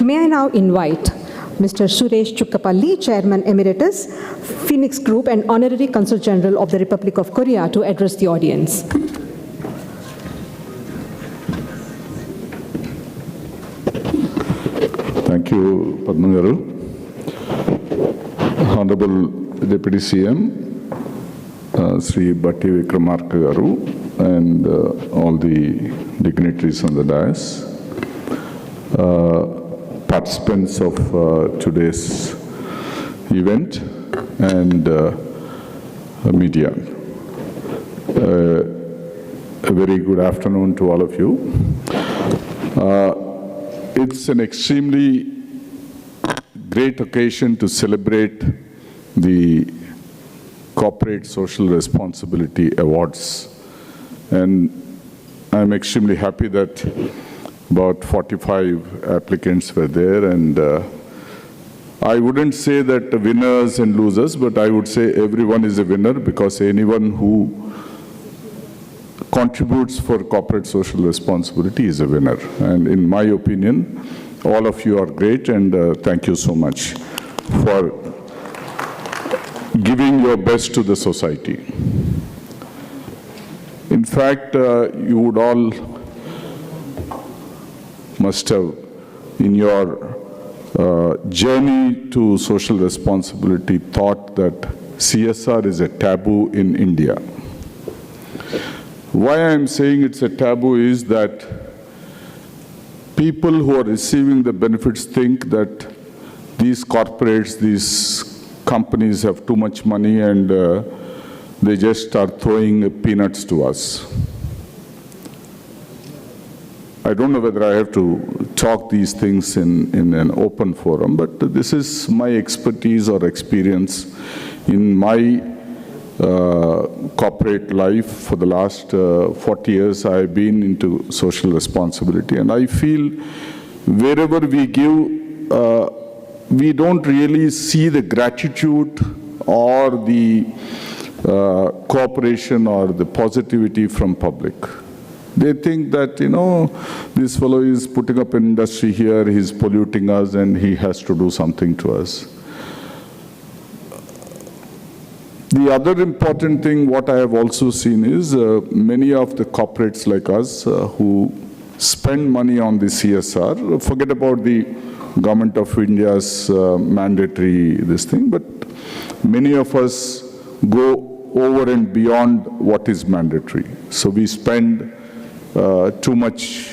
May I now invite Mr. Suresh Chukkapalli, Chairman Emeritus, Phoenix Group and Honorary Consul General of the Republic of Korea, to address the audience. Thank you, Padma Garu. Honorable Deputy CM, Sri Batti Vikramarka Garu, and all the dignitaries on the dais. Participants of today's event and media. A very good afternoon to all of you. It's an extremely great occasion to celebrate the Corporate Social Responsibility Awards. And I'm extremely happy that about 45 applicants were there, and I wouldn't say that winners and losers, but I would say everyone is a winner, because anyone who contributes for corporate social responsibility is a winner. And in my opinion, all of you are great, and thank you so much for giving your best to the society. In fact, you would all must have, in your journey to social responsibility, thought that CSR is a taboo in India. Why I'm saying it's a taboo is that people who are receiving the benefits think that these corporates, these companies have too much money, and they just start throwing peanuts to us. I don't know whether I have to talk these things in an open forum, but this is my expertise or experience in my corporate life. For the last 40 years, I've been into social responsibility, and I feel wherever we give, we don't really see the gratitude or the cooperation or the positivity from public. They think that, this fellow is putting up an industry here, he's polluting us, and he has to do something to us. The other important thing, what I have also seen is many of the corporates like us who spend money on the CSR, forget about the Government of India's mandatory this thing, but many of us go over and beyond what is mandatory. So we spend too much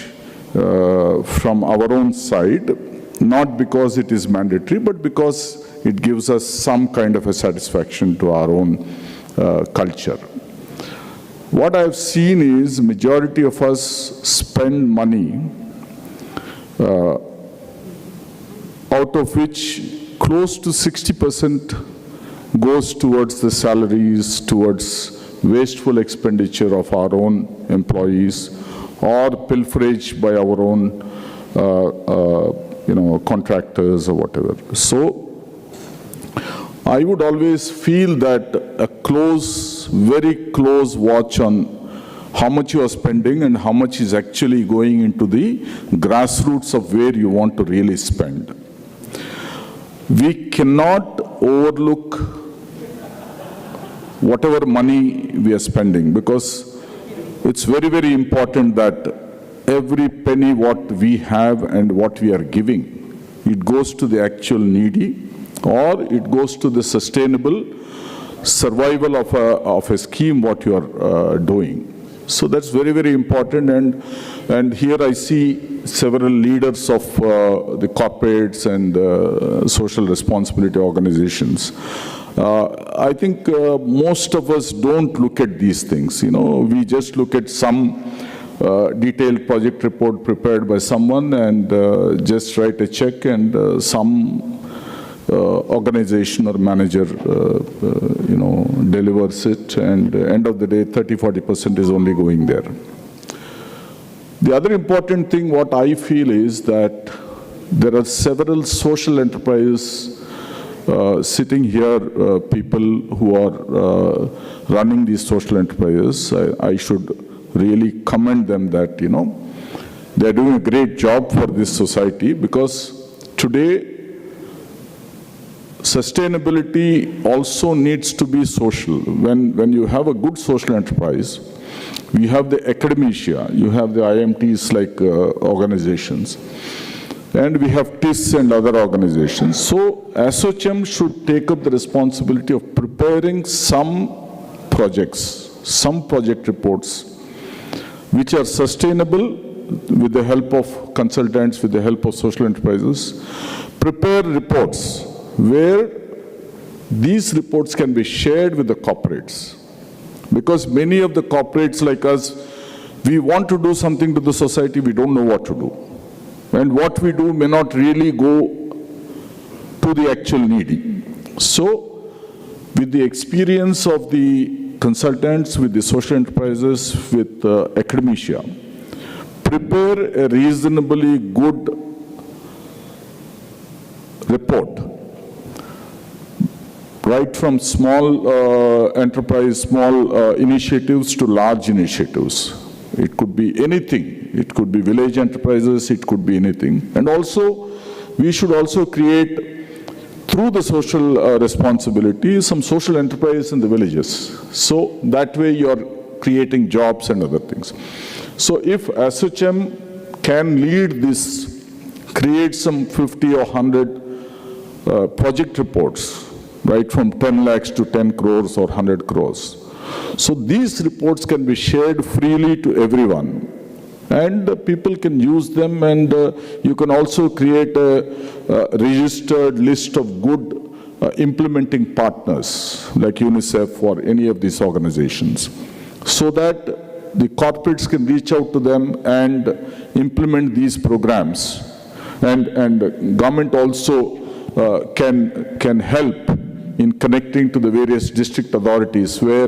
from our own side, not because it is mandatory, but because it gives us some kind of a satisfaction to our own culture. What I've seen is majority of us spend money out of which close to 60% goes towards the salaries, towards wasteful expenditure of our own employees, or pilferage by our own contractors or whatever. So I would always feel that a very close watch on how much you are spending and how much is actually going into the grassroots of where you want to really spend. We cannot overlook whatever money we are spending, because it's very, very important that every penny what we have and what we are giving, it goes to the actual needy, or it goes to the sustainable survival of a scheme what you are doing. So that's very, very important, and here I see several leaders of the corporates and social responsibility organizations. I think most of us don't look at these things. We just look at some detailed project report prepared by someone and just write a check, and some organization or manager delivers it, and end of the day 30-40% is only going there. The other important thing what I feel is that there are several social enterprises sitting here, people who are running these social enterprises. I should really commend them that they're doing a great job for this society, because today sustainability also needs to be social. When you have a good social enterprise, we have the academia, you have the IMTs like organizations, and we have TIS and other organizations. So ASSOCHAM should take up the responsibility of preparing some projects, some project reports, which are sustainable with the help of consultants, with the help of social enterprises. Prepare reports where these reports can be shared with the corporates. Because many of the corporates like us, we want to do something to the society, we don't know what to do. And what we do may not really go to the actual needy. So, with the experience of the consultants, with the social enterprises, with academia, prepare a reasonably good report. Right from small enterprise, small initiatives to large initiatives. It could be anything. It could be village enterprises, it could be anything. And also, we should also create, through the social responsibility, some social enterprise in the villages. So that way you are creating jobs and other things. So if ASSOCHAM can lead this, create some 50 or 100 project reports, right from 10 lakhs to 10 crores or 100 crores. So these reports can be shared freely to everyone, and people can use them, and you can also create a registered list of good implementing partners like UNICEF or any of these organizations, so that the corporates can reach out to them and implement these programs, and government also can help in connecting to the various district authorities, where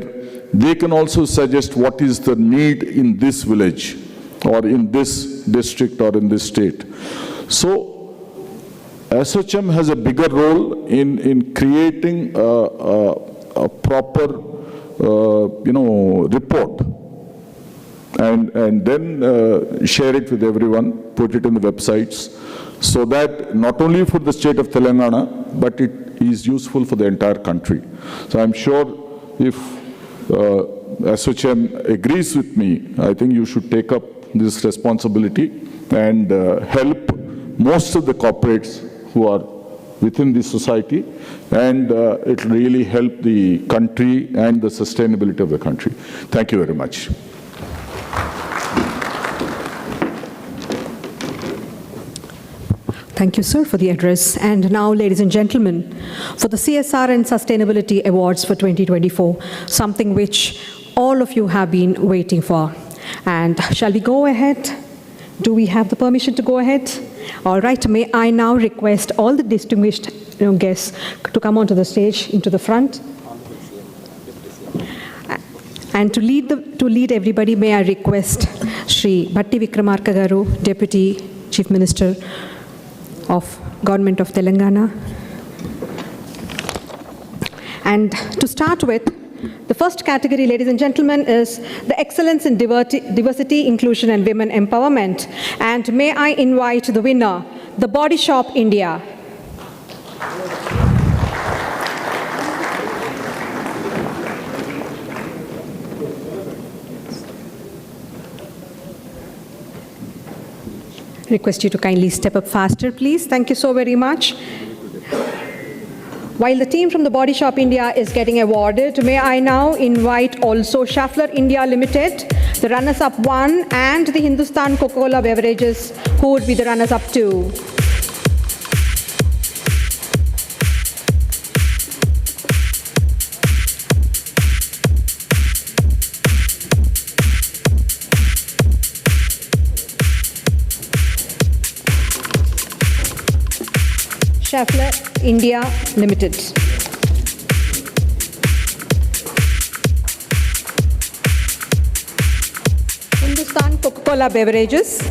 they can also suggest what is the need in this village or in this district or in this state. So ASSOCHAM has a bigger role in creating a proper report, and then share it with everyone, put it in the websites, so that not only for the state of Telangana, but it is useful for the entire country. So I'm sure if ASSOCHAM agrees with me, I think you should take up this responsibility and help most of the corporates who are within the society, and it will really help the country and the sustainability of the country. Thank you very much. Thank you, sir, for the address. And now, ladies and gentlemen, for the CSR and Sustainability Awards for 2024, something which all of you have been waiting for. And shall we go ahead? Do we have the permission to go ahead? All right, may I now request all the distinguished guests to come onto the stage, into the front. And to lead everybody, may I request Shri Bhatti Vikramarka Garu, Deputy Chief Minister of Government of Telangana. And to start with, the first category, ladies and gentlemen, is the excellence in diversity, inclusion, and women empowerment. And may I invite the winner, the Body Shop India. Request you to kindly step up faster, please. Thank you so very much. While the team from the Body Shop India is getting awarded, may I now invite also Schaeffler India Limited, the runners-up 1, and the Hindustan Coca-Cola Beverages, who would be the runners-up 2. Schaeffler India Limited. Hindustan Coca-Cola Beverages.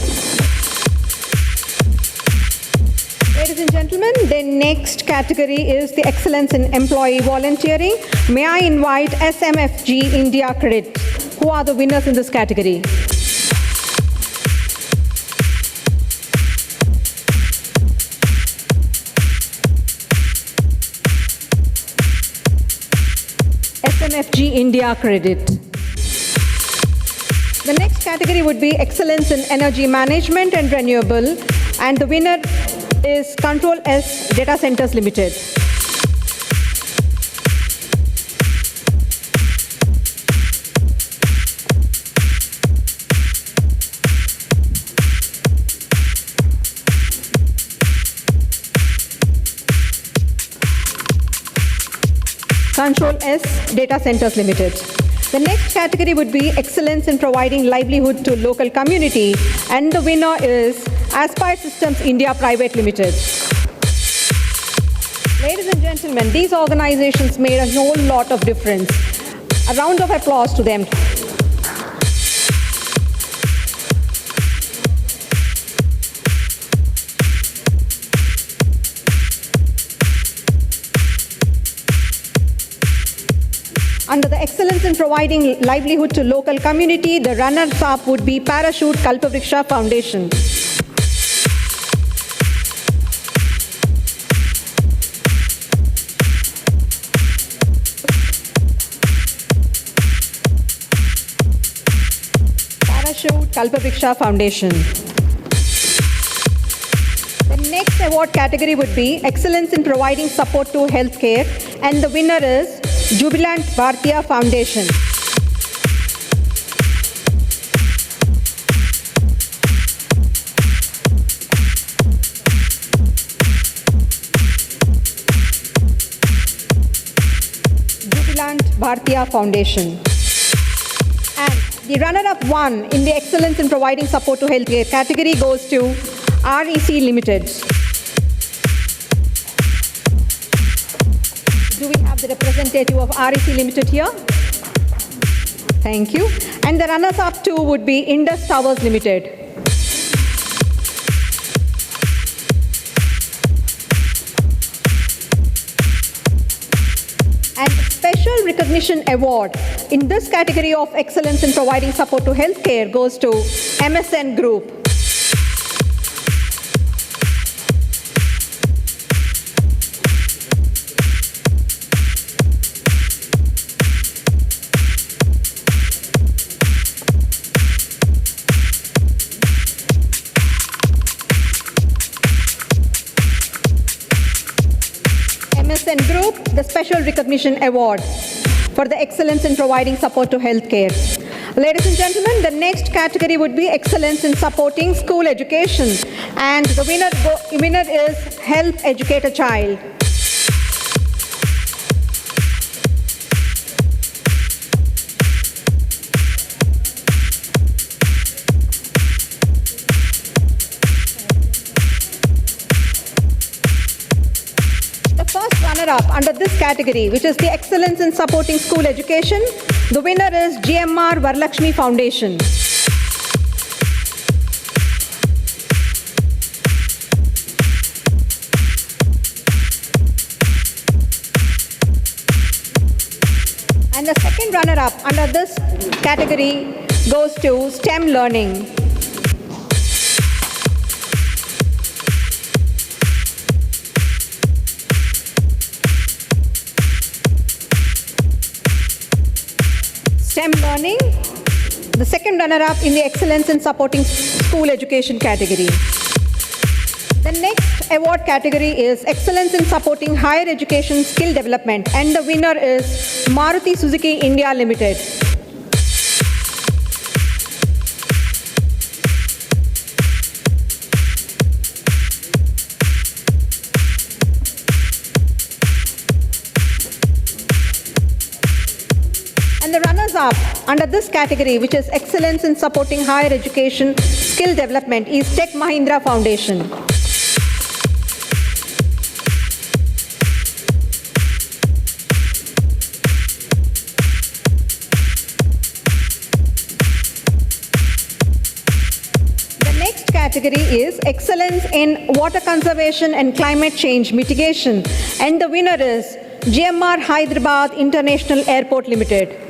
Ladies and gentlemen, the next category is the excellence in employee volunteering. May I invite SMFG India Credit, who are the winners in this category. SMFG India Credit. The next category would be Excellence in Energy Management and Renewable, and the winner is Control S Data Centers Limited. Control S Data Centers Limited. The next category would be Excellence in Providing Livelihood to Local Community, and the winner is Aspire Systems India Private Limited. Ladies and gentlemen, these organizations made a whole lot of difference. A round of applause to them. Under the Excellence in Providing Livelihood to Local Community, the runners-up would be Parachute Kalpavriksha Foundation. Parachute Kalpavriksha Foundation. The next award category would be Excellence in Providing Support to Healthcare, and the winner is Jubilant Bhartiya Foundation. Jubilant Bhartiya Foundation. And the runner-up 1 in the Excellence in Providing Support to Healthcare category goes to REC Limited. Do we have the representative of REC Limited here? Thank you. And the runners-up 2 would be Indus Towers Limited. And special recognition award in this category of excellence in providing support to healthcare goes to MSN Group. Special Recognition Award for the excellence in providing support to healthcare. Ladies and gentlemen, the next category would be excellence in supporting school education, and the winner is Help Educate a Child. Runner-up under this category, which is the excellence in supporting school education, the winner is GMR Varalakshmi Foundation. And the second runner-up under this category goes to STEM learning. STEM learning, the second runner-up in the excellence in supporting school education category. The next award category is excellence in supporting higher education skill development, and the winner is Maruti Suzuki India Limited. And the runners-up under this category, which is excellence in supporting higher education skill development, is Tech Mahindra Foundation. The next category is excellence in water conservation and climate change mitigation, and the winner is GMR Hyderabad International Airport Limited.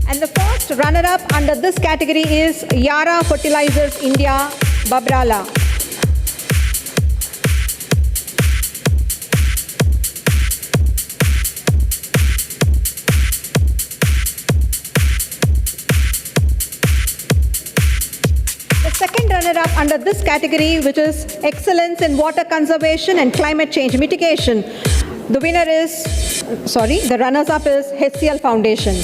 And the first runner-up under this category is Yara Fertilizers India, Babrala. The second runner-up under this category, which is excellence in water conservation and climate change mitigation, the runners-up is HCL Foundation.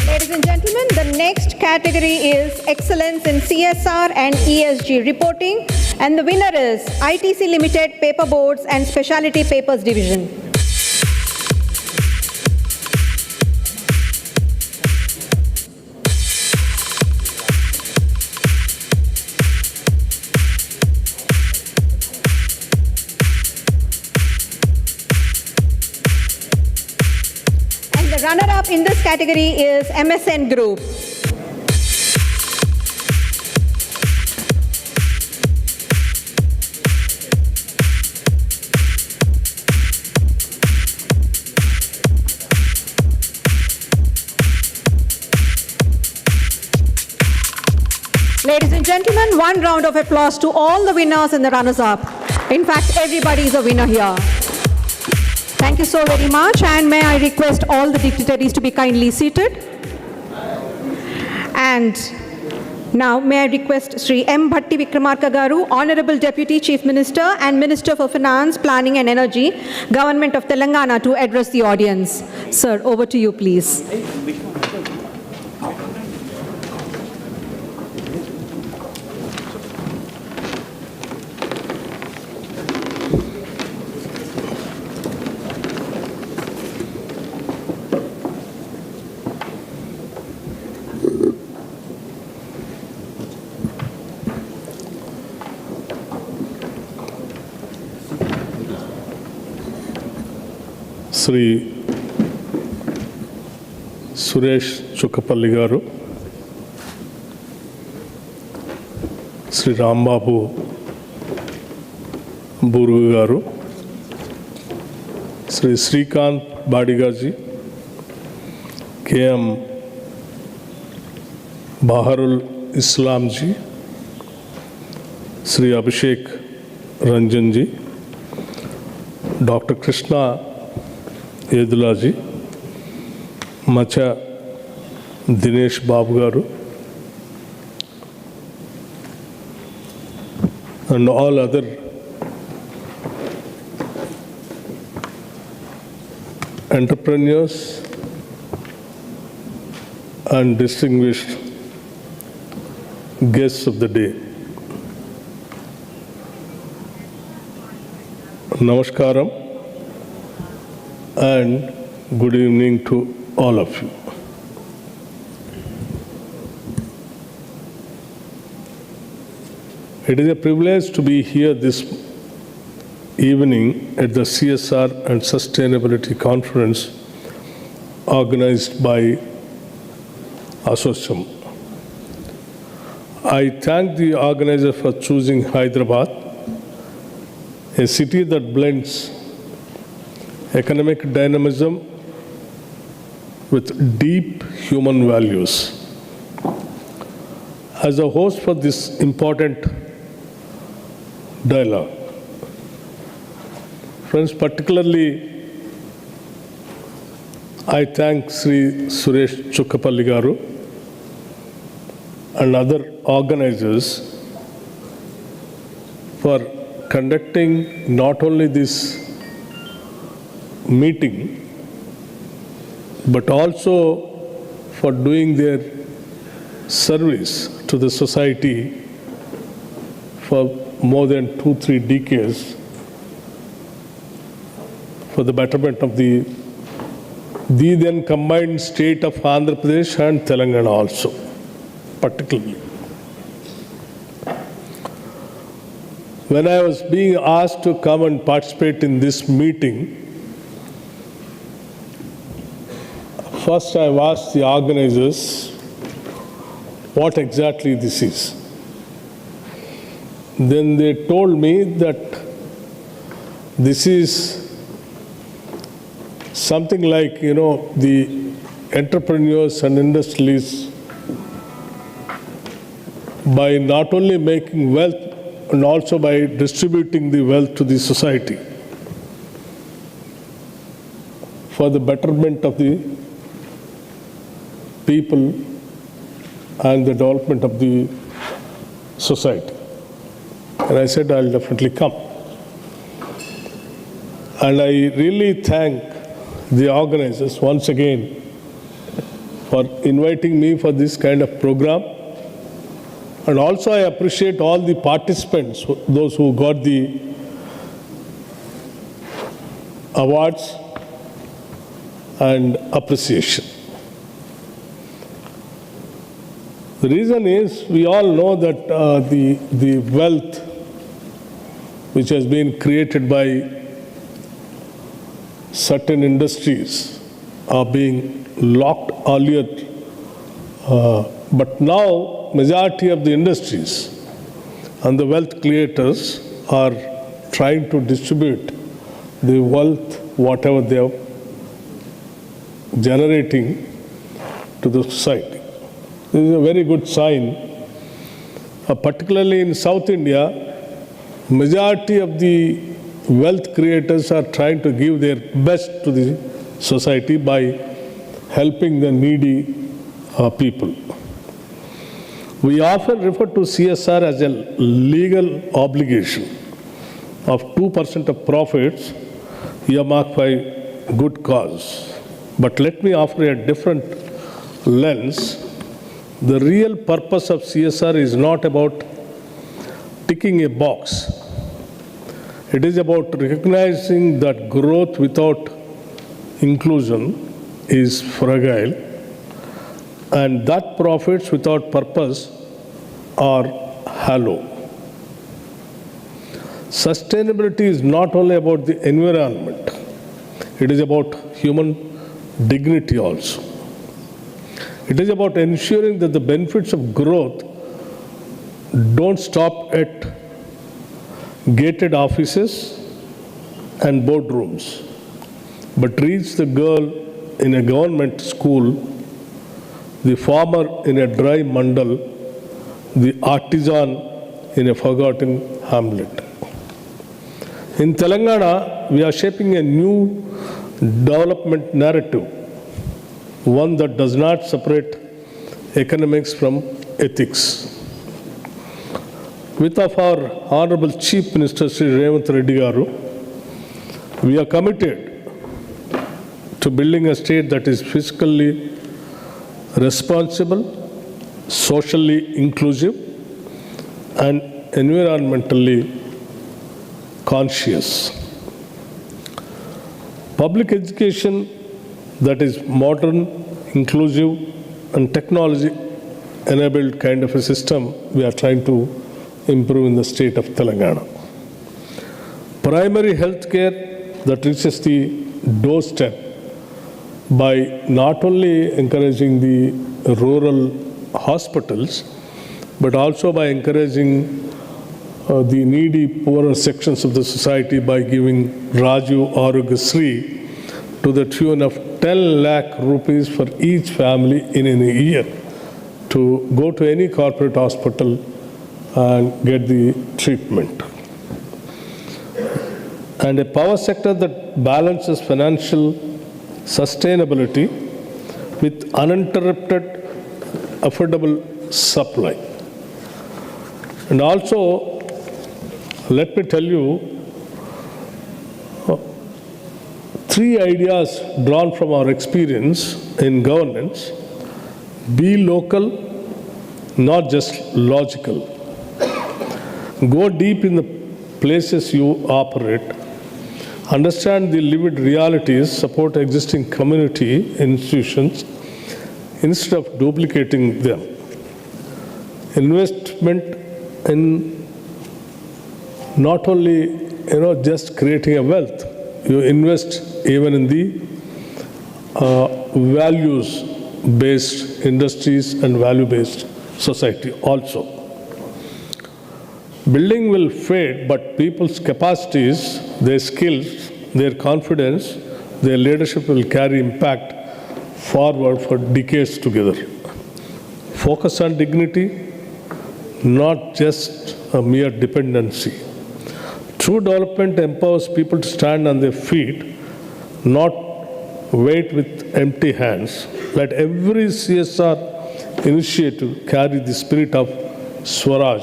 Ladies and gentlemen, the next category is excellence in CSR and ESG reporting, and the winner is ITC Limited Paperboards and Specialty Papers Division. The runner-up in this category is MSN Group. Ladies and gentlemen, one round of applause to all the winners and the runners-up. In fact, everybody is a winner here. Thank you so very much, and may I request all the dignitaries to be kindly seated. And now may I request Sri M. Bhatti Vikramarka Garu, Honorable Deputy Chief Minister and Minister for Finance, Planning and Energy, Government of Telangana, to address the audience. Sir, over to you, please. Shri Suresh Chukkapalli గారు, శ్రీ రాంబాబు బూరుగు గారు, Shri Srikanth Badigaji, KM Baharul Islam ji, Sri Abhishek Ranjan ji, Dr. Krishna Yedula ji, Macha Dinesh Babu garu, and all other entrepreneurs and distinguished guests of the day. Namaskaram and good evening to all of you. It is a privilege to be here this evening at the CSR and Sustainability Conference organized by ASSOCHAM. I thank the organizer for choosing Hyderabad, a city that blends economic dynamism with deep human values. As a host for this important dialogue, friends, particularly I thank Sri Suresh Chukkapalli garu and other organizers for conducting not only this meeting, but also for doing their service to the society for more than 2-3 decades for the betterment of the then combined state of Andhra Pradesh and Telangana also, particularly. When I was being asked to come and participate in this meeting, first I asked the organizers what exactly this is. Then they told me that this is something like, the entrepreneurs and industrialists, by not only making wealth and also by distributing the wealth to the society for the betterment of the people and the development of the society. And I said, I'll definitely come. And I really thank the organizers once again for inviting me for this kind of program. And also I appreciate all the participants, those who got the awards and appreciation. The reason is we all know that the wealth which has been created by certain industries are being locked earlier, but now majority of the industries and the wealth creators are trying to distribute the wealth, whatever they are generating, to the society. This is a very good sign. Particularly in South India, majority of the wealth creators are trying to give their best to the society by helping the needy people. We often refer to CSR as a legal obligation of 2% of profits earmarked by good cause. But let me offer a different lens. The real purpose of CSR is not about ticking a box. It is about recognizing that growth without inclusion is fragile, and that profits without purpose are hollow. Sustainability is not only about the environment, it is about human dignity also. It is about ensuring that the benefits of growth don't stop at gated offices and boardrooms, but reach the girl in a government school the farmer in a dry mandal, the artisan in a forgotten hamlet. In Telangana, we are shaping a new development narrative, one that does not separate economics from ethics. With our Honorable Chief Minister Sri Revanth Reddy Garu, we are committed to building a state that is fiscally responsible, socially inclusive, and environmentally conscious. Public education that is modern, inclusive, and technology-enabled kind of a system we are trying to improve in the state of Telangana. Primary health care that reaches the doorstep by not only encouraging the rural hospitals, but also by encouraging the needy, poorer sections of the society by giving Raju Arogyasri to the tune of 10 lakh rupees for each family in a year to go to any corporate hospital and get the treatment. And a power sector that balances financial sustainability with uninterrupted affordable supply. And also, let me tell you, 3 ideas drawn from our experience in governance. Be local, not just logical. Go deep in the places you operate. Understand the lived realities, support existing community institutions instead of duplicating them. Investment in not only just creating a wealth, you invest even in the values-based industries and value-based society also. Building will fade, but people's capacities, their skills, their confidence, their leadership will carry impact forward for decades together. Focus on dignity, not just a mere dependency. True development empowers people to stand on their feet, not wait with empty hands. Let every CSR initiative carry the spirit of Swaraj,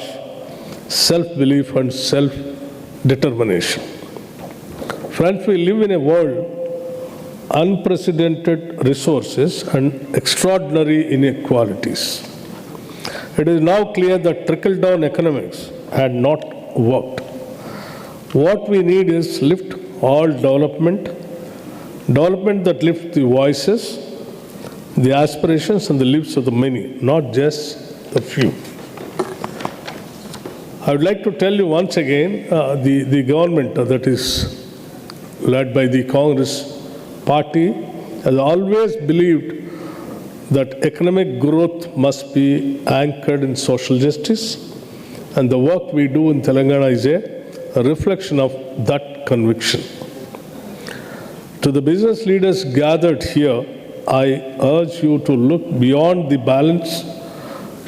self-belief and self-determination. Friends, we live in a world unprecedented resources and extraordinary inequalities. It is now clear that trickle-down economics had not worked. What we need is lift all development that lifts the voices, the aspirations and the lives of the many, not just the few. I would like to tell you once again, the government that is led by the Congress party has always believed that economic growth must be anchored in social justice, and the work we do in Telangana is a reflection of that conviction. To the business leaders gathered here, I urge you to look beyond the balance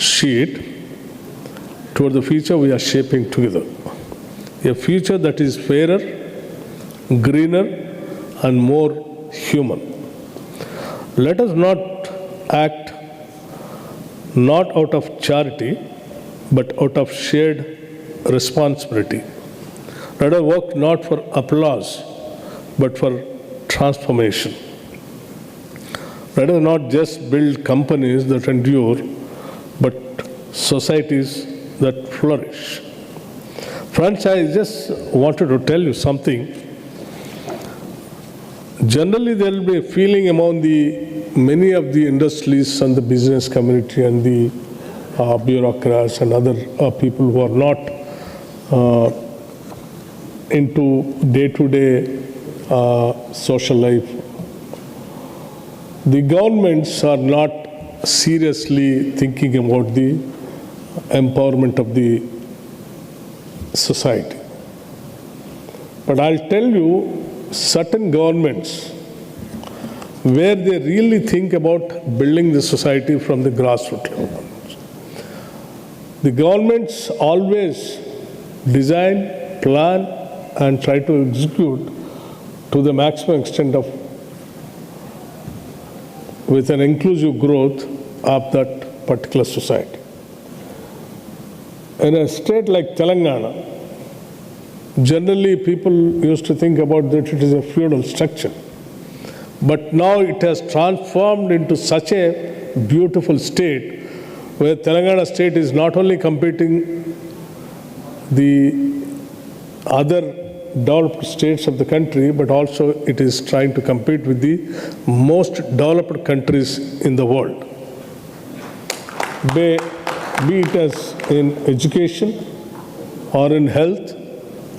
sheet toward the future we are shaping together. A future that is fairer, greener, and more human. Let us not act not out of charity, but out of shared responsibility. Let us work not for applause, but for transformation. Let us not just build companies that endure, but societies that flourish. Friends, I just wanted to tell you something. Generally, there will be a feeling among many of the industries and the business community and the bureaucrats and other people who are not into day-to-day social life. The governments are not seriously thinking about the empowerment of the society. But I'll tell you, certain governments where they really think about building the society from the grassroots level. The governments always design, plan, and try to execute to the maximum extent of with an inclusive growth of that particular society. In a state like Telangana, generally people used to think about that it is a feudal structure. But now it has transformed into such a beautiful state where Telangana state is not only competing the other developed states of the country, but also it is trying to compete with the most developed countries in the world. Be it as in education, or in health,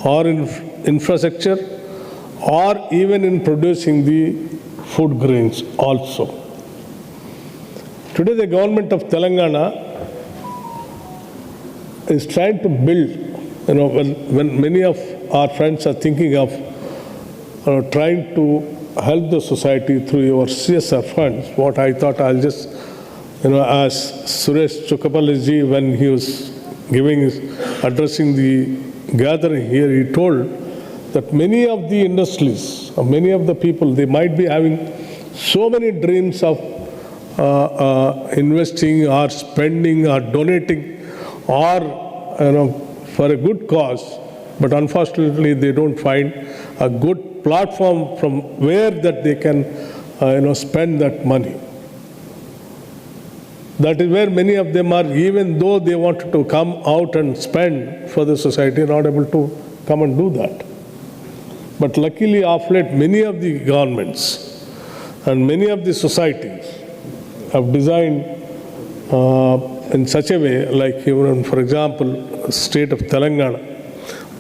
or in infrastructure, or even in producing the food grains also. Today the government of Telangana is trying to build, when many of our friends are thinking of trying to help the society through your CSR funds, what I thought I'll just, as Suresh Chukapaliji, when he was addressing the gathering here, he told that many of the industries, or many of the people, they might be having so many dreams of investing or spending or donating or for a good cause, but unfortunately they don't find a good platform from where that they can spend that money. That is where many of them are, even though they wanted to come out and spend for the society, not able to come and do that. But luckily, of late, many of the governments and many of the societies have designed in such a way, like even, for example, state of Telangana,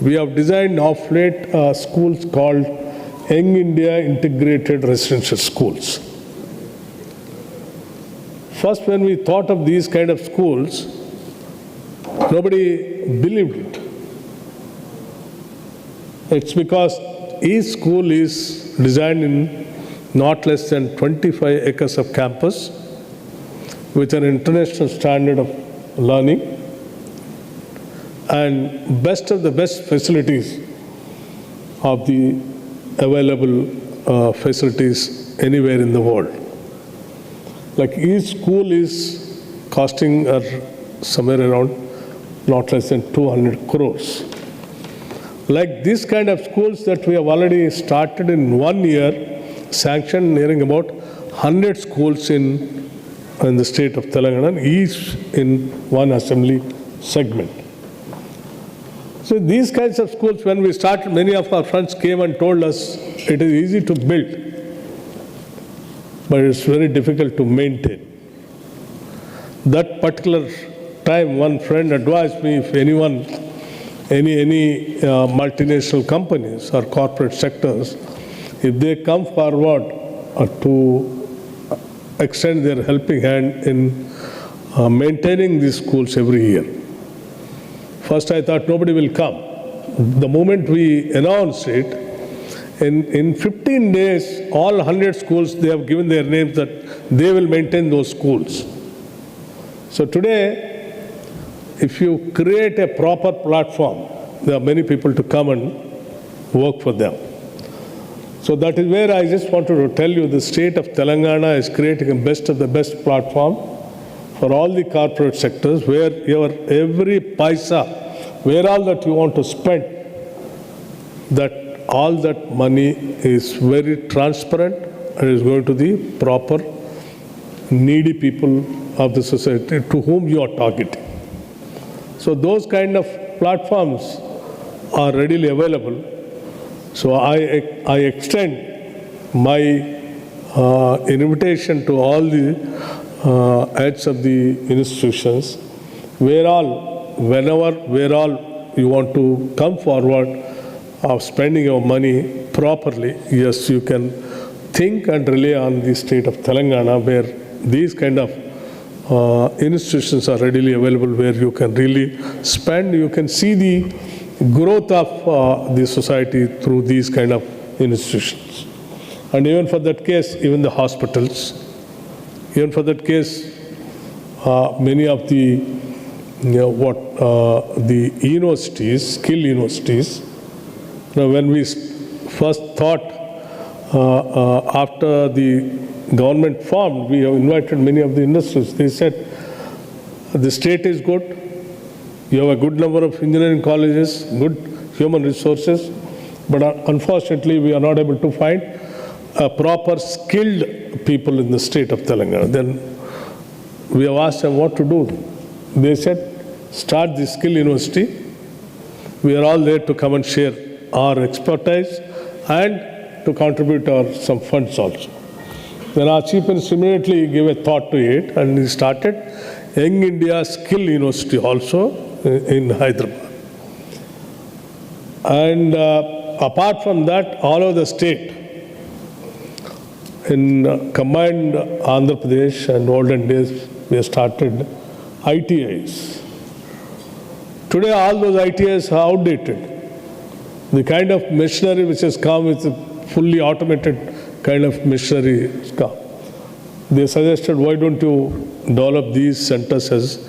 we have designed of late schools called Young India Integrated Residential Schools. First, when we thought of these kind of schools, nobody believed it. It's because each school is designed in not less than 25 acres of campus with an international standard of learning and best of the best facilities of the available facilities anywhere in the world. Like each school is costing somewhere around not less than 200 crores. Like this kind of schools that we have already started in 1 year, sanctioned nearing about 100 schools in the state of Telangana, each in one assembly segment. So these kinds of schools, when we started, many of our friends came and told us it is easy to build, but it's very difficult to maintain. That particular time, one friend advised me, if anyone, any multinational companies or corporate sectors, if they come forward to extend their helping hand in maintaining these schools every year. First I thought nobody will come. The moment we announced it, in 15 days, all 100 schools, they have given their names that they will maintain those schools. So today, if you create a proper platform, there are many people to come and work for them. So that is where I just wanted to tell you the state of Telangana is creating a best of the best platform for all the corporate sectors where your every paisa, where all that you want to spend, that all that money is very transparent and is going to the proper needy people of the society to whom you are targeting. So those kind of platforms are readily available. So I extend my invitation to all the heads of the institutions, where all you want to come forward of spending your money properly. Yes, you can think and rely on the state of Telangana, where these kind of institutions are readily available, where you can really spend, you can see the growth of the society through these kind of institutions. And even for that case, even the hospitals, even for that case, many of the, the universities, skill universities, when we first thought after the government formed, we have invited many of the industries. They said, the state is good, you have a good number of engineering colleges, good human resources, but unfortunately we are not able to find proper skilled people in the state of Telangana. Then we have asked them what to do. They said, start the skill university. We are all there to come and share our expertise and to contribute some funds also. Then our Chief Minister immediately gave a thought to it, and he started Young India Skill University also in Hyderabad. And apart from that, all over the state, in combined Andhra Pradesh and olden days, we have started ITIs. Today, all those ITIs are outdated. The kind of machinery which has come with a fully automated kind of machinery has come. They suggested, why don't you develop these centers as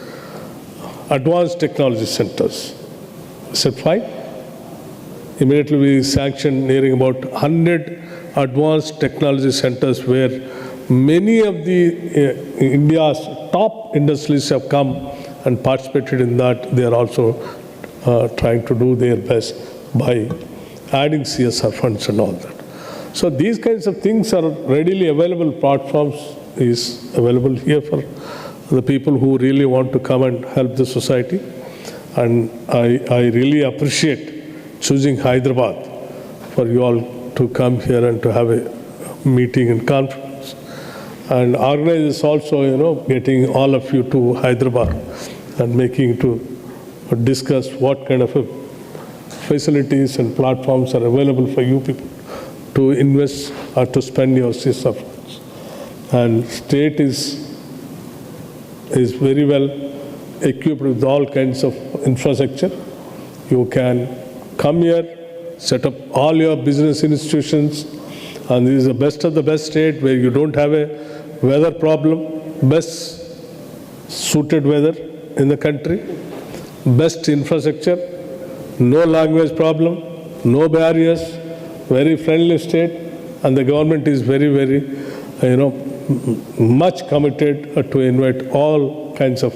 advanced technology centers? I said, fine. Immediately we sanctioned nearing about 100 advanced technology centers where many of the India's top industries have come and participated in that. They are also trying to do their best by adding CSR funds and all that. So these kinds of things are readily available. Platforms is available here for the people who really want to come and help the society. And I really appreciate choosing Hyderabad for you all to come here and to have a meeting and conference. And organize also, getting all of you to Hyderabad and making to discuss what kind of facilities and platforms are available for you people to invest or to spend your CSR funds. And state is very well equipped with all kinds of infrastructure. You can come here, set up all your business institutions, and this is the best of the best state where you don't have a weather problem, best suited weather in the country, best infrastructure, no language problem, no barriers, very friendly state, and the government is very, very, much committed to invite all kinds of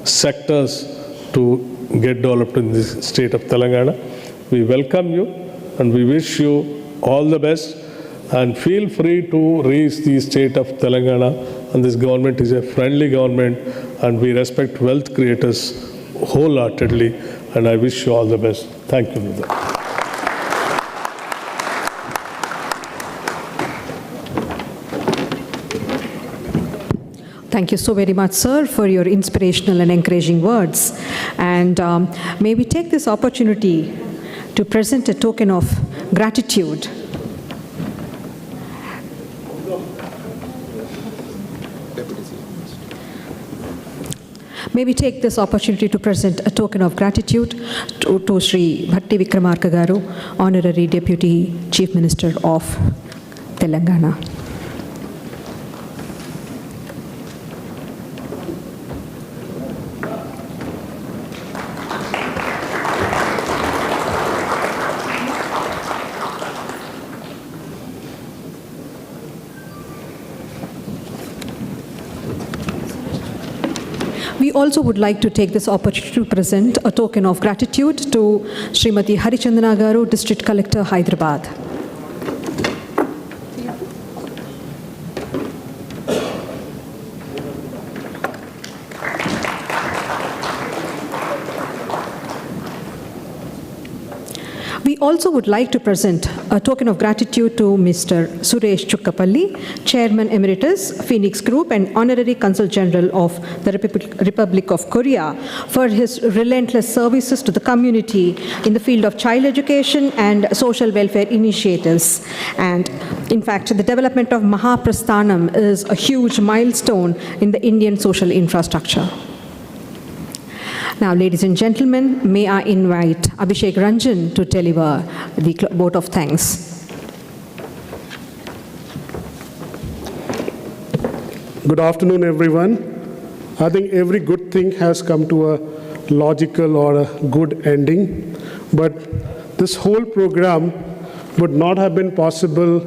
sectors to get developed in this state of Telangana. We welcome you and we wish you all the best, and feel free to reach the state of Telangana, and this government is a friendly government and we respect wealth creators wholeheartedly, and I wish you all the best. Thank you, brother. Thank you so very much, sir, for your inspirational and encouraging words. And may we take this opportunity to present a token of gratitude. May we take this opportunity to present a token of gratitude to Sri Bhatti Vikramarka Garu, Honorary Deputy Chief Minister of Telangana. We also would like to take this opportunity to present a token of gratitude to Srimati Harichandana Garu, District Collector, Hyderabad. We also would like to present a token of gratitude to Mr. Suresh Chukkapalli, Chairman Emeritus, Phoenix Group and Honorary Consul General of the Republic of Korea, for his relentless services to the community in the field of child education and social welfare initiatives. And in fact, the development of Mahaprasthanam is a huge milestone in the Indian social infrastructure. Now, ladies and gentlemen, may I invite Abhishek Ranjan to deliver the vote of thanks. Good afternoon, everyone. I think every good thing has come to a logical or a good ending, but this whole program would not have been possible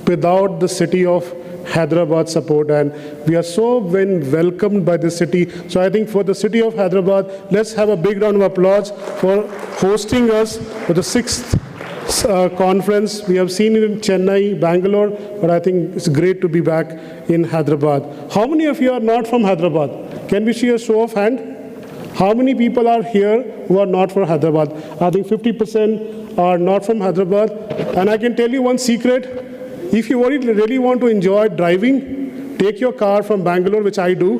without the city of Hyderabad support, and we are so welcomed by the city. So I think for the city of Hyderabad, let's have a big round of applause for hosting us for the 6th conference. We have seen it in Chennai, Bangalore, but I think it's great to be back in Hyderabad. How many of you are not from Hyderabad? Can we see a show of hand? How many people are here who are not from Hyderabad? I think 50% are not from Hyderabad. And I can tell you one secret. If you really want to enjoy driving, take your car from Bangalore, which I do,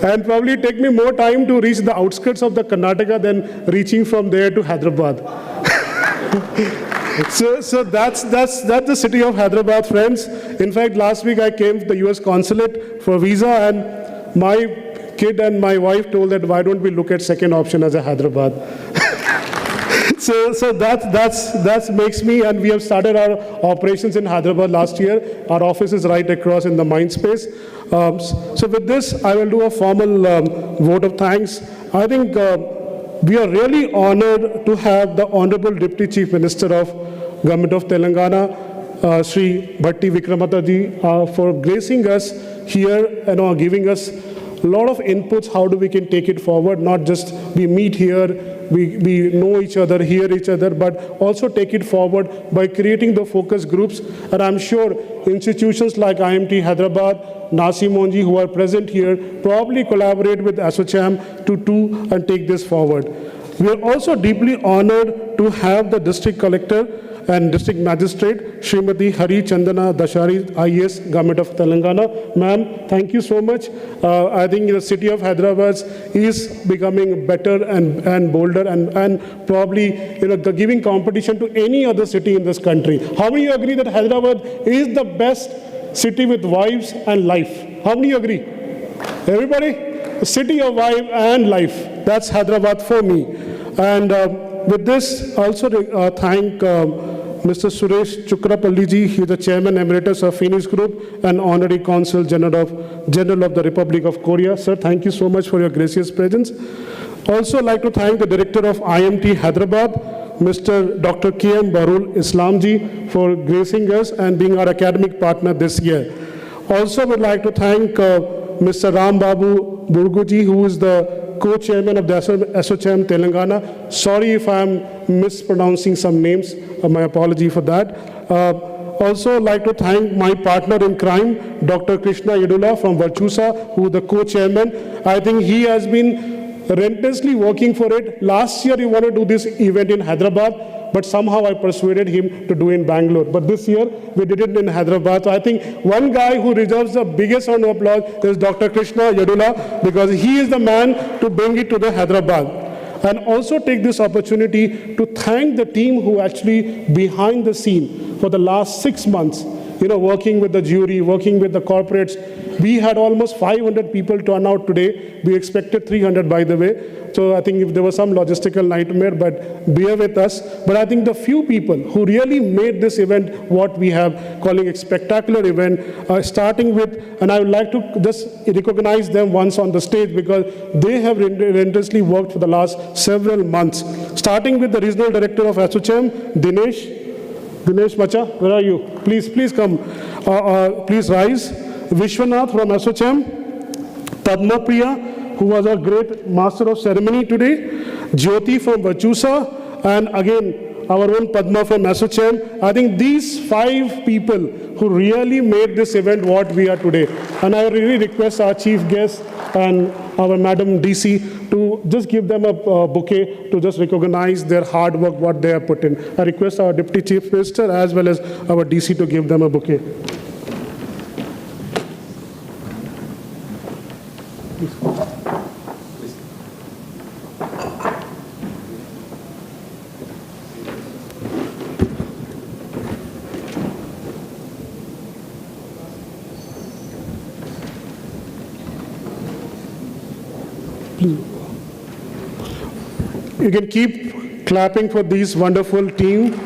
and probably take me more time to reach the outskirts of the Karnataka than reaching from there to Hyderabad. So that's the city of Hyderabad, friends. In fact, last week I came to the US consulate for visa, and my kid and my wife told that why don't we look at second option as a Hyderabad. So that makes me, and we have started our operations in Hyderabad last year. Our office is right across in the Mindspace. So with this, I will do a formal vote of thanks. I think we are really honored to have the Honorable Deputy Chief Minister of Government of Telangana, Sri Bhatti Vikramathaji, for gracing us here and giving us a lot of inputs. How do we can take it forward? Not just we meet here, we know each other, hear each other, but also take it forward by creating the focus groups. And I'm sure institutions like IMT Hyderabad, Nasi Monji, who are present here, probably collaborate with ASSOCHAM to and take this forward. We are also deeply honored to have the District Collector and District Magistrate, Srimati Hari Chandana Dashari, IAS, Government of Telangana. Ma'am, thank you so much. I think the city of Hyderabad is becoming better and bolder and probably giving competition to any other city in this country. How many agree that Hyderabad is the best city with vibes and life? How many agree? Everybody? A city of vibe and life. That's Hyderabad for me. And with this, I also thank Mr. Suresh Chukrapalliji. He is the Chairman Emeritus of Phoenix Group and Honorary Consul General of the Republic of Korea. Sir, thank you so much for your gracious presence. Also like to thank the Director of IMT Hyderabad, Mr. Dr. K.M. Barul Islamji, for gracing us and being our academic partner this year. Also would like to thank Mr. Ram Babu Burguji, who is the co-chairman of the ASSOCHAM Telangana. Sorry if I am mispronouncing some names. My apology for that. Also like to thank my partner in crime, Dr. Krishna Yedula from Virtusa, who is the co-chairman. I think he has been relentlessly working for it. Last year he wanted to do this event in Hyderabad, but somehow I persuaded him to do it in Bangalore. But this year we did it in Hyderabad. So I think one guy who deserves the biggest round of applause is Dr. Krishna Yedula, because he is the man to bring it to the Hyderabad. And also take this opportunity to thank the team who actually behind the scene for the last 6 months, working with the jury, working with the corporates. We had almost 500 people turn out today. We expected 300, by the way. So I think if there was some logistical nightmare, but bear with us. But I think the few people who really made this event what we have calling a spectacular event, starting with, and I would like to just recognize them once on the stage, because they have relentlessly worked for the last several months. Starting with the Regional Director of ASSOCHAM, Dinesh Macha, where are you? Please come. Please rise. Vishwanath from ASSOCHAM, Padma Priya, who was a great master of ceremony today, Jyoti from Vachusa, and again, our own Padma from ASSOCHAM. I think these 5 people who really made this event what we are today. And I really request our chief guest and our Madam DC to just give them a bouquet to just recognize their hard work, what they have put in. I request our Deputy Chief Minister as well as our DC to give them a bouquet. You can keep clapping for these wonderful team.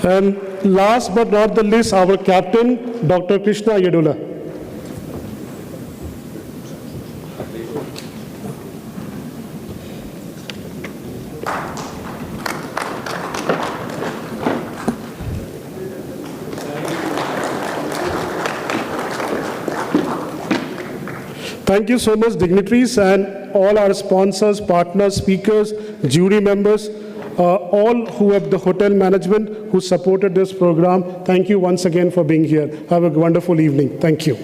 And last but not the least, our captain, Dr. Krishna Yedula. Thank you so much, dignitaries, and all our sponsors, partners, speakers, jury members, all who have the hotel management who supported this program. Thank you once again for being here. Have a wonderful evening. Thank you.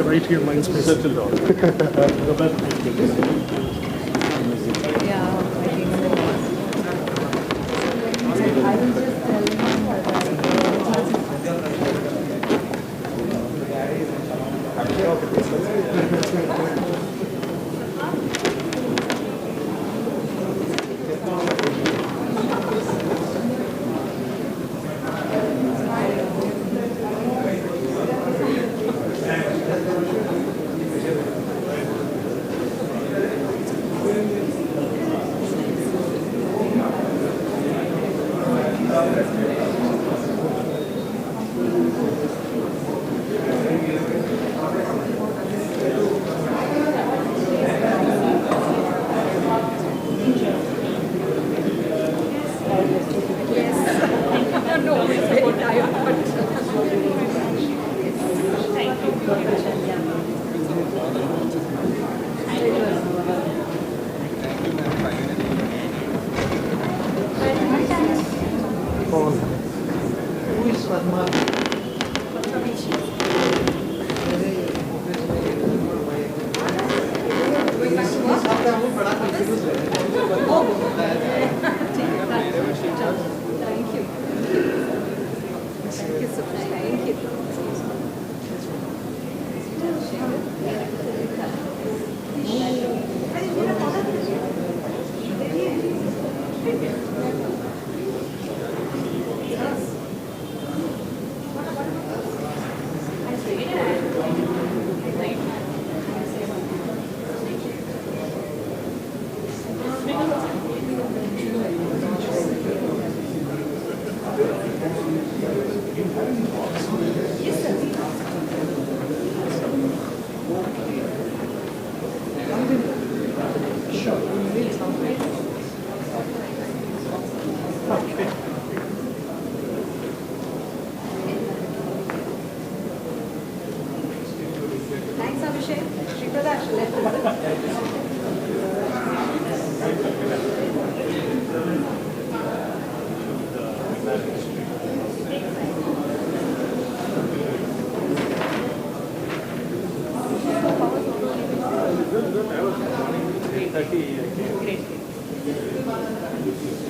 Right here, mind space.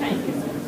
Thank you.